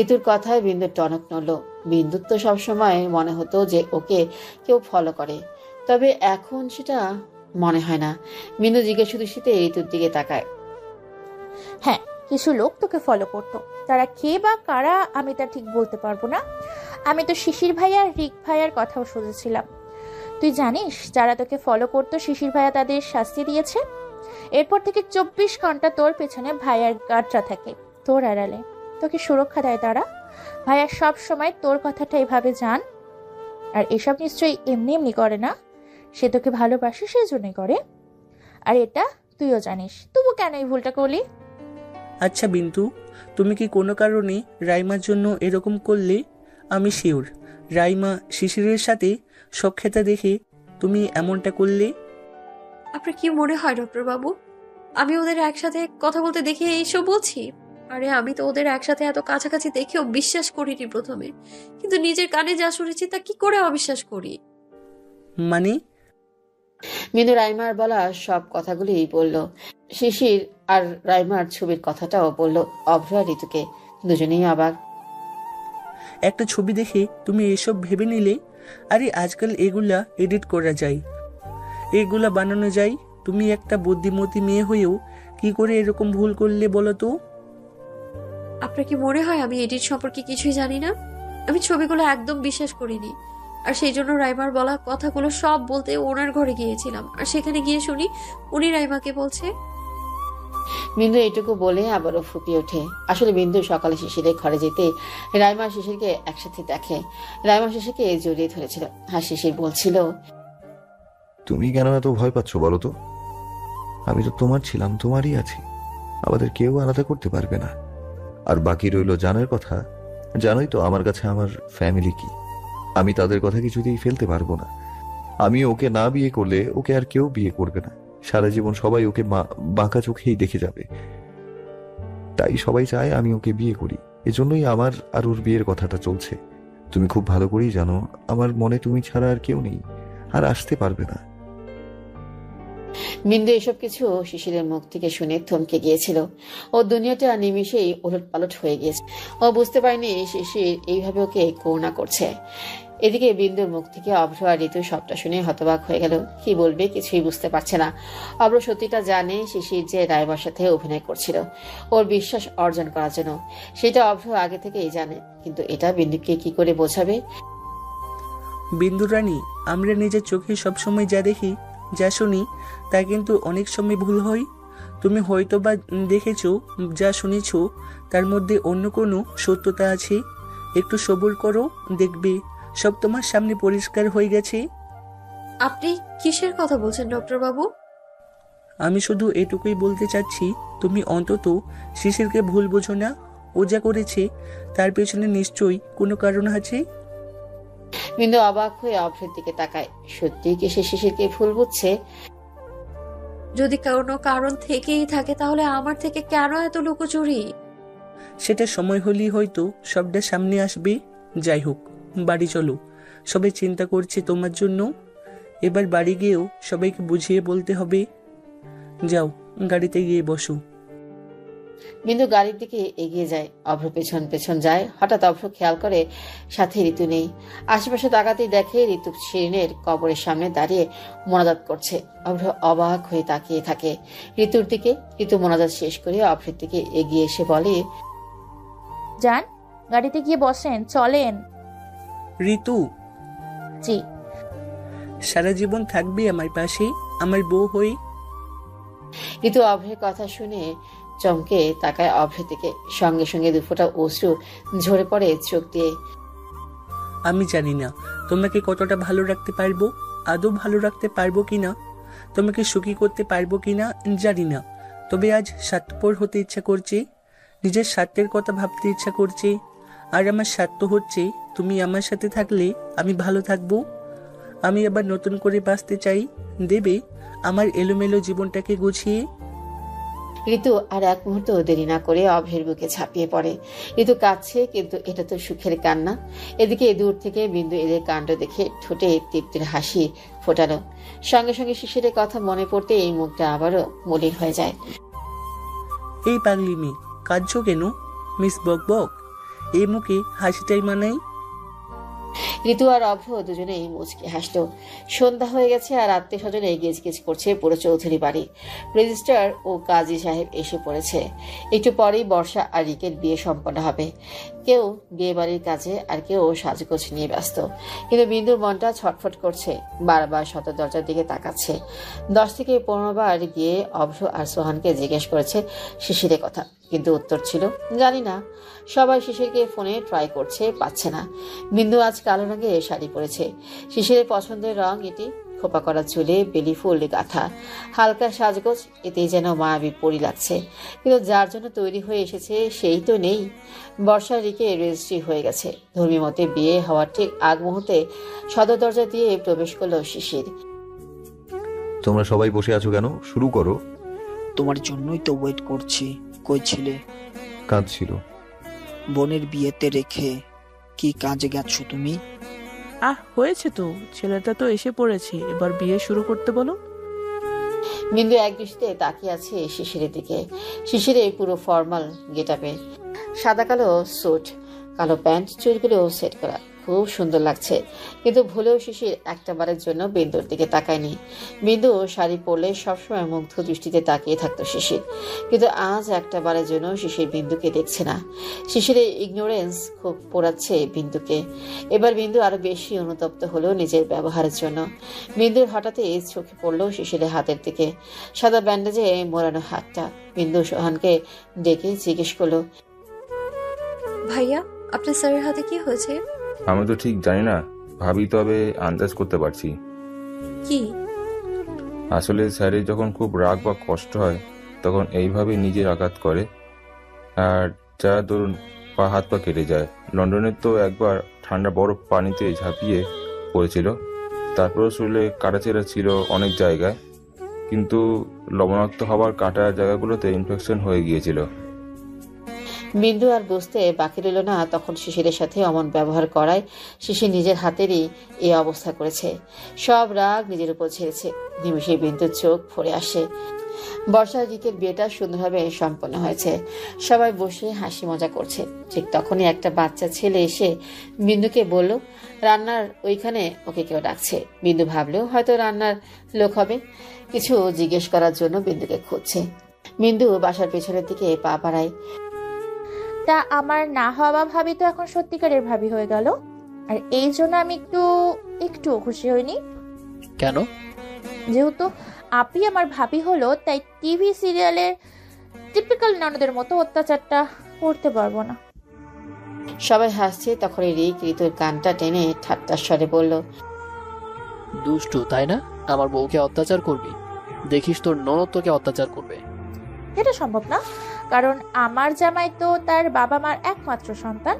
ঋতুর কথায় বিন্দুর টনক নড়ল। বিন্দুর তো সবসময় মনে হতো যে ওকে কেউ ফলো করে, তবে এখন সেটা মনে হয় না। বিন্দু জিজ্ঞেস দৃষ্টিতে ঋতুর দিকে তাকায়। হ্যাঁ, কিছু লোক তোকে ফলো করতো, তারা কে বা কারা আমি তা ঠিক বলতে পারবো না। আমি তো শিশির ভাইয়া আর রিক ভাইয়ার কথাও শুনেছিলাম। তুই জানিস যারা তোকে ফলো করতো শিশির ভাইয়া তাদের শাস্তি দিয়েছে। এরপর থেকে 24 ঘন্টা তোর পেছনে ভাইয়ার গার্ডরা থাকে, তোর আড়ালে তোকে সুরক্ষা দেয় তারা। ভাইয়া সব সময় তোর কথাটা এভাবে জান। আর এসব নিশ্চয়ই এমনি এমনি করে না, সে তোকে ভালোবাসে সেই জন্যই করে। আর এটা তুইও জানিস, তবু কেন এই ভুলটা করলি? আচ্ছা বিন্দু, তুমি কি কোনো কারণে রাইমার জন্য এরকম করলে? আমি শিওর রাইমা শিশিরের সাথে সখ্যাতা দেখে তুমি এমনটা করলে। আপনার কি মনে হয় ডক্টর বাবু, আমি ওদের একসাথে কথা বলতে দেখে এইসব বলছি? আরে আমি তো ওদের একসাথে এত কাছাকাছি দেখেও বিশ্বাস করিনি প্রথমে, কিন্তু নিজের কানে যা শুনেছি তা কি করে অবিশ্বাস করি? মানে? বিন্দু রাইমার বলা সব কথাগুলি বলল। শিশির আর রাইমার ছবির কথাটাও বলল অভ্র আর ঋতুকে। দুজনেই অবাক। একটা ছবি দেখে তুমি এসব ভেবে নিলে? আরে আজকাল এগুলা এডিট করা যায়, এগুলা বানানো যায়। তুমি একটা বুদ্ধিমতী মেয়ে হয়েও কি করে এরকম ভুল করলে বলো তো? আপনার কি মনে হয় আমি এডিট সম্পর্কে কিছুই জানি না? আমি ছবিগুলো একদম বিশ্বাস করিনি। আর সেই জন্য রাইমার বলা কথাগুলো সব বলতে ওনার ঘরে গিয়েছিলাম, আর সেখানে গিয়ে শুনি উনি রাইমাকে বলছে। বিন্দু এটুকু বলে আবারও ফুপিয়ে ওঠে। আসলে বিন্দু সকালে শিশিরের ঘরে যেতে রাইমা শিশিরকে একসাথে দেখে। রাইমা শিশিরকে জড়িয়ে ধরেছিল, আর শিশির বলছিল, তুমি কেন এত ভয় পাচ্ছ বলো তো? আমি তো তোমার ছিলাম, তোমারই আছি, আমাদের কেউ আলাদা করতে পারবে না। আর বাকি রইল জানার কথা। জানোই তো আমার কাছে আমার ফ্যামিলি কি। আমি তাদের কথা কিছুতেই ফেলতে পারবো না। আমি ওকে না বিয়ে করলে ওকে আর কেউ বিয়ে করবে না। সারা জীবন সবাই ওকে বাঁকা চোখেই দেখে যাবে। তাই সবাই চায় আমি ওকে বিয়ে করি। এজন্যই আমার আর ওর বিয়ের কথাটা চলছে। তুমি খুব ভালো করেই জানো আমার মনে তুমি ছাড়া আর কেউ নেই, আর আসতে পারবে না। বিন্দু এসব কিছু শিশিরের মুখ থেকে শুনে থমকে গিয়েছিল। ও দুনিয়াটা নিমিষেই ওলটপালট হয়ে গিয়েছে। ও বুঝতে পারেনি শিশির এইভাবে ওকে করুণা করছে। এদিকে বিন্দুর মুখ থেকে অভ্র আর ঋতু সবটা শুনে হতবাক হয়ে গেল। কি বলবে কিছুই বুঝতে পারছে না। অভ্র সত্যিটা জানে শিশির যে রাইমার সাথে অভিনয় করছিল ওর বিশ্বাস অর্জন করার জন্য। সেটা অভ্র আগে থেকেই জানে, কিন্তু এটা বিন্দুকে কি করে বোঝাবে? বিন্দু রানী, আমরা নিজের চোখে সবসময় যা দেখি, যা শুনি, তা কিন্তু অনেক সময় ভুল হয়। তুমি হয়তো বা দেখেছো, যা শুনেছো তার মধ্যে অন্য কোনো সত্যতা আছে। একটু সবুর করো, দেখবে সব তোমার সামনে পরিষ্কার হয়ে গেছে। আপনি কিসের কথা বলছেন ডক্টর বাবু? আমি শুধু এটুকুই বলতে চাচ্ছি, তুমি অন্তত শিশিরকে ভুল বোঝো না। ও যা করেছে তার পেছনে নিশ্চয়ই কোনো কারণ আছে। বিন্দু অবাক হয়ে অভ্রের দিকে তাকায়। সত্যি কি সে শিশিরকে ভুল বুঝছে? যদি কোনো কারণ থেকেই থাকে তাহলে আমার থেকে কেন এত লুকোচুরি? সেটা সময় হলেই হয়তো সবটা সামনে আসবে। যাই হোক, বাড়ি চলো। সবাই চিন্তা করছে তোমার জন্য। এবার বাড়ি গিয়েও সবাইকে বুঝিয়ে বলতে হবে। যাও, গাড়িতে গিয়ে বসো। বিন্দু গাড়ির দিকে এগিয়ে যায়। অভ্র পেছন পেছন যায়। হঠাৎ অভ্র খেয়াল করে সাথে ঋতু নেই। আশেপাশে তাকাতেই দেখে ঋতু শিরিনের কবরের সামনে দাঁড়িয়ে মোনাজাত করছে। অভ্র অবাক হয়ে তাকিয়ে থাকে ঋতুর দিকে। ঋতু মোনাজাত শেষ করে অভ্রের দিকে এগিয়ে এসে বলে, যান, গাড়িতে গিয়ে বসেন, চলেন। ঋতু, জি। সারা জীবন থাকবে আমার পাশে, আমার বউ হয়ে। ঋতু অভ্রের কথা শুনে চমকে তাকায় অভ্রের দিকে। সঙ্গে সঙ্গে দুফোঁটা অশ্রু ঝরে পড়ে চোখ দিয়ে। আমি জানি না তোমাকে কতটা ভালো রাখতে পারবো, আদৌ ভালো রাখতে পারবো কিনা, তোমাকে সুখী করতে পারবো কিনা জানি না। তবে আজ স্বার্থপর হতে ইচ্ছা করছে, নিজের স্বার্থের কথা ভাবতে ইচ্ছা করছে। আর আমার স্বার্থ হচ্ছে তুমি আমার সাথে থাকলে আমি ভালো থাকবো। আমি আবার নতুন করে বাঁচতে চাই। দেবে আমার এলোমেলো জীবনটাকে গুছিয়ে। ঋতু আর এক মুহূর্ত দেরি না করে অভ্রের বুকে ঝাঁপিয়ে পড়ে। ঋতু কাঁদছে, কিন্তু এটা তো সুখের কান্না। এদিকে দূর থেকে বিন্দু এদের কাণ্ড দেখে ঠোঁটে তৃপ্তির হাসি ফোটালো। সঙ্গে সঙ্গে শিশিরের কথা মনে পড়তে এই মুখটা আবারও মলিন হয়ে যায়। এই পাগলি মেয়ে, কাঁদছো কেন? মিস বকবক, এই মুখে হাসিটাই মানাই। ঋতু আর অভ্র দুজনেই মুচকি হাসলো। সন্ধ্যা হয়ে গেছে আর আত্মীয় স্বজনে গেজ করছে পুরো চৌধুরী বাড়ি। রেজিস্ট্রার ও কাজী সাহেব এসে পড়েছে। একটু পরেই বর্ষা আর রিকের বিয়ে সম্পন্ন হবে। কেউ বিয়ে বাড়ির কাজে আর কেউ সাজগোজ নিয়ে ব্যস্ত। কিন্তু বিন্দুর মনটা ছটফট করছে, বারবার শত দরজার দিকে তাকাচ্ছে। 10 থেকে 15 বার গিয়ে অভ্র আর সোহানকে জিজ্ঞেস করেছে শিশিরের কথা, কিন্তু উত্তর ছিল জানি না। সবাই শিশিরকে ফোনে ট্রাই করছে, পাচ্ছে না। বিন্দু আজ কালো রঙের শাড়ি পরেছে। শিশিরের পছন্দের রং এটি। খোপা করা চুলে বেলি ফুল গাঁথা, হালকা সাজগোজ, এতেই যেন মায়াবী পরি লাগছে। কিন্তু যার জন্য তৈরি হয়ে এসেছে সেই তো নেই। বর্ষা রিকে রেজিস্ট্রি হয়ে গেছে। ধর্মী মতে বিয়ে হওয়ার ঠিক আগ মুহূর্তে সদর দরজা দিয়ে প্রবেশ করলো শিশির। তোমরা সবাই বসে আছো কেন? শুরু করো। তোমার জন্যই তো ওয়েট করছি। কই ছিলে? কাঁদছিল। বোনের বিয়েতে রেখে কি কাজে গেছো তুমি? হয়েছে তো, ছেলেটা তো এসে পড়েছে, এবার বিয়ে শুরু করতে বলো। বিন্দু এক দৃষ্টিতে তাকিয়ে আছে শিশিরের দিকে। শিশিরের পুরো ফর্মাল গেটআপে, সাদা কালো স্যুট, কালো প্যান্ট, চুলগুলো সেট করা, খুব সুন্দর লাগছে, কিন্তু ভুলেও শিশির একটা বারের জন্য বিন্দুর দিকে তাকায়নি। বিন্দু শাড়ি পরলে সবসময় মুগ্ধ দৃষ্টিতে তাকিয়ে থাকতো শিশির, কিন্তু আজ একটা বারের জন্য শিশির বিন্দুকে দেখছে না। শিশিরের ইগনোরেন্স খুব পোড়াচ্ছে বিন্দুকে। এবার বিন্দু আরো বেশি অনুতপ্ত হলো নিজের ব্যবহারের জন্য। বিন্দুর হঠাৎই চোখে পড়লো শিশিরের হাতের দিকে, সাদা ব্যান্ডেজে মোড়ানো হাতটা। বিন্দু সোহানকে ডেকে জিজ্ঞেস করলো, ভাইয়া আপনার স্যারের হাতে কি হয়েছে? আমি তো ঠিক জানি না ভাবি, তবে আন্দাজ করতে পারছি। কি? আসলে স্যারের যখন খুব রাগ বা কষ্ট হয় তখন এইভাবে নিজের আঘাত করে, আর যা ধরুন পা হাত পা কেটে যায়। লন্ডনে তো একবার ঠান্ডা বরফ পানিতে ঝাঁপিয়ে পড়েছিল, তারপরে শরীরে কাটাছেঁড়া ছিল অনেক জায়গায়, কিন্তু লবণাক্ত হওয়ার কাটা জায়গাগুলোতে ইনফেকশন হয়ে গিয়েছিল। বিন্দু আর বুঝতে বাকি রইল না তখন শিশিরের সাথে অমন ব্যবহার করায় শিশির নিজের হাতেরই এই অবস্থা করেছে। সব রাগ নিজের উপর ছেড়েছে। নিমিষে বিন্দুর চোখ ভরে আসে। বর্ষার দিকের বিয়েটা সুন্দরভাবে সম্পন্ন হয়েছে, সবাই বসে হাসি মজা করছে। ঠিক তখনই একটা বাচ্চা ছেলে এসে বিন্দুকে বলল, রান্নার ওইখানে ওকে কেউ ডাকছে। বিন্দু ভাবলেও হয়তো রান্নার লোক হবে, কিছু জিজ্ঞেস করার জন্য বিন্দুকে খুঁজছে। বিন্দু বাসার পেছনের দিকে পা বাড়ায়। তা আমার না হওয়া ভাবি তো এখন সত্যিকারের ভাবি হয়ে গেল, আর এই জন্য আমি একটু খুশি হইনি। কেন? যেহেতু আপনি আমার ভাবি হলো, তাই টিভি সিরিয়ালের টিপিক্যাল ননদের মতো অত্যাচারটা করতে পারবো না। সবাই হাসছে। তখন রিক ঋতুর কানটা টেনে ঠাট্টার স্বরে বলল, দুষ্টু তাই না? আমার বউকে অত্যাচার করবি, দেখিস তোর ননদ তোকে অত্যাচার করবে। এটা সম্ভব না, কারণ আমার জামাই তো তার বাবা মার একমাত্র সন্তান।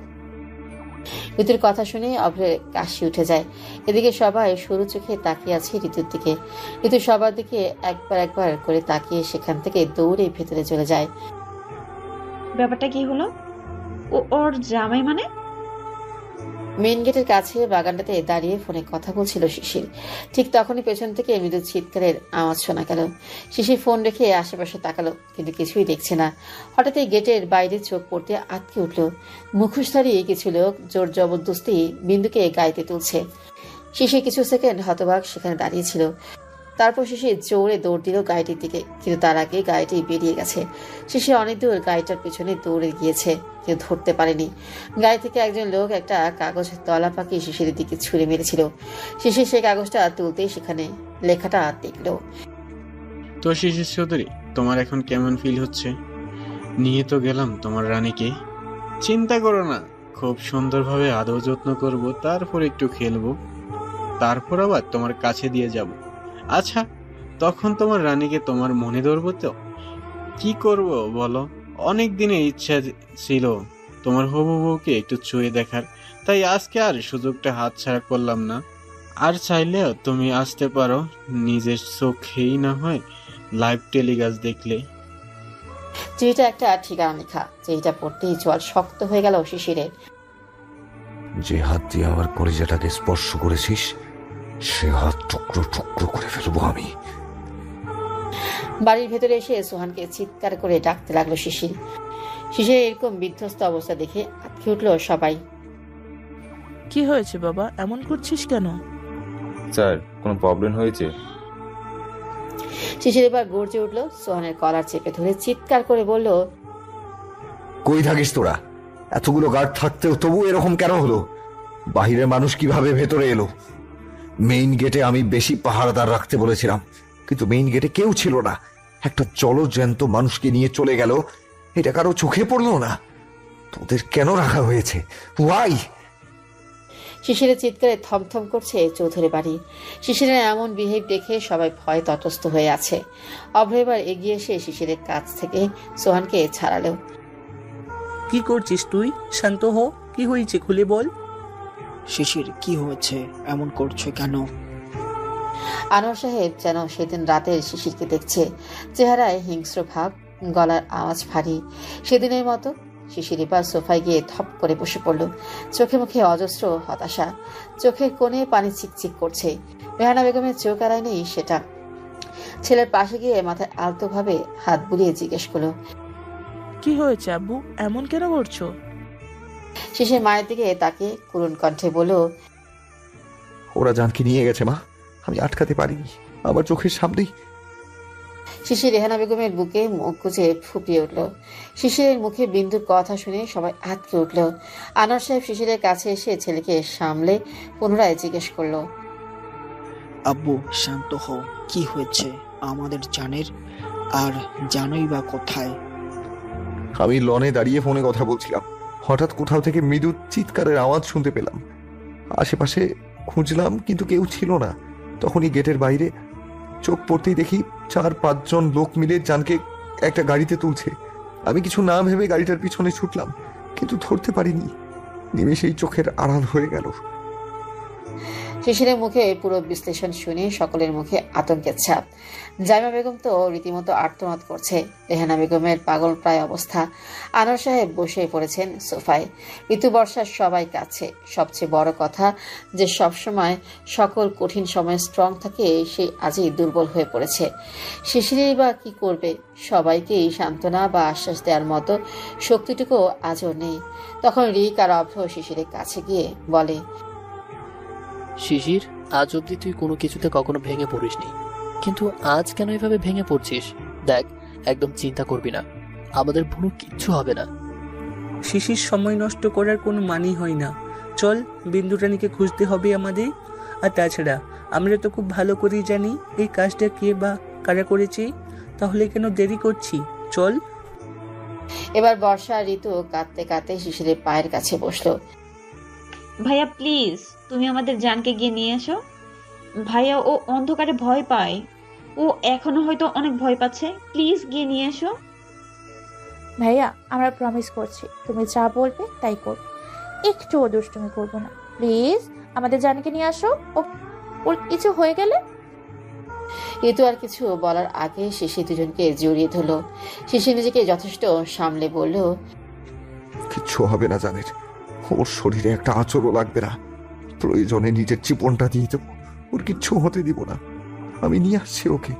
ঋতুর কথা শুনে অভ্রের কাশি উঠে যায়। এদিকে সবাই সরু চোখে তাকিয়ে আছে ঋতুর দিকে। ঋতু সবার দিকে একবার করে তাকিয়ে সেখান থেকে দৌড়ে ভেতরে চলে যায়। ব্যাপারটা কি হলো? ওর জামাই মানে? মেইন গেটের কাছে বাগানটাতে দাঁড়িয়ে ফোনে কথা বলছিল শিশির। ঠিক তখনই পেছন থেকে মৃদু চিৎকারের আওয়াজ শোনা গেল। শিশির ফোন রেখে আশেপাশে তাকালো, কিন্তু কিছুই দেখছে না। হঠাৎ গেটের বাইরে চোখ পড়তে আটকে উঠল। মুখোশধারী কিছু লোক জোর জবরদস্তি বিন্দুকে গাড়িতে তুলছে। শিশির কিছু সেকেন্ড হতবাক সেখানে দাঁড়িয়েছিল। তারপর শিশির জোরে দৌড় দিল গাড়িটির দিকে, কিন্তু তার আগে গাড়িটি বেরিয়ে গেছে। শিশির অনেক দূর গাড়িটার পেছনে দৌড়ে গিয়েছে, কেউ ধরতে পারেনি। গাড়ি থেকে একজন লোক একটা কাগজ তলা পাকিয়ে শিশিরের দিকে ছুঁড়ে মেরেছিল। শিশির সেই কাগজটা তুলতেই সেখানে লেখাটা দেখল, তো শিশির চৌধুরী, তোমার এখন কেমন ফিল হচ্ছে? নিয়ে তো গেলাম তোমার রানীকে, চিন্তা করো না, খুব সুন্দরভাবে আদর যত্ন করব, তারপর একটু খেলবো, তারপর আবার তোমার কাছে দিয়ে যাব। আচ্ছা, তখন তোমার রানীকে তোমার মনে ধরবো তো? কি করব বলো? অনেক দিনের ইচ্ছা ছিল তোমার হবু বউকে একটু ছুঁয়ে দেখার, তাই আজকে আর সুযোগটা হাতছাড়া করলাম না। আর চাইলেও তুমি আসতে পারো, নিজের চোখেই না হয় লাইভ টেলিকাস্ট দেখলে। চিঠিটা একটা ঠিকানা লেখা। চিঠিটা পড়তেই জল শক্ত হয়ে গেল শিশিরের। যে হাত দিয়ে আমার কলিজাটাকে স্পর্শ করেছিস, সে হাত টুকরো টুকরো করে ফেলবো আমি। বাড়ির ভেতরে এসে সোহানকে চিৎকার করে ডাকতে লাগলো শিশির। শিশির এরকম বিধ্বস্ত অবস্থা দেখে আটকে উঠলো সবাই। কি হয়েছে বাবা, এমন করছিস কেন? স্যার, কোনো প্রবলেম হয়েছে? শিশির এবার গর্জে উঠলো, সোহানের কলার চেপে ধরে চিৎকার করে বলল, কই থাকিস তোরা? এতগুলো গার্ড থাকতেও তবু এরকম কেন হলো? বাহিরের মানুষ কিভাবে ভেতরে এলো? মেইন গেটে আমি বেশি পাহারাদার রাখতে বলেছিলাম, কিন্তু মেইন গেটে কেউ ছিল না। একটা জলজ্যান্ত মানুষকে নিয়ে চলে গেল, এটা কারো চোখে পড়লো না? তোদের কেন রাখা হয়েছে? ওয়াই? শিশিরের চিৎকারে থমথম করছে চৌধুরী বাড়ি। শিশিরের এমন বিহেভ দেখে সবাই ভয় তটস্থ হয়ে আছে। অভ্র এবার এগিয়ে এসে শিশিরের কাছ থেকে সোহানকে ছাড়ালো। কি করছিস তুই? শান্ত হো, কি হয়েছে খুলে বল। শিশির, কি হয়েছে? এমন করছো কেন? আনোয়ার সাহেব যেন সেদিন রাতের শিশিরকে দেখছে। চেহারায় হিংস্র ভাব, গলার আওয়াজ ভারী। সেদিনের মতো শিশির এবার সোফায় গিয়ে ধপ করে বসে পড়ল। চোখে মুখে অজস্র হতাশা, চোখের কোণে পানি চিকচিক করছে। রেহানা বেগমের চোখ এড়ায়নি সেটা। ছেলের পাশে গিয়ে মাথায় আলতো ভাবে হাত বুলিয়ে জিজ্ঞেস করলো, কি হয়েছে আব্বু, এমন কেন করছো? শিশির মায়ের দিকে তাকে করুণ কণ্ঠে বলল, ওরা জানকে নিয়ে গেছে মা, আমি আটকাতে পারিনি, আমার চোখের সামনেই। শিশির রেহানা বেগমের বুকে মুখ গুজে ফুপিয়ে উঠল। শিশিরের মুখে বিন্দুর কথা শুনে সবাই আটকে উঠল। আনোয়ার সাহেব শিশিরের কাছে এসে ছেলেকে সামলে পুনরায় জিজ্ঞেস করলো, আব্বু শান্ত হও, কি হয়েছে আমাদের জানের? আর জানোই বা কোথায়? আমি লনে দাঁড়িয়ে ফোনে কথা বলছিলাম, হঠাৎ কোথাও থেকে মৃদু চিৎকারের আওয়াজ শুনতে পেলাম। আশেপাশে খুঁজলাম কিন্তু কেউ ছিল না। তখনই গেটের বাইরে চোখ পড়তেই দেখি 4-5 জন লোক মিলে জানকে একটা গাড়িতে তুলছে। আমি কিছু না ভেবে গাড়িটার পিছনে ছুটলাম, কিন্তু ধরতে পারিনি। নিমেষেই চোখের আড়াল হয়ে গেল। শিশিরের মুখে পুরো বিশ্লেষণ শুনে সকলের মুখে আতঙ্কের ছাপ। জাইমা বেগম তো রীতিমতো আর্তনাদ করছে। রেহানা বেগমের পাগল প্রায় অবস্থা। আনোয়ার সাহেব বসে পড়েছেন সোফায়। ঋতু বর্ষার সবাই কাছে। সবচেয়ে বড় কথা যে সবসময় সকল কঠিন সময় স্ট্রং থাকে, সেই আজই দুর্বল হয়ে পড়েছে। শিশিরেই বা কি করবে? সবাইকেই সান্ত্বনা বা আশ্বাস দেওয়ার মতো শক্তিটুকু আজও নেই। তখন রিক আর অভ্র শিশিরের কাছে গিয়ে বলে, শিশির, আজ অব্দি তুই কোনো কিছুতে কখনো ভেঙে পড়িসনি, কিন্তু আজ কেন এভাবে ভেঙে পড়ছিস? দেখ, একদম চিন্তা করবি না, আমাদের কোনো কিচ্ছু হবে না। শিশির, সময় নষ্ট করার কোনো মানেই হয় না। চল, বিন্দু রানীকে খুঁজতে হবে আমাদের। আর তাছাড়া আমরা তো খুব ভালো করেই জানি এই কাজটা কে বা কারা করেছে। তাহলে কেন দেরি করছি? চল। এবার বর্ষা আর ঋতু কাঁদতে কাঁদতে শিশিরের পায়ের কাছে বসলো। ভাইয়া প্লিজ, তুমি আমাদের জানকে গিয়ে নিয়ে এসো। ভাইয়া ও অন্ধকারে ভয় পায়, ও এখনো হয়তো অনেক ভয় পাচ্ছে। প্লিজ গিয়ে নিয়ে এসো। ভাইয়া, আমরা প্রমিস করছি তুমি যা বলবে তাই করব, একটুও দুষ্টুমি করবো না। প্লিজ আমাদের জানকে নিয়ে আসো। ওর কিছু হয়ে গেলে। ঋতু আর কিছু বলার আগে শিশির দুজনকে জড়িয়ে ধরলো। শিশির নিজেকে যথেষ্ট সামলে বলল, কিচ্ছু হবে না জানের, ওর শরীরে একটা আঁচড়ও লাগবে না। প্রয়োজনে নিজের জীবনটা দিয়ে দেবো, ওর কিচ্ছু হতে দিব না। আমি নিয়ে আসছি ওকে।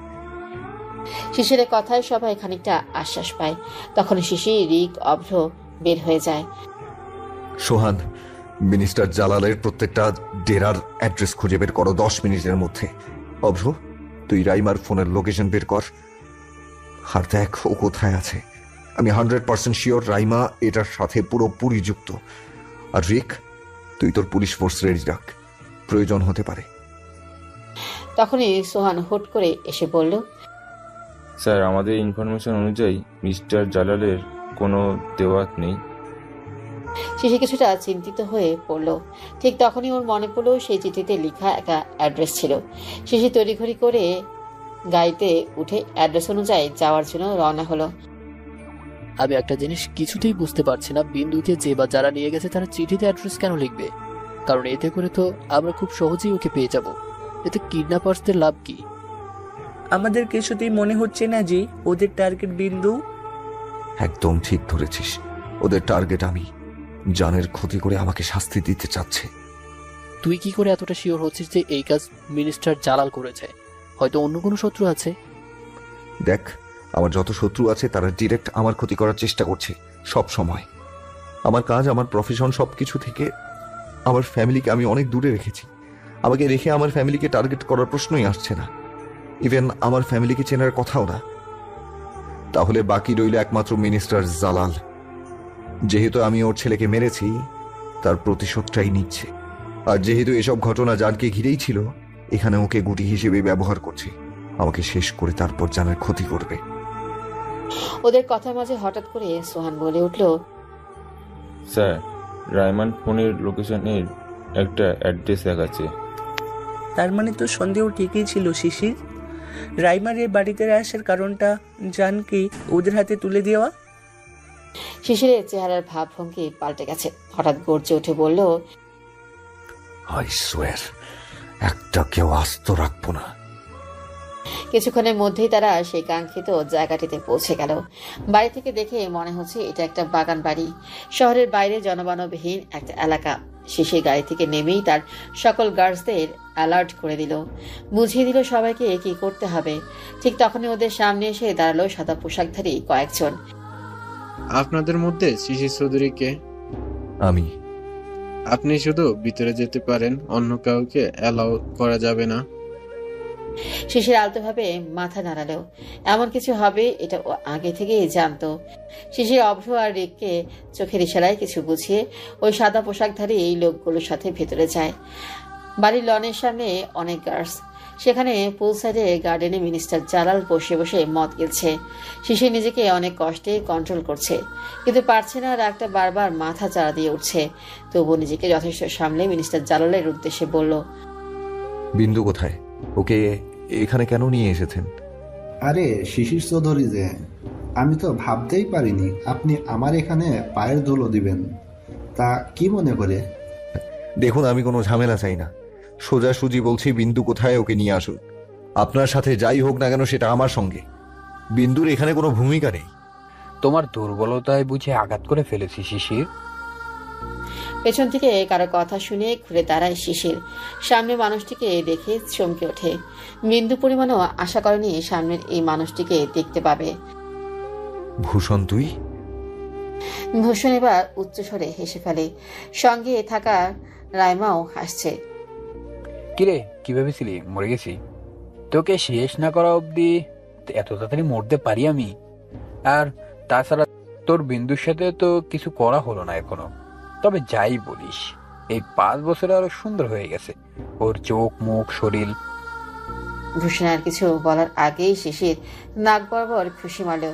শিশিরের কথায় সবাই খানিকটা আশ্বাস পায়। তখন শিশির, রিক, অভ্র বের হয়ে যায়। সোহান, মিনিস্টার জালালের প্রত্যেকটা ডেরার অ্যাড্রেস খুঁজে বের করো 10 মিনিটের মধ্যে। অভ্র, তুই রাইমার ফোনের লোকেশন বের কর, আর দেখ ও কোথায় আছে। আমি 100% শিওর রাইমা এটার সাথে পুরোপুরি যুক্ত। আর রিক, তুই তোর পুলিশ ফোর্স রেডি রাখ, প্রয়োজন হতে পারে। তখনই সোহান হুট করে এসে বলল, স্যার, আমাদের ইনফরমেশন অনুযায়ী মিস্টার জালালের কোনো দেওয়াত নেই। শিশির কিছুটা চিন্তিত হয়ে পড়ল। ঠিক তখনই ওর মনে পড়ল সেই চিঠিতে লেখা একটা অ্যাড্রেস ছিল। শিশির তড়িঘড়ি করে গাড়িতে উঠে অ্যাড্রেস অনুযায়ী যাওয়ার জন্য রওনা হলো। আমি একটা জিনিস কিছুতেই বুঝতে পারছি না, বিন্দুকে যে বা যারা নিয়ে গেছে তারা চিঠিতে অ্যাড্রেস কেন লিখবে? কারণ এতে করে তো আমরা খুব সহজেই ওকে পেয়ে যাব। এতে কিডন্যাপার্সদের লাভ কি? আমাদের কিছুতেই মনে হচ্ছে না যে ওদের টার্গেট বিন্দু। একদম ঠিক ধরেছিস, ওদের টার্গেট আমি। জানের ক্ষতি করে আমাকে শাস্তি দিতে চাচ্ছে। তুই কি করে এতটা শিওর হচ্ছিস যে এই কাজ মিনিস্টার জালাল করেছে? হয়তো অন্য কোনো শত্রু আছে। দেখ, আমার যত শত্রু আছে তারা ডিরেক্ট আমার ক্ষতি করার চেষ্টা করছে সব সময়। আমার কাজ, আমার প্রফেশন, সবকিছু থেকে আমার ফ্যামিলিকে আমি অনেক দূরে রেখেছি। আমাকে রেখে আমার ফ্যামিলিকে টার্গেট করার প্রশ্নই আসছে না। ইভেন আমার ফ্যামিলিকে চেনার কথাও না। তাহলে বাকি রইল একমাত্র মিনিস্টার জালাল। যেহেতু আমি ওর ছেলেকে মেরেছি, তার প্রতিশোধটাই নিচ্ছে। আর যেহেতু এসব ঘটনা জানকে ঘিরেই ছিল, এখানে ওকে গুটি হিসেবে ব্যবহার করছে। আমাকে শেষ করে তারপর জানের ক্ষতি করবে। ওদের কথার মাঝে হঠাৎ করে সোহান বলে উঠল, স্যার, রাইমান ফোনের লোকেশনের একটা অ্যাড্রেস দেখাচ্ছে। তার মানে তো সন্দেহ ঠিকই ছিল শিশির। রাইমার এই বাড়িতে আসার কারণটা জানকে ওদের হাতে তুলে দেওয়া। শিশিরের চেহারার ভাবভঙ্গি পাল্টে গেছে। হঠাৎ গর্জে উঠে বলল, আই সোয়ার, একটা কেউ আস্ত রাখবো না। কিছুক্ষণের মধ্যেই তারা সেই কাঙ্ক্ষিত জায়গাটিতে পৌঁছে গেল। বাড়ি থেকে দেখে মনে হচ্ছে এটা একটা বাগান বাড়ি, শহরের বাইরে জনমানবহীন একটা এলাকা। শিশির গাড়ি থেকে নেমেই তার সকল গার্ডসদের অ্যালার্ট করে দিল, বুঝিয়ে দিল সবাইকে কি করতে হবে। ঠিক তখনই ওদের সামনে এসে দাঁড়ালো সাদা পোশাকধারী কয়েকজন। আপনাদের মধ্যে শিশির চৌধুরী কে? আমি। আপনি শুধু ভিতরে যেতে পারেন, অন্য কাউকে অ্যালাউ করা যাবে না। শিশির আলতোভাবে মাথা নাড়ালো। এমন কিছু হবে এটা ও আগে থেকেই জানতো। শিশির অভ্র আর রিককে চোখের ইশারায় কিছু বুঝিয়ে ওই সাদা পোশাকধারী এই লোকগুলোর সাথে ভেতরে যায়। বাড়ির লনের সামনে অনেক গার্ডস। সেখানে পুল সাইডে গার্ডেনে মিনিস্টার জালাল বসে বসে মদ গিলছে। শিশির নিজেকে অনেক কষ্টে কন্ট্রোল করছে, কিন্তু পারছে না। আর একটা বারবার মাথা চাড়া দিয়ে উঠছে। তবুও নিজেকে যথেষ্ট সামলে মিনিস্টার জালালের উদ্দেশ্যে বলল, বিন্দু কোথায়? ওকে এখানে কেন নিয়ে এসেছেন? আরে শিশির চৌধুরী যে, আমি তো ভাবতেই পারিনি আপনি আমার এখানে পায়ের ধুলো দিবেন। তা কি মনে করে? দেখুন, আমি কোনো ঝামেলা চাই না। সোজাসুজি বলছি, বিন্দু কোথায়, ওকে নিয়ে আসুন। আপনার সাথে যাই হোক না কেন সেটা আমার সঙ্গে। বিন্দুর এখানে কোনো ভূমিকা নেই। তোমার দুর্বলতায় বুঝে আঘাত করে ফেলেছি শিশির। পেছন থেকে কারো কথা শুনে ঘুরে দাঁড়ায় শিশির। সামনে মানুষটিকে দেখে চমকে ওঠে। বিন্দু পরিমাণও আশা করেনি সামনের এই মানুষটিকে দেখতে পাবে। ভূষণ তুই? ভূষণ এবার উচ্চস্বরে হেসে ফেলে। সঙ্গে থাকা রাইমাও হাসছে। কিরে, কি ভেবেছিলি মরে গেছি? তোকে শেষ না করা অবধি এত তাড়াতাড়ি মরতে পারি আমি? আর তাছাড়া তোর বিন্দুর সাথে তো কিছু করা হলো না এখনো। তবে যাই বলিস, এই 5 বছরে আরো সুন্দর হয়ে গেছে ওর চোখ, মুখ, শরীর। ভূষণ আর কিছু বলার আগেই শিশির নাক বরাবর খুশি মারল।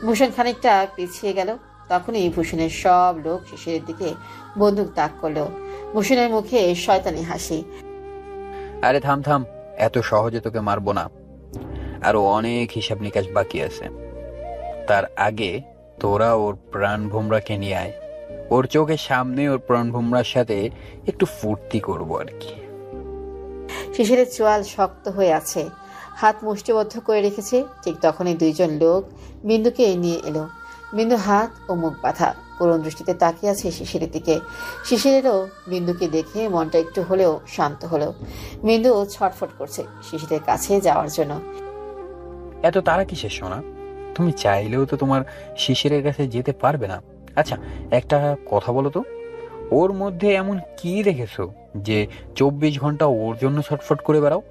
ভূষণ খানিকটা পিছিয়ে গেল। তখনই ভূষণের সব লোক শিশিরের দিকে বন্দুক তাক করলো। ভূষণের মুখে শয়তানি হাসি। আরে থাম থাম, এত সহজে তোকে মারবো না। আরো অনেক হিসাব নিকাশ বাকি আছে। তার আগে তোরা ওর প্রাণ ভোমরাকে নিয়ে আয়। ওর চোখের সামনে ওর প্রাণ ভোমরার সাথে একটু ফুর্তি করবো আর কি। শিশিরের চোয়াল শক্ত হয়ে আছে, হাত মুষ্টিবদ্ধ করে রেখেছে। ঠিক তখনই 2 জন লোক বিন্দুকে নিয়ে এলো। বিন্দু হাত ও মুখ বাঁধা, করুণ দৃষ্টিতে তাকিয়ে আছে শিশিরের দিকে। শিশিরেরও বিন্দুকে দেখে মনটা একটু হলেও শান্ত হলো। বিন্দু ছটফট করছে শিশিরের কাছে যাওয়ার জন্য। এত তারা কিসের সোনা? তুমি চাইলেও তো তোমার শিশিরের কাছে যেতে পারবে না। আচ্ছা, একটা কথা বলো তো, ওর মধ্যে এমন কি দেখেছো যে 24 ঘন্টা ওর জন্য ছটফট করে বেড়াও?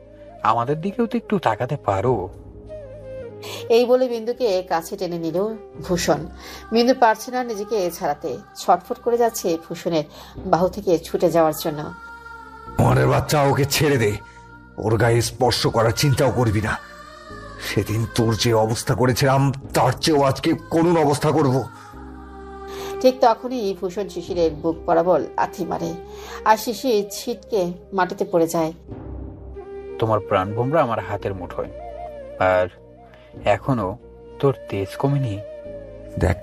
আমাদের দিকেও তো একটু তাকাতে পারো। এই বলে বিন্দুকে কাছে টেনে নিল ভূষণ। বিন্দু পারছে না নিজেকে ছাড়াতে, ছটফট করে যাচ্ছে ভূষণের বাহু থেকে ছুটে যাওয়ার জন্য। মনের বাচ্চা, ওকে ছেড়ে দে। ওর গায়ে স্পর্শ করার চিন্তাও করবি না। সেদিন তোর যে অবস্থা করেছিলাম তার চেয়েও আজকে করুণ অবস্থা করব। ঠিক তখনই ভূষণ শিশিরের বুক বরাবর লাথি মারে, আর শিশির ছিটকে মাটিতে পড়ে যায়। তোমার প্রাণ ভোমরা আমার হাতের মুঠোয়, আর এখনো তোর তেজ কমেনি। দেখ,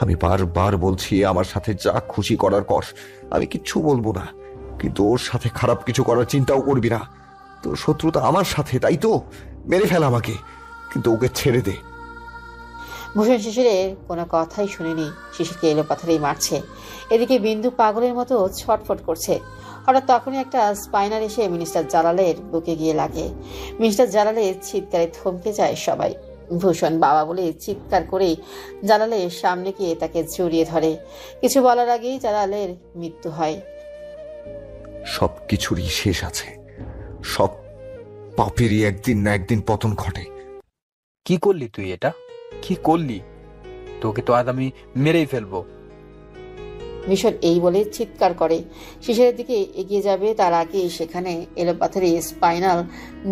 আমি বারবার বলছি আমার সাথে যা খুশি করার কর, আমি কিচ্ছু বলবো না। কিন্তু ওর সাথে খারাপ কিছু করার চিন্তাও করবি না। তোর শত্রুতা আমার সাথে, তাই তো? মেরে ফেল আমাকে, কিন্তু ওকে ছেড়ে দে। ভূষণ শিশিরের কোনো কথাই শুনেনি, শিশিরকে এলো পাথারেই মারছে। এদিকে বিন্দু পাগলের মতো ছটফট করছে। হঠাৎ তখনই একটা স্পাইনার এসে মিনিস্টার জালালের বুকে গিয়ে লাগে। মিনিস্টার জালালের চিৎকারে থমকে যায় সবাই। ভূষণ বাবা বলে চিৎকার করেই জালালের সামনে গিয়ে তাকে জড়িয়ে ধরে। কিছু বলার আগেই জালালের মৃত্যু হয়। সব কিছুরই শেষ আছে, সব পাপেরই একদিন না একদিন পতন ঘটে। কি করলি তুই? এটা কি করলি? তোকে তো আজ আমি মেরেই ফেলবো। মিশন এই বলে চিৎকার করে শিশিরের দিকে এগিয়ে যাবে, তার আগে সেখানে এলোপাথারি স্পাইনাল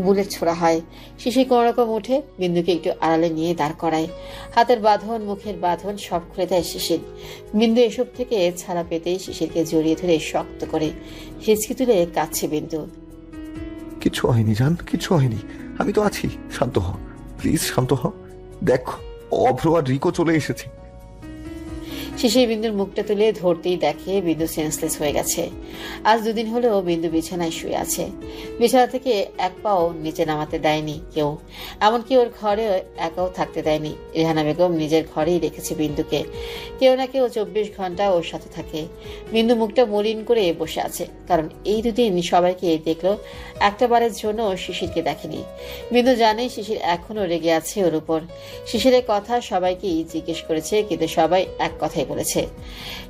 বুলেট ছোড়া হয়। শিশির কোনো রকম উঠে বিন্দুকে একটু আড়ালে নিয়ে দাঁড় করায়। হাতের বাঁধন, মুখের বাঁধন সব খুলে দেয় শিশির। বিন্দু এসব থেকে ছাড়া পেতেই শিশিরকে জড়িয়ে ধরে শক্ত করে হিচকি তুলে কাঁদছে বিন্দু। কিছু হয়নি জান, কিছু হয়নি, আমি তো আছি। শান্ত হ প্লিজ, শান্ত হ। দেখ, অভ্র আর রিকো চলে এসেছে। শিশির বিন্দুর মুখটা তুলে ধরতেই দেখে বিন্দু সেন্সলেস হয়ে গেছে। আজ 2 দিন হলেও বিন্দু বিছানায় শুয়ে আছে। বিছানা থেকে এক পাও নিচে নামাতে দেয়নি কেউ, এমনকি ওর ঘরে একাও থাকতে দেয়নি। রেহানা বেগম নিজের ঘরেই রেখেছে বিন্দুকে। কেউ না কেউ 24 ঘন্টা ওর সাথে থাকে। বিন্দু মুখটা মলিন করে বসে আছে, কারণ এই 2 দিন সবাইকে দেখলো, একটা বারের জন্য শিশিরকে দেখেনি। বিন্দু জানে শিশির এখনো রেগে আছে ওর উপর। শিশিরের কথা সবাইকেই জিজ্ঞেস করেছে, কিন্তু সবাই এক কথাই বলেছে।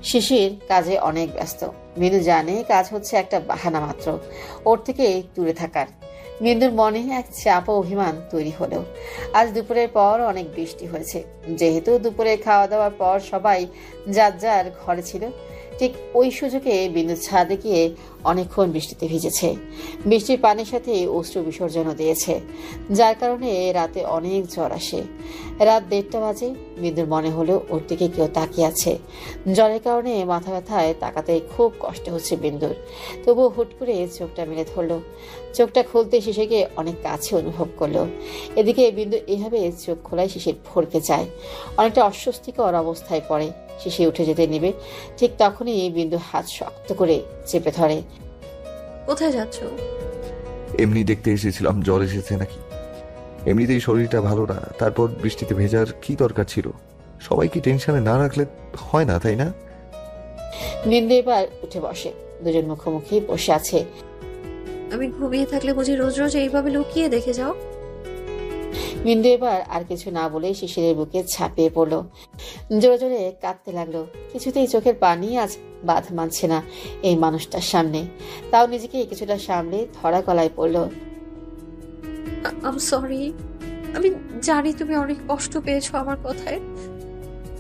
শিশির কাজে অনেক ব্যস্ত। বিন্দু জানে কাজ হচ্ছে একটা বাহানা মাত্র, ওর থেকে দূরে থাকার। বিন্দুর মনে এক চাপ ও অভিমান তৈরি হলো। আজ দুপুরের পর অনেক বৃষ্টি হয়েছে। যেহেতু দুপুরে খাওয়া দাওয়ার পর সবাই যার যার ঘরে ছিল, ঠিক ওই সুযোগে বিন্দু ছাদে গিয়ে অনেকক্ষণ বৃষ্টিতে ভিজেছে। বৃষ্টির পানির সাথে অশ্রু বিসর্জনও দিয়েছে, যার কারণে রাতে অনেক জ্বর আসে। রাত 1:30 বাজে। বিন্দুর মনে হলো ওর দিকে কেউ তাকিয়ে আছে। জ্বরের কারণে মাথা ব্যথায় তাকাতে খুব কষ্ট হচ্ছে বিন্দুর। তবুও হুট করে চোখটা মেলে ধরলো। চোখটা খুলতে শিশিরকে অনেক কাছে অনুভব করলো। এদিকে বিন্দু এভাবে চোখ খোলায় শিশির ভরকে যায়, অনেকটা অস্বস্তিকর অবস্থায় পড়ে। শিশির উঠে যেতে নেবে, ঠিক তখনই বিন্দু হাত শক্ত করে চেপে ধরে। কোথায় যাচ্ছ? এমনি দেখতে এসেছিলাম জ্বর এসেছে নাকি। এমনিতেই শরীরটা ভালো না, তারপর বৃষ্টিতে ভেজার কি দরকার ছিল? সবাইকে টেনশনে না রাখলে হয় না, তাই না? বিন্দু এবার উঠে বসে। দুজন মুখোমুখি বসে আছে। আমি ঘুমিয়ে থাকলে বুঝি রোজ রোজ এইভাবে লুকিয়ে দেখে যাও? বিন্দু এবার আর কিছু না বলে শিশিরের বুকে ঝাঁপিয়ে পড়লো। জোরে জোরে কাঁদতে লাগলো। কিছুতেই চোখের পানি আজ বাঁধ মানছে না এই মানুষটার সামনে। তাও নিজেকে কিছুটা সামলে ধরা গলায় পড়লো। আম সরি। আমি জানি তুমি অনেক কষ্ট পেয়েছো আমার কথায়।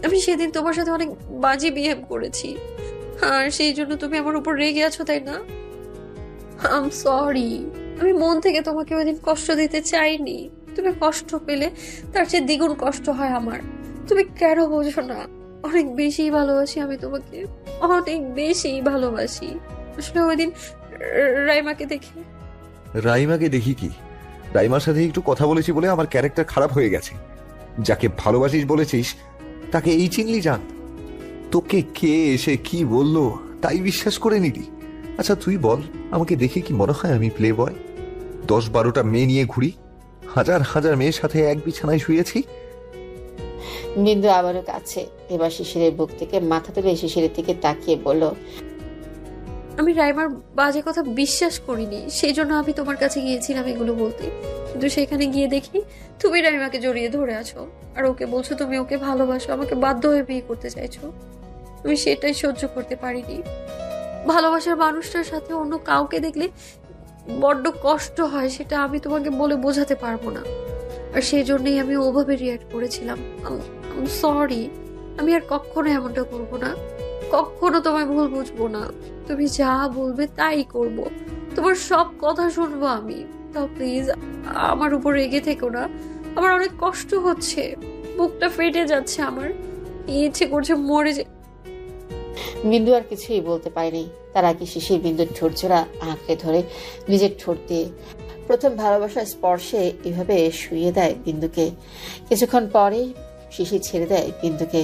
আমি সেদিন তোমার সাথে অনেক বাজে বিহেভ করেছি, আর সেই জন্য তুমি আমার উপর রেগে আছো, তাই না? আম সরি। আমি মন থেকে তোমাকে ওই দিন কষ্ট দিতে চাইনি। তুমি কষ্ট পেলে তার চেয়ে দ্বিগুণ কষ্ট হয় আমার। তুমি কেন বোঝো না? অনেক বেশি ভালোবাসি আমি তোমাকে, অনেক বেশি ভালোবাসি। আসলে ওই দিন রাইমাকে দেখি কি? রাইমার সাথে একটু কথা বলেছি বলে আমার ক্যারেক্টার খারাপ হয়ে গেছে। যাকে ভালোবাসিস বলেছিস তাকে এই চিনলি জান? তোকে কে এসে কি বললো তাই বিশ্বাস করে নিলি? আচ্ছা তুই বল, আমাকে দেখে কি মনে হয় আমি প্লে বয়? 10-12টা মেয়ে নিয়ে ঘুরি, হাজার হাজার মেয়ের সাথে এক বিছানায় শুয়েছি। বিন্দু আবারও কাছে। এবার শিশিরের বুক থেকে মাথা তুলে শিশিরের দিকে তাকিয়ে বলল, আমি রাইমার বাজে কথা বিশ্বাস করিনি, সেই জন্য আমি তোমার কাছে গিয়েছিলাম এগুলো বলতে। কিন্তু সেখানে গিয়ে দেখি তুমি রাইমাকে জড়িয়ে ধরে আছো, আর ওকে বলছো তুমি ওকে ভালোবাসো, আমাকে বাধ্য হয়ে বিয়ে করতে চাইছো। আমি সেটাই সহ্য করতে পারিনি। ভালোবাসার মানুষটার সাথে অন্য কাউকে দেখলে বড্ড কষ্ট হয়, সেটা আমি তোমাকে বলে বোঝাতে পারবো না। আর সেই জন্যই আমি ওভাবে রিয়াক্ট করেছিলাম। সরি। আমি আর কখনো এমনটা করবো না, কখনো তোমায় ভুল বুঝবো না। তুমি যা বলবে তাই করব, তোমার সব কথা শুনবো আমি। তাও প্লিজ আমার উপর রেগে থেকো না। আমার অনেক কষ্ট হচ্ছে, বুকটা ফেটে যাচ্ছে, আমার ইচ্ছে করছে মরে যে। বিন্দু আর কিছুই বলতে পারেনি। তার আগে শিশির বিন্দুর ঠোঁট জোড়া আঁকড়ে ধরে নিজের ঠোঁট দিয়ে প্রথম ভালোবাসার স্পর্শে এভাবে শুইয়ে দেয় বিন্দুকে। কিছুক্ষণ পরে শিশির ছেড়ে দেয় বিন্দুকে।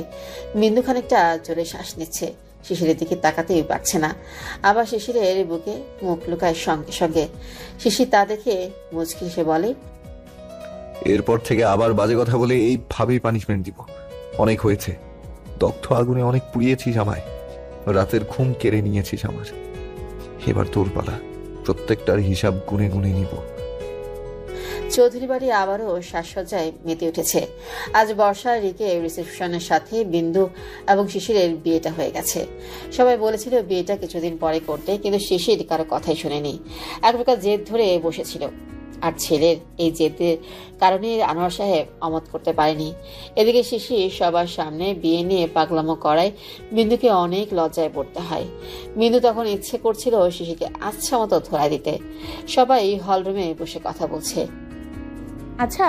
বিন্দু খানিকটা জোরে শ্বাস নিচ্ছে, শিশিরের দিকে তাকাতেই পারছে না। আবার শিশিরের বুকে মুখ লুকায় সঙ্গে সঙ্গে। শিশির তা দেখে মুচকি হেসে বলে, এরপর থেকে আবার বাজে কথা বলে এইভাবেই পানিশমেন্ট দিব। অনেক হয়েছে। দগ্ধ আগুনে অনেক পুড়িয়েছিস আমায়, রাতের ঘুম কেড়ে নিয়েছিস আমার। এবার তোর পালা, প্রত্যেকটার হিসাব গুনে গুনে নিব। চৌধুরী বাড়ি আবারও সাজসজ্জায় মেতে উঠেছে। আজ বর্ষা রিকে রিসেপশনের সাথে বিন্দু এবং শিশিরের বিয়েটা হয়ে গেছে। সবাই বলেছিল বিয়েটা কিছুদিন পরে করতে, কিন্তু শিশির কারো কথাই শুনেনি। এক প্রকার জেদ ধরে বসেছিল। আর ছেলের এই জেদের কারণে আনোয়ার সাহেব অমত করতে পারেনি। এদিকে শিশির সবার সামনে বিয়ে নিয়ে পাগলামো করায় বিন্দুকে অনেক লজ্জায় পড়তে হয়। বিন্দু তখন ইচ্ছে করছিল শিশিরকে আচ্ছা মতো ধরায় দিতে। সবাই হলরুমে বসে কথা বলছে। আচ্ছা,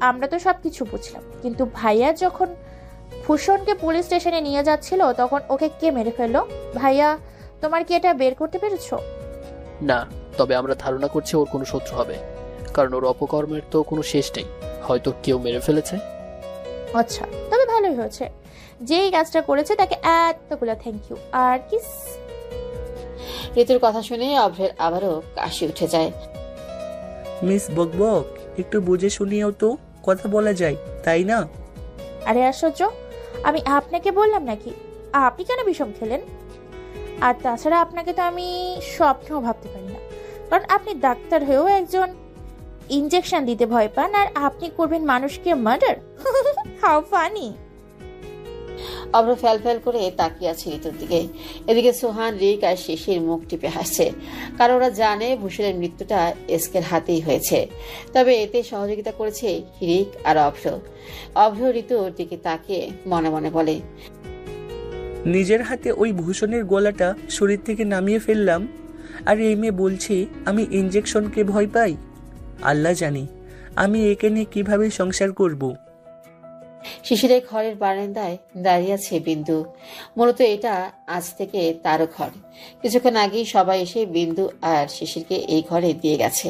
আমরা তো সবকিছু বুঝলাম, কিন্তু ভাইয়া যখন ভূষণকে পুলিশ স্টেশনে নিয়ে যাচ্ছিল তখন ওকে কে মেরে ফেললো? ভাইয়া, তোমার কি এটা বের করতে পেরেছো? না, তবে আমরা ধারণা করছি ওর কোনো শত্রু হবে, কারণ ওর অপকর্মের তো কোনো শেষ নেই। হয়তো কেউ মেরে ফেলেছে। আচ্ছা, তবে ভালোই হয়েছে। যেই কাজটা করেছে তাকে এতগুলো থ্যাংক ইউ। R kiss. ঋতুর কথা শুনে অভ্রের আবারও কাশি উঠে যায়। মিস বকবক, একটু বুঝে শুনিয়েও তো কথা বলা যায়, তাই না? আরে আশ্চর্য, আমি আপনাকে বললাম নাকি? আপনি কেন বিষম খেলেন? আর তাছাড়া আপনাকে তো আমি স্বপ্নেও ভাবতে পারি না, কারণ আপনি ডাক্তার হয়েও একজন ইনজেকশন দিতে ভয় পান, আর আপনি করবেন মানুষকে মার্ডার। How funny. অভ্র ফ্যাল ফ্যাল করে তাকিয়ে আছে ঋতুর দিকে। এদিকে সোহান, রিক আর শিশির মুখ টিপে হাসছে, কারণ ওরা জানে ভূষণের মৃত্যুটা এসকের হাতেই হয়েছে। তবে এতে সহযোগিতা করেছে রিক আর অভ্র। অভ্র ঋতুর দিকে তাকিয়ে মনে মনে বলে, নিজের হাতে ওই ভূষণের গলাটা শরীর থেকে নামিয়ে ফেললাম, আর এই মেয়ে বলছে আমি ইঞ্জেকশনকে ভয় পাই। আল্লাহ জানি আমি একে নিয়ে কিভাবে সংসার করব। শিশিরের ঘরের বারান্দায় দাঁড়িয়ে আছে বিন্দু। মূলত এটা আজ থেকে তারও ঘর। কিছুক্ষণ আগেই সবাই এসে বিন্দু আর শিশিরকে এই ঘরে দিয়ে গেছে।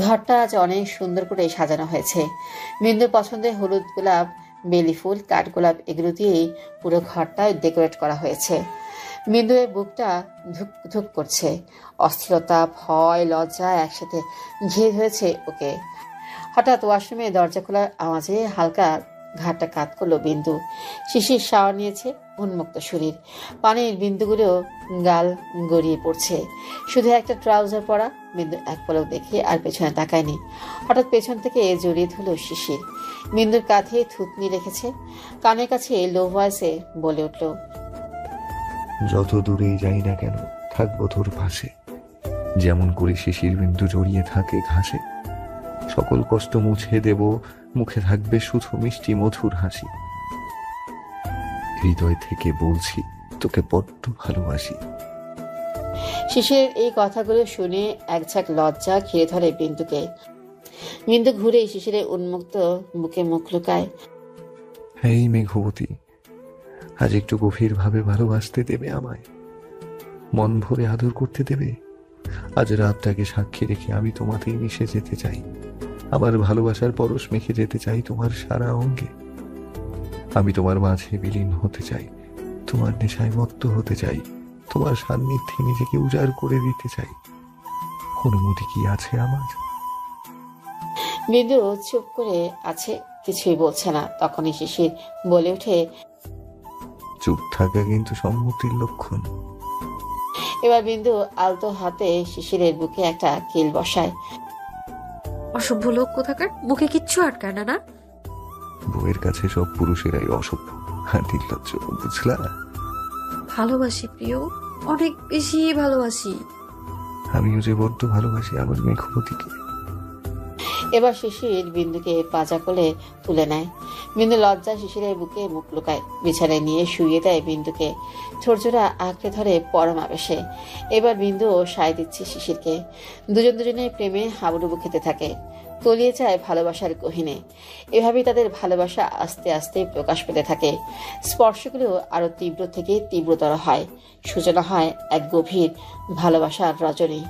ঘরটা আজ অনেক সুন্দর করে সাজানো হয়েছে। বিন্দুর পছন্দের হলুদ গোলাপ, বেলি ফুল, কাঠগোলাপ এগুলো দিয়েই পুরো ঘরটা ডেকোরেট করা হয়েছে। বিন্দুর বুকটা ধুক ধুক করছে। অস্থিরতা, ভয়, লজ্জা একসাথে ঘিরে ধরেছে ওকে। হঠাৎ ওয়াশরুমে দরজা খোলার আওয়াজে হালকা ঘাটটা কাত করলো বিন্দু। শিশির শাওয়ার নিয়েছে, উন্মুক্ত শরীর, পানির বিন্দুগুলো গাল গড়িয়ে পড়ছে। শুধু একটা ট্রাউজার পরা। বিন্দু এক পলক দেখে আর পেছনে তাকায়নি। হঠাৎ পেছন থেকে জড়িয়ে ধরল শিশির। বিন্দুর কাঁধে থুতনি রেখেছে, কানের কাছে লো ভয়েসে বলে উঠল, যত দূরেই যাই না কেন থাকবো তোর পাশে, যেমন করে শিশির বিন্দু জড়িয়ে থাকে ঘাসে। সকল কষ্ট মুছে দেব, মুখে থাকবে শুধু মিষ্টি মধুর হাসি। হৃদয় থেকে বলছি তোকে বড্ড ভালোবাসি। শিশিরের এই কথাগুলো শুনে এক ঝাঁক লজ্জা ঘিরে ধরে বিন্দুকে। বিন্দু ঘুরে শিশিরের উন্মুক্ত বুকে মুখ লুকায়। এই মেঘবতী, আজ একটু গভীর ভাবে ভালোবাসতে দেবে আমায়, মন ভরে আদর করতে দেবে। আজ রাতটাকে সাক্ষী রেখে আমি তোমাতেই মিশে যেতে চাই। আমার ভালোবাসার পরশ মেখে যেতে চাই তোমার সারা অঙ্গে। আমি তোমার মাঝে বিলীন হতে চাই, তোমার নেশায় মত্ত হতে চাই, তোমার সান্নিধ্যে নিজেকে উজাড় করে দিতে চাই। অনুমতি কি আছে আমার? বিন্দু চুপ করে আছে, কিছুই বলছে না। তখনই শিশির বলে ওঠে, চুপ থাকা কিন্তু সম্মতির লক্ষণ। এবার বিন্দু আলতো হাতে শিশিরের বুকে একটা কিল বসায়। অসভ্য লোক কোথাকার, মুখে কিচ্ছু আটকায় না। না, বউয়ের কাছে সব পুরুষেরাই অসভ্য আর নির্লজ্জ, বুঝলা? ভালোবাসি প্রিয়, অনেক বেশি ভালোবাসি। আমিও যে বড্ড ভালোবাসি আমার মেঘবতীকে। এবার শিশির বিন্দুকে পাজা কোলে তুলে নেয়। বিন্দু লজ্জা শিশিরের বুকে মুখ লুকায়, বিছানায় নিয়ে শুইয়ে দেয় বিন্দুকে। ছোটজোড়া আঁকড়ে ধরে পরম আবেশে। এবার বিন্দু সায় দিচ্ছে শিশিরকে। দুজনের প্রেমে হাবুডুবু খেতে থাকে, তলিয়ে যায় ভালোবাসার গহীনে। এভাবেই তাদের ভালোবাসা আস্তে আস্তে প্রকাশ পেতে থাকে। স্পর্শগুলো আরো তীব্র থেকে তীব্রতর হয়। সূচনা হয় এক গভীর ভালোবাসার রজনী।